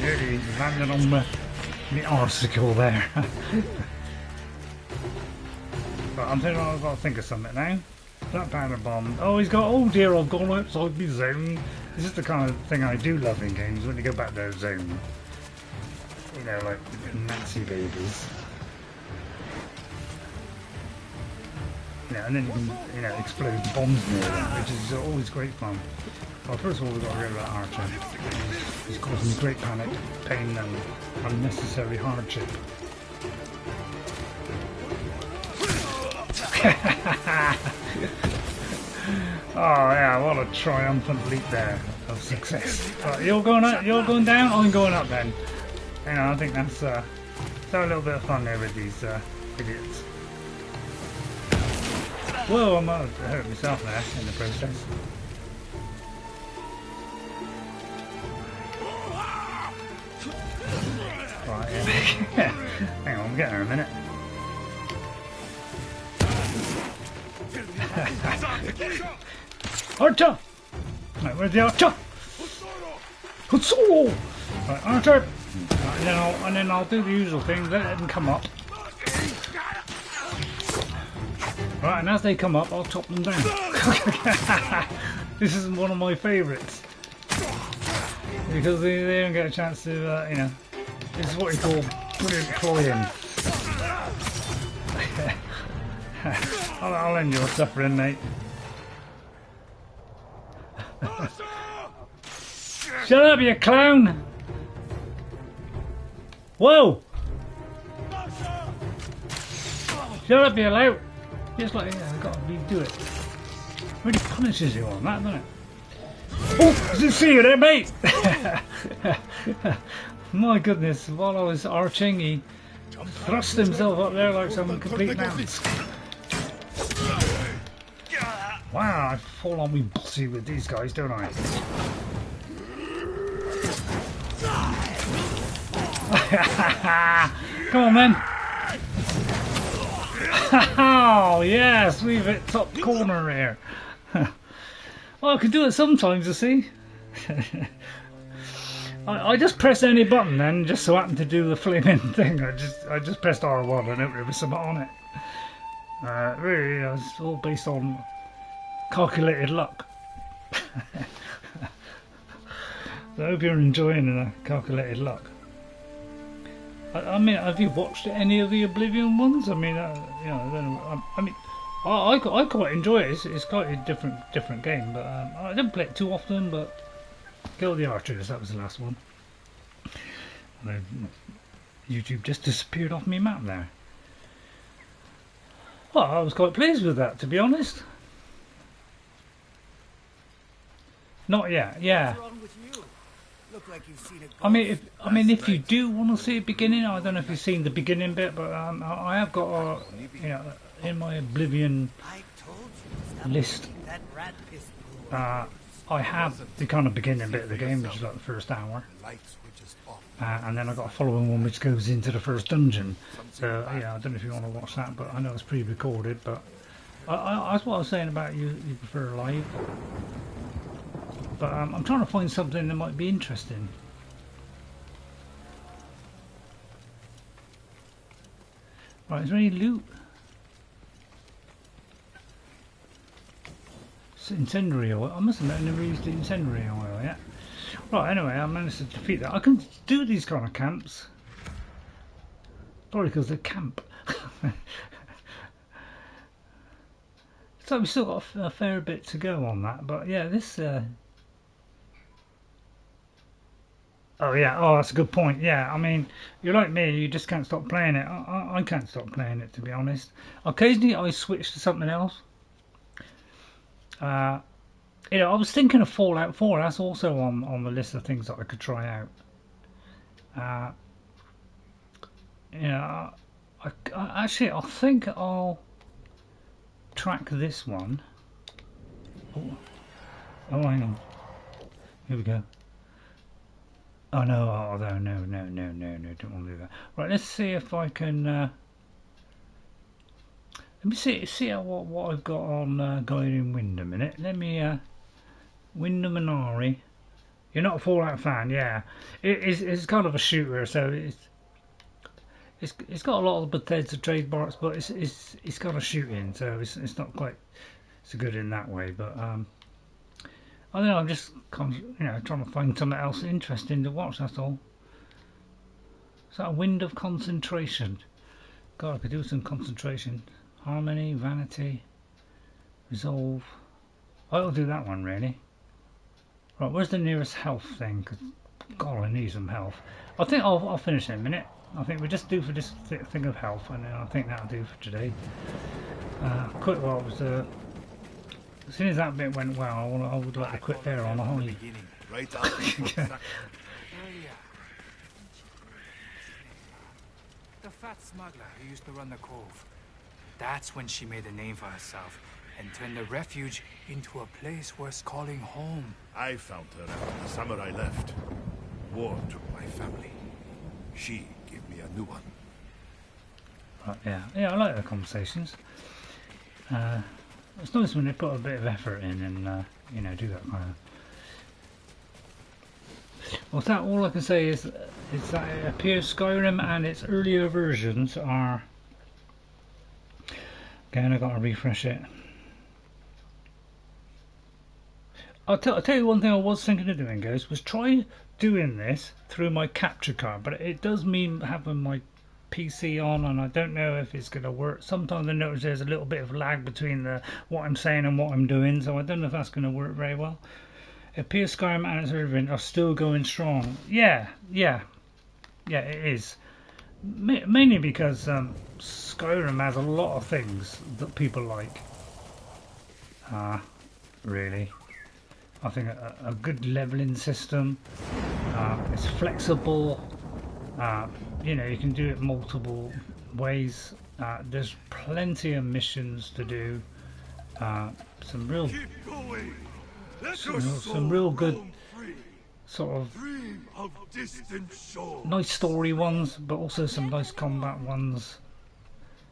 Nearly landed on the arsicle there. But I'm thinking I've got to think of something now. Black powder bomb. Oh, he's got. Oh dear, I've gone outside my zone. This is the kind of thing I do love in games, when you go back to their zone. You know, like Nazi babies. You know, and then you can, you know, explode bombs near them, which is always great fun. Well, first of all, we've got to get rid of that archer. He's causing me great panic, pain, and unnecessary hardship. Oh yeah, what a triumphant leap there of success. Right, you're going up, you're going down, I'm going up then. You know, I think that's have a little bit of fun there with these idiots. Whoa, I might have hurt myself there in the process. Right, yeah. Hang on, I'm getting there in a minute. Archer! Right, where's the archer? Hutsoro! Right, archer! Right, and then I'll do the usual thing, let them come up. Right, and as they come up, I'll chop them down. This is one of my favourites. Because they don't get a chance to, you know, this is what you call brilliant cloying. I'll end your suffering, mate. Shut up, you clown! Whoa! Shut up, you lout! It's like, yeah, I've got to redo it. Really punishes you on that, doesn't it? Oh, I didn't see you there, mate! My goodness, while I was arching, he thrust himself up there like some complete nonce. Wow, I fall on me bossy with these guys, don't I? Come on, then. Oh, yes, we've hit top corner here. Well, I can do it sometimes, you see. I just pressed any button then, just so happened to do the flaming thing. I just pressed R1 and there was something on it. Really, it's all based on calculated luck. So I hope you're enjoying the calculated luck. I mean, have you watched any of the Oblivion ones? I mean, you know, I don't know. I mean, I quite enjoy it. It's quite a different game, but I don't play it too often. But Kill the Archers, that was the last one. YouTube just disappeared off my map there. Well, I was quite pleased with that, to be honest. Not yet, yeah. I mean, if you do want to see a beginning, I don't know if you've seen the beginning bit, but I have got, you know, in my Oblivion list, I have the kind of beginning bit of the game, which is like the first hour, and then I've got a following one which goes into the first dungeon. So yeah, I don't know if you want to watch that, but I know it's pre-recorded. But that's what I was saying about you prefer live. But I'm trying to find something that might be interesting. Right, is there any loot? It's incendiary oil. I must admit I never used the incendiary oil yet. Right, anyway, I managed to defeat that. I can do these kind of camps. Probably because they're camp. So we've still got a fair bit to go on that. But yeah, this... Oh yeah, oh that's a good point. Yeah, I mean, you're like me, you just can't stop playing it. I can't stop playing it, to be honest. Occasionally I switch to something else. You know, I was thinking of Fallout 4, that's also on the list of things that I could try out. You know, actually I think I'll track this one. Oh, hang on. Here we go. Oh no, no, don't want to do that. Right, let's see if I can let me see what I've got on Guiding Wind a minute. Let me Wyndham Minari. You're not a Fallout fan, yeah. It's kind of a shooter, so it's got a lot of Bethesda trademarks, but it's got a shooting, so it's not quite so good in that way, but I don't know, I'm just trying to find something else interesting to watch, that's all. Is that a Wind of Concentration? God, I could do some concentration. Harmony, Vanity, Resolve. I'll do that one, really. Right, where's the nearest health thing? Because, God, I need some health. I think I'll finish in a minute. I think we just do for this thing of health, and then I think that'll do for today. Quick, well, it was... as soon as that bit went well, I would like to quit there on a high.
Right out.
The fat smuggler who used to run the cove. That's when she made a name for herself and turned the refuge into a place worth calling home.
I found her after the samurai left. War took my family. She gave me a new one.
Right, yeah, I like the conversations. It's nice when they put a bit of effort in and you know, do that kind of. Well, that all I can say is that it appears Skyrim and its earlier versions are. Again, I got to refresh it. I'll tell you one thing I was thinking of doing, guys, was try doing this through my capture card, but it does mean having my PC on, and I don't know if it's going to work. Sometimes I notice there's a little bit of lag between what I'm saying and what I'm doing, so I don't know if that's going to work very well. It appears Skyrim and its Irving are still going strong. Yeah, it is. Mainly because Skyrim has a lot of things that people like. Really. I think a good leveling system. It's flexible. You know, you can do it multiple ways. There's plenty of missions to do. Some real good sort of nice story ones, but also some nice combat ones.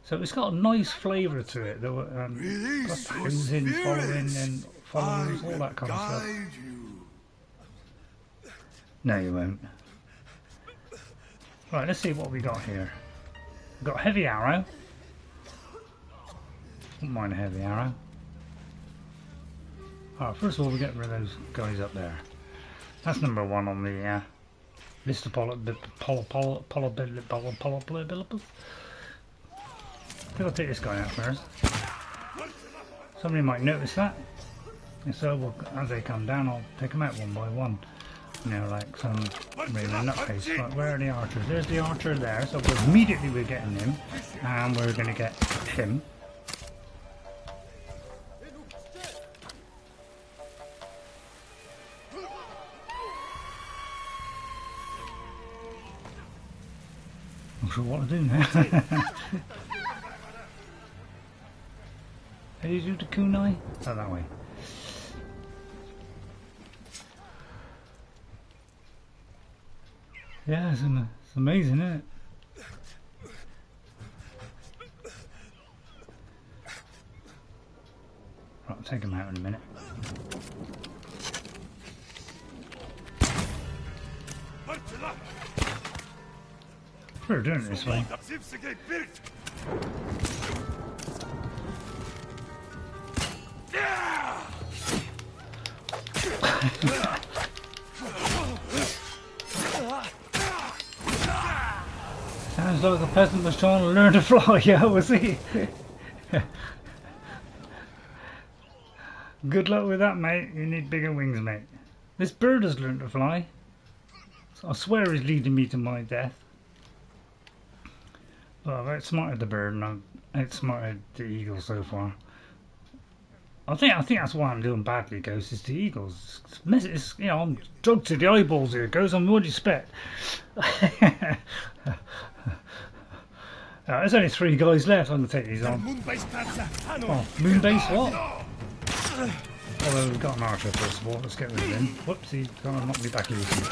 So it's got a nice flavour to it. There were plus housing, following, and followers, all that kind of stuff. No, you won't. Right, let's see what we got here. We've got heavy arrow. Don't mind a heavy arrow. Alright, first of all, we get rid of those guys up there. That's number one on the list of possibilities. I think I'll take this guy out first. Somebody might notice that. And so as they come down, I'll take them out one by one. You know, like some really nutcase. Right, where are the archers? There's the archer there, so immediately we're getting him. And we're going to get him. I'm not sure what to do now. How do you do the kunai? Oh, that way. Yeah, it's amazing, isn't it? Right, I'll take him out in a minute. We're doing it this way. Sounds like the peasant was trying to learn to fly, yeah, was he? Good luck with that, mate. You need bigger wings, mate. This bird has learned to fly. So I swear he's leading me to my death. Well, I've outsmarted the bird and I've outsmarted the eagle so far. I think that's why I'm doing badly, Ghost, is the eagles. It's, you know, I'm drugged to the eyeballs here, Ghost. I'm what do you expect? There's only 3 guys left. I'm going to take these on. Oh, moon base what? Although we've got an archer first of all. Let's get rid of him. Whoops, he's going to knock me back easy.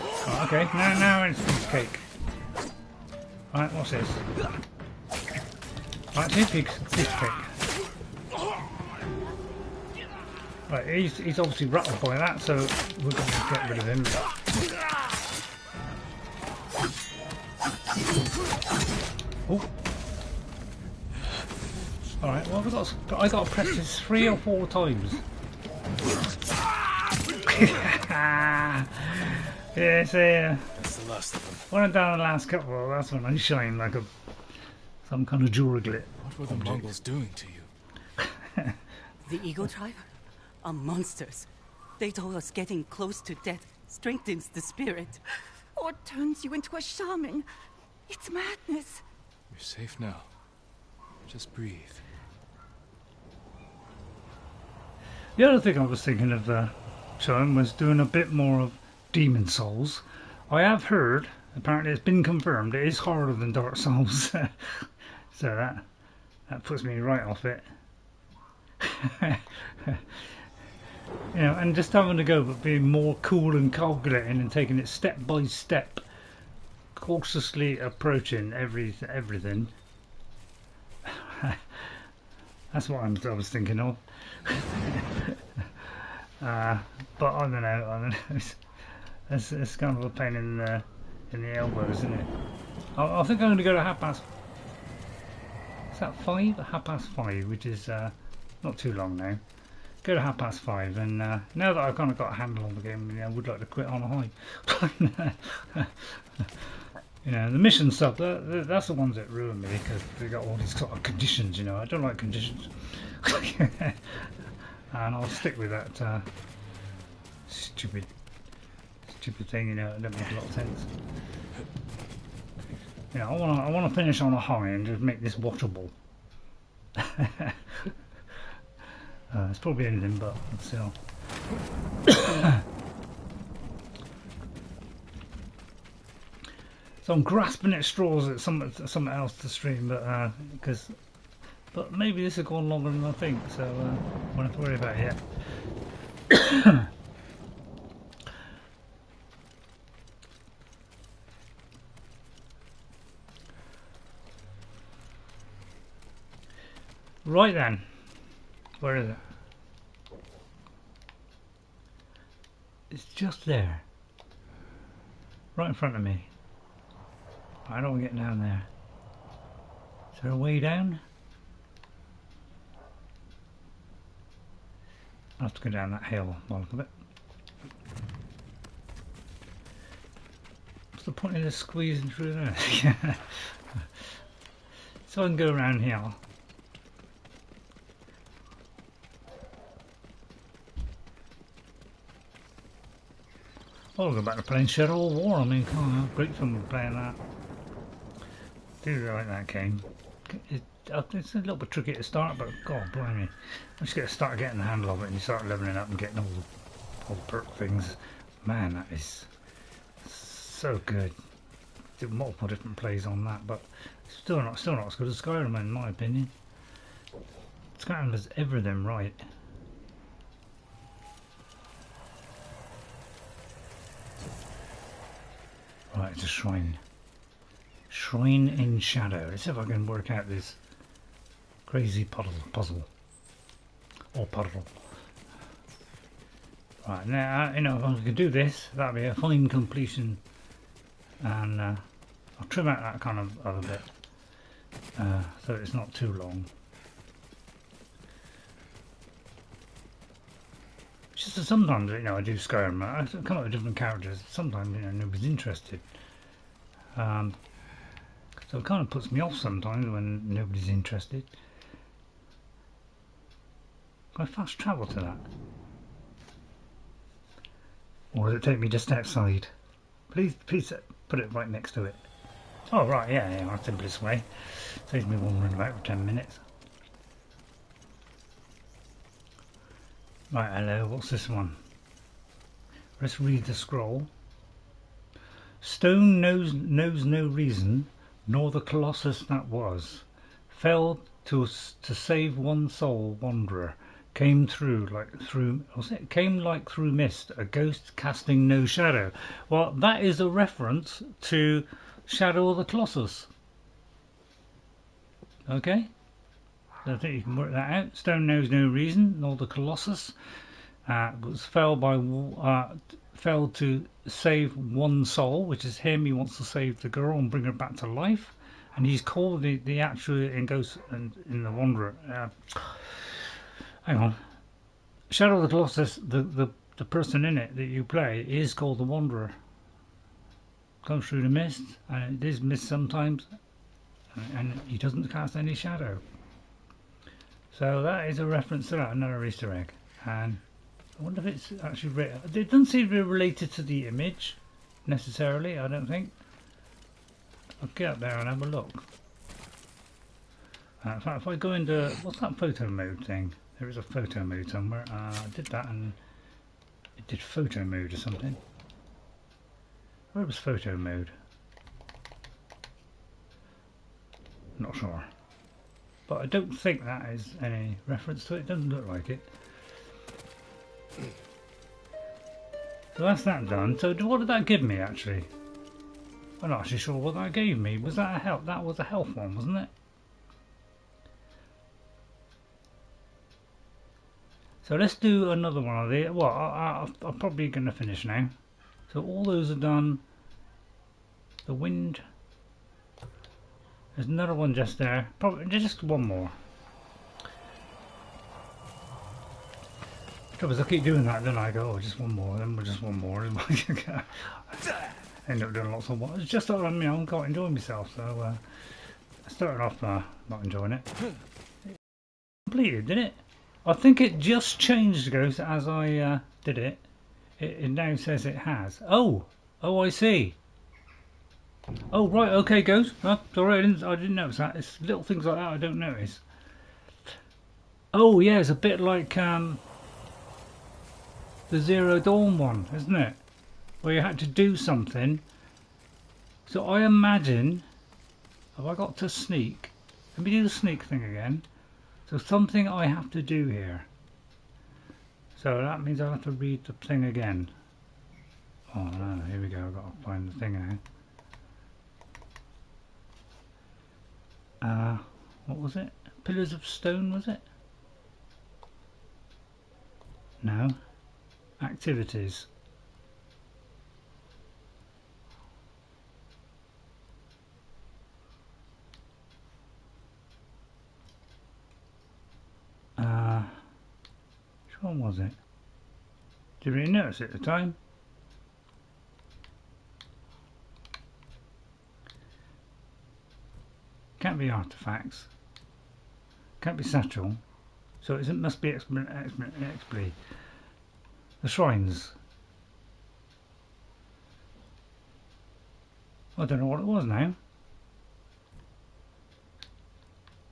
Oh, okay, now it's piece of cake. Right, what's this? Right, piece of cake. Right, he's obviously rattled by that, so we're going to get rid of him. Oh. Alright, well I got to press this 3 or 4 times. Yeah, so
That's the last of them.
when I'm down the last couple, that's when I shine like some kind of Duraglit.
What were the Mongols doing to you?
The Eagle tribe are monsters. They told us getting close to death strengthens the spirit.
Or turns you into a shaman. It's madness.
You're safe now. Just breathe.
The other thing I was thinking of showing was doing a bit more of Demon Souls. I have heard, apparently it's been confirmed, it is harder than Dark Souls. So that puts me right off it. You know, and just having to go, but being more cool and calculating and taking it step by step, cautiously approaching everything. That's what I was thinking of. But I don't know. It's kind of a pain in the elbows, isn't it? I think I'm going to go to 5:30. Is that 5? 5:30, which is not too long now. Go to 5:30, and now that I've kind of got a handle on the game, I would like to quit on a high. You know, the mission stuff, that's the ones that ruin me, because they got all these sort of conditions, you know. I don't like conditions. And I'll stick with that stupid thing, you know. It don't make a lot of sense. Yeah, I wanna finish on a high and just make this watchable. It's probably anything but still. So I'm grasping at straws at something else to stream, but maybe this has gone longer than I think, so I won't have to worry about it yet. Right then, where is it? It's just there, right in front of me. I don't want to get down there. Is there a way down? I'll have to go down that hill while look at it. What's the point of this squeezing through there? So I can go around here. I'll go back to playing Shadow of War. I mean, come on, great fun playing that. Do really like that game. It's a little bit tricky to start, but God blimey, once you start getting the handle of it and you start leveling up and getting all the perk things, man, that is so good. Did multiple different plays on that, but still not as good as Skyrim in my opinion. Skyrim has everything right. Right, it's a shrine. Shrine in shadow. Let's see if I can work out this crazy puzzle. Or puddle. Right, now, you know, if I could do this, that'd be a fine completion. And I'll trim out that kind of other bit. So it's not too long. It's just that sometimes, you know, I do Skyrim, I come up with different characters. Sometimes, you know, nobody's interested. So it kind of puts me off sometimes when nobody's interested. Can I fast travel to that? Or does it take me just outside? Please put it right next to it. Oh right, yeah, that's the simplest way. Saves me wandering about for 10 minutes. Right, hello, what's this one? Let's read the scroll. Stone knows no reason, nor the colossus that was. Fell to save one soul wanderer. Came like through mist, a ghost casting no shadow. Well, that is a reference to Shadow of the Colossus. Okay? So I think you can work that out. Stone knows no reason, nor the Colossus fell to save one soul, which is him. He wants to save the girl and bring her back to life, and he's called the actual in Ghost and in the Wanderer. Hang on. Shadow of the Colossus, the person in it that you play is called the Wanderer. Comes through the mist, and it is mist sometimes, and he doesn't cast any shadow. So that is a reference to that, another Easter egg. And I wonder if it's actually it doesn't seem to be related to the image necessarily, I don't think. I'll get up there and have a look. In fact, if I go into what's that photo mode thing? There is a photo mode somewhere. I did that and it did photo mode or something. Where was photo mode? Not sure. But I don't think that is any reference to it. It doesn't look like it. So that's that done. So what did that give me actually? I'm not actually sure what that gave me. Was that a health? That was a health one, wasn't it? So let's do another one of these. Well, I'm probably going to finish now. So all those are done. The wind. There's another one just there. Probably just one more. Trouble is I keep doing that, then I go, oh, just one more, then just one more. I end up doing lots of one. It's just that I'm, you know, I'm quite enjoying myself. So I started off not enjoying it. Completed, didn't it? I think it just changed, Ghost, as I did it. It now says it has. Oh, I see. Oh right, okay, Ghost. Oh, sorry, I didn't notice that. It's little things like that I don't notice. Oh yeah, it's a bit like the Zero Dawn one, isn't it? Where you had to do something. So I imagine, have I got to sneak? Let me do the sneak thing again. So something I have to do here. So that means I have to read the thing again. Oh no, here we go, I've got to find the thing now. What was it? Pillars of Stone, was it? No. Activities. Which one was it? Did you really notice it at the time? Can't be artifacts. Can't be satchel. So it must be expli. The shrines. I don't know what it was now.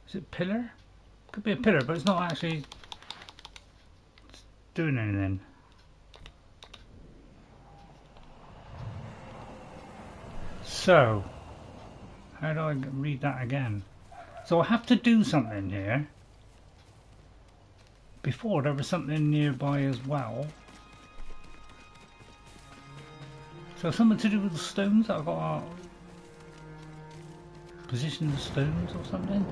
Is it pillar? Could be a pillar, but it's not actually doing anything. So, how do I read that again? So I have to do something here. Before there was something nearby as well. So something to do with the stones that I've got to position the stones or something?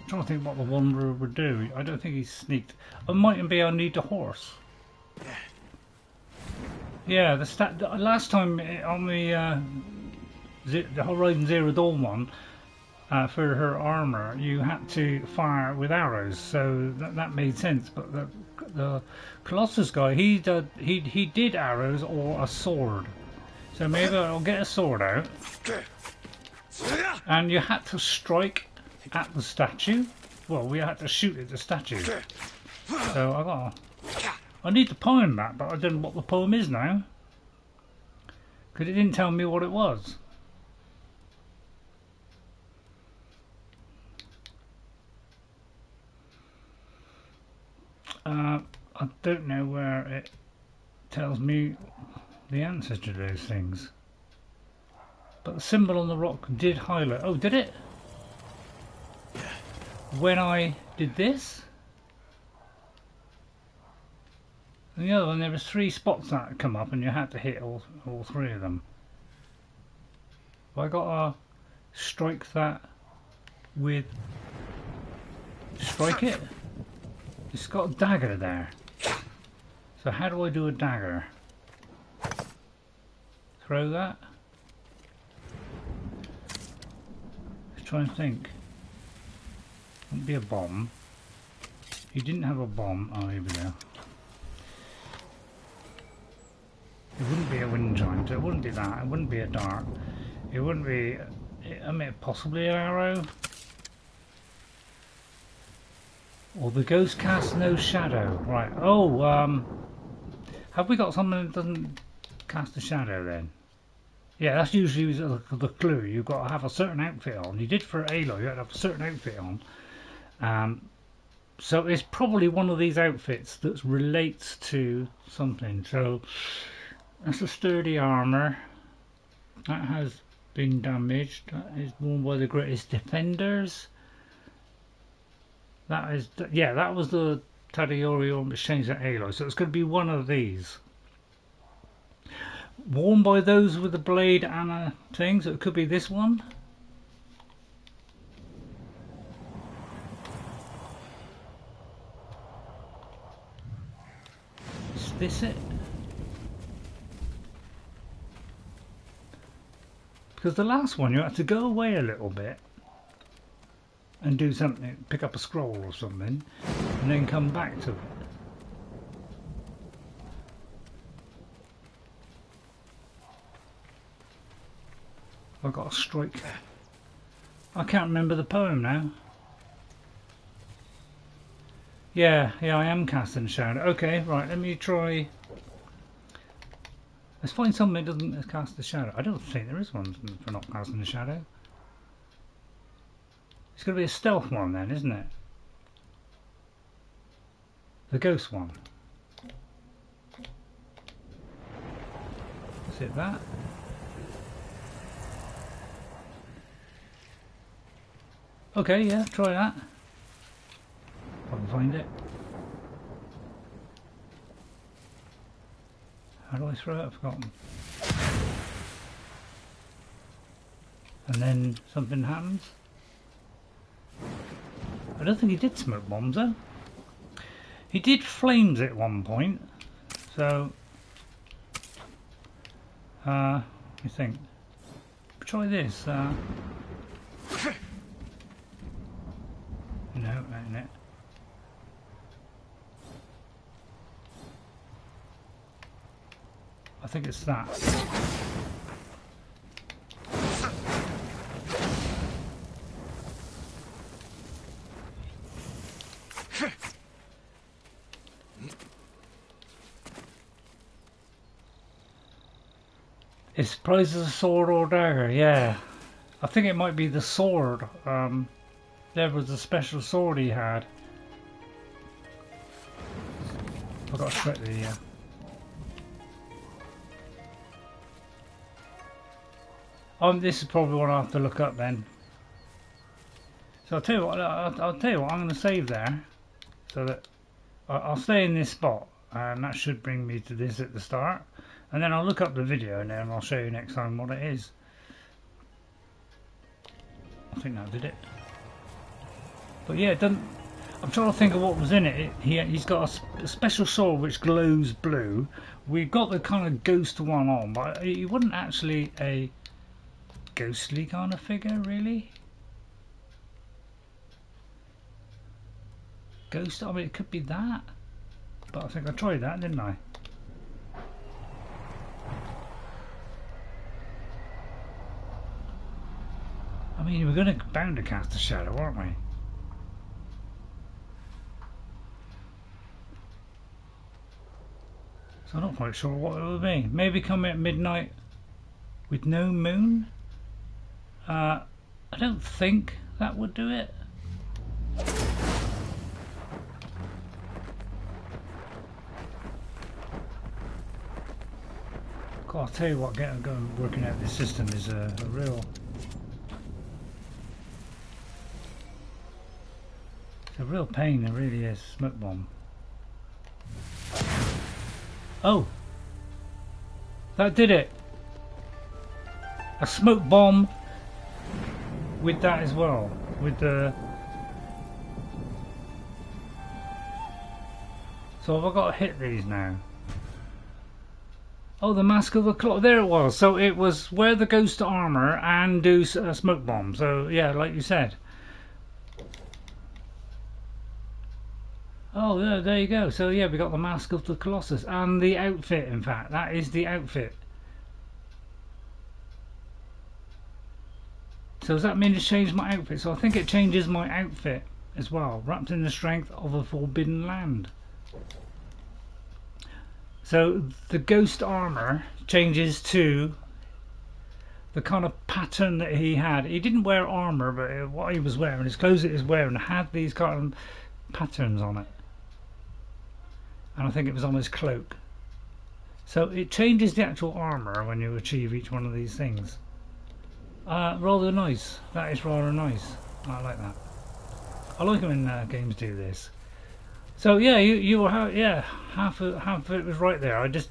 I'm trying to think what the Wanderer would do. I don't think he's sneaked. It mightn't be I need the horse. Yeah, the last time on the Horizon Zero Dawn one, for her armor, you had to fire with arrows, so that made sense. But the Colossus guy, he did arrows or a sword. So maybe I'll get a sword out, and you had to strike at the statue. Well, we had to shoot at the statue. So I need to poem that, but I don't know what the poem is now, because it didn't tell me what it was. I don't know where it tells me the answer to those things. But the symbol on the rock did highlight. Oh, did it? When I did this? And the other one, there was 3 spots that come up and you had to hit all 3 of them. Have I got to strike that with... Strike it? It's got a dagger there. So how do I do a dagger? Throw that? Let's try and think. Wouldn't be a bomb. He didn't have a bomb. Oh, here we go. It wouldn't be a wind chime, so it wouldn't be that. It wouldn't be a dart. It wouldn't be... I mean, possibly an arrow. Or the ghost casts no shadow. Right. Oh, have we got something that doesn't cast a shadow then? Yeah, that's usually the clue. You've got to have a certain outfit on. You did for Aloy, you had to have a certain outfit on. So it's probably one of these outfits that relates to something. So that's a sturdy armour. That has been damaged. That is worn by the greatest defenders. That is, yeah, that was the Tadayori almost changed at Aloy. So it's going to be one of these. Worn by those with the blade and a thing, so it could be this one. Is this it? Because the last one you had to go away a little bit and do something, pick up a scroll or something, and then come back to it. I've got a strike. I can't remember the poem now. Yeah, I am casting shadow. Okay, right, let me try. Let's find something that doesn't cast a shadow. I don't think there is one for not casting a shadow. It's going to be a stealth one then, isn't it? The ghost one. Is it that? Okay, yeah, try that. If I can find it. How do I throw it? I've forgotten. And then something happens. I don't think he did smoke bombs though. He did flames at one point. So, let me think. Try this. No, that ain't it. I think it's that. It's prized as a sword or dagger, yeah. I think it might be the sword. There was a special sword he had. I've got to check the... this is probably what I'll have to look up then. So I'll tell you what, I'll tell you what, I'm going to save there. So that I'll stay in this spot. And that should bring me to this at the start. And then I'll look up the video and then I'll show you next time what it is. I think that did it. But yeah, it doesn't... I'm trying to think of what was in it. He's got a special sword which glows blue. We've got the kind of ghost one on, but he wasn't actually a ghostly kind of figure, really. Ghost, I mean, it could be that. But I think I tried that, didn't I? I mean, we're going to bound to cast a shadow, aren't we? So I'm not quite sure what it would be. Maybe come at midnight with no moon? I don't think that would do it. God, I'll tell you what, going working out this system is a real... It's a real pain, it really is. Smoke bomb. Oh! That did it! A smoke bomb with that as well. With the... So have I got to hit these now? Oh, the mask of the clock. There it was. So it was wear the ghost armor and do a smoke bomb. So yeah, like you said. Oh, there you go. So yeah, we got the mask of the Colossus and the outfit. In fact, that is the outfit. So does that mean it's changed my outfit? So I think it changes my outfit as well. Wrapped in the strength of a forbidden land. So the ghost armor changes to the kind of pattern that he had. He didn't wear armor, but what he was wearing, his clothes that he was wearing, had these kind of patterns on it. And I think it was on his cloak. So it changes the actual armor when you achieve each one of these things. Rather nice. That is rather nice. I like that. I like it when games do this. So yeah, you were yeah, half of it was right there. I just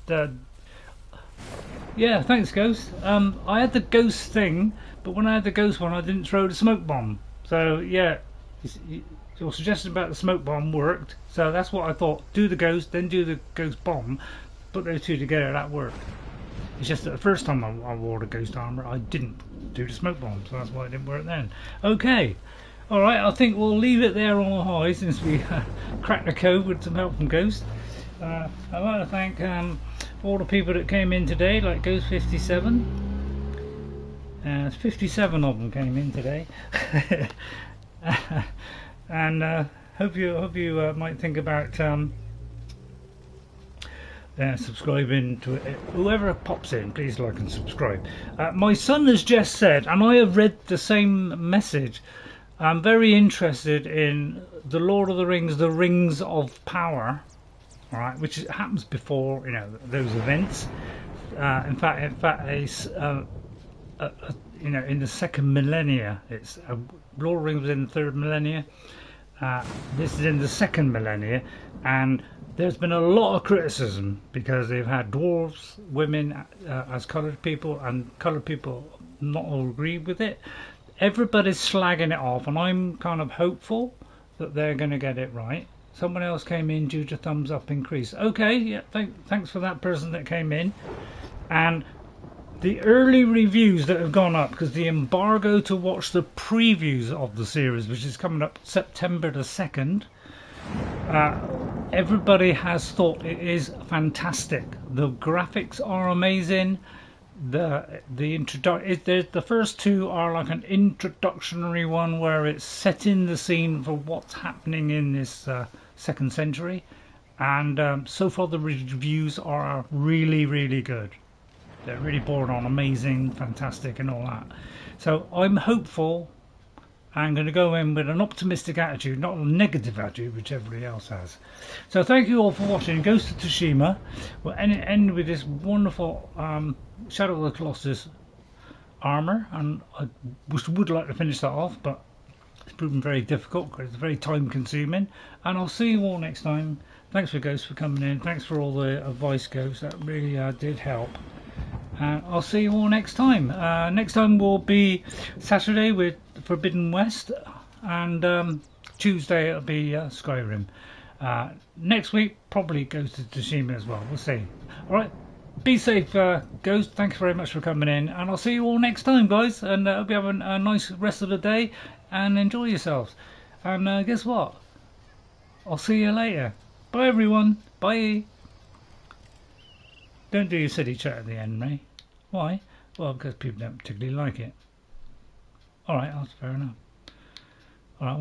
yeah, thanks Ghost. I had the ghost thing, but when I had the ghost one, I didn't throw the smoke bomb. So yeah, your suggestion about the smoke bomb worked. So that's what I thought. Do the ghost, then do the ghost bomb. Put those two together, that worked. It's just that the first time I wore the ghost armor, I didn't do the smoke bomb, so that's why it didn't work then. Okay. Alright, I think we'll leave it there on a high since we cracked the code with some help from Ghost. I'd like to thank all the people that came in today, like Ghost 57. 57 of them came in today. And hope you might think about subscribing to it. Whoever pops in, please like and subscribe. My son has just said, and I have read the same message, I'm very interested in the Lord of the Rings, the Rings of Power, all right, which happens before, you know, those events. In fact, you know, in the second millennia, it's Lord of the Rings was in the third millennia. This is in the second millennia, and there's been a lot of criticism because they've had dwarves, women as coloured people, and coloured people not all agree with it. Everybody's slagging it off, and I'm kind of hopeful that they're going to get it right. Someone else came in due to thumbs up increase. Okay, yeah, thanks for that person that came in. And the early reviews that have gone up, because the embargo to watch the previews of the series, which is coming up September the 2nd, everybody has thought it is fantastic. The graphics are amazing. The first two are like an introductory one where it's setting the scene for what's happening in this second century, and so far the reviews are really, really good. They're really born on amazing, fantastic, and all that. So I'm hopeful. I'm going to go in with an optimistic attitude, not a negative attitude, which everybody else has. So thank you all for watching Ghost of Tsushima. We'll end with this wonderful Shadow of the Colossus armour, and I would like to finish that off, but it's proven very difficult because it's very time consuming. And I'll see you all next time. Thanks for Ghost for coming in. Thanks for all the advice, Ghost. That really did help. I'll see you all next time. Next time will be Saturday with Forbidden West, and Tuesday it'll be Skyrim. Next week probably goes to Tsushima as well. We'll see. Alright, be safe, Ghost. Thanks very much for coming in, and I'll see you all next time, guys. And hope you have a nice rest of the day and enjoy yourselves. And guess what? I'll see you later. Bye, everyone. Bye. Don't do your silly chat at the end, Ray. Why? Well, because people don't particularly like it. Alright, that's fair enough. Alright.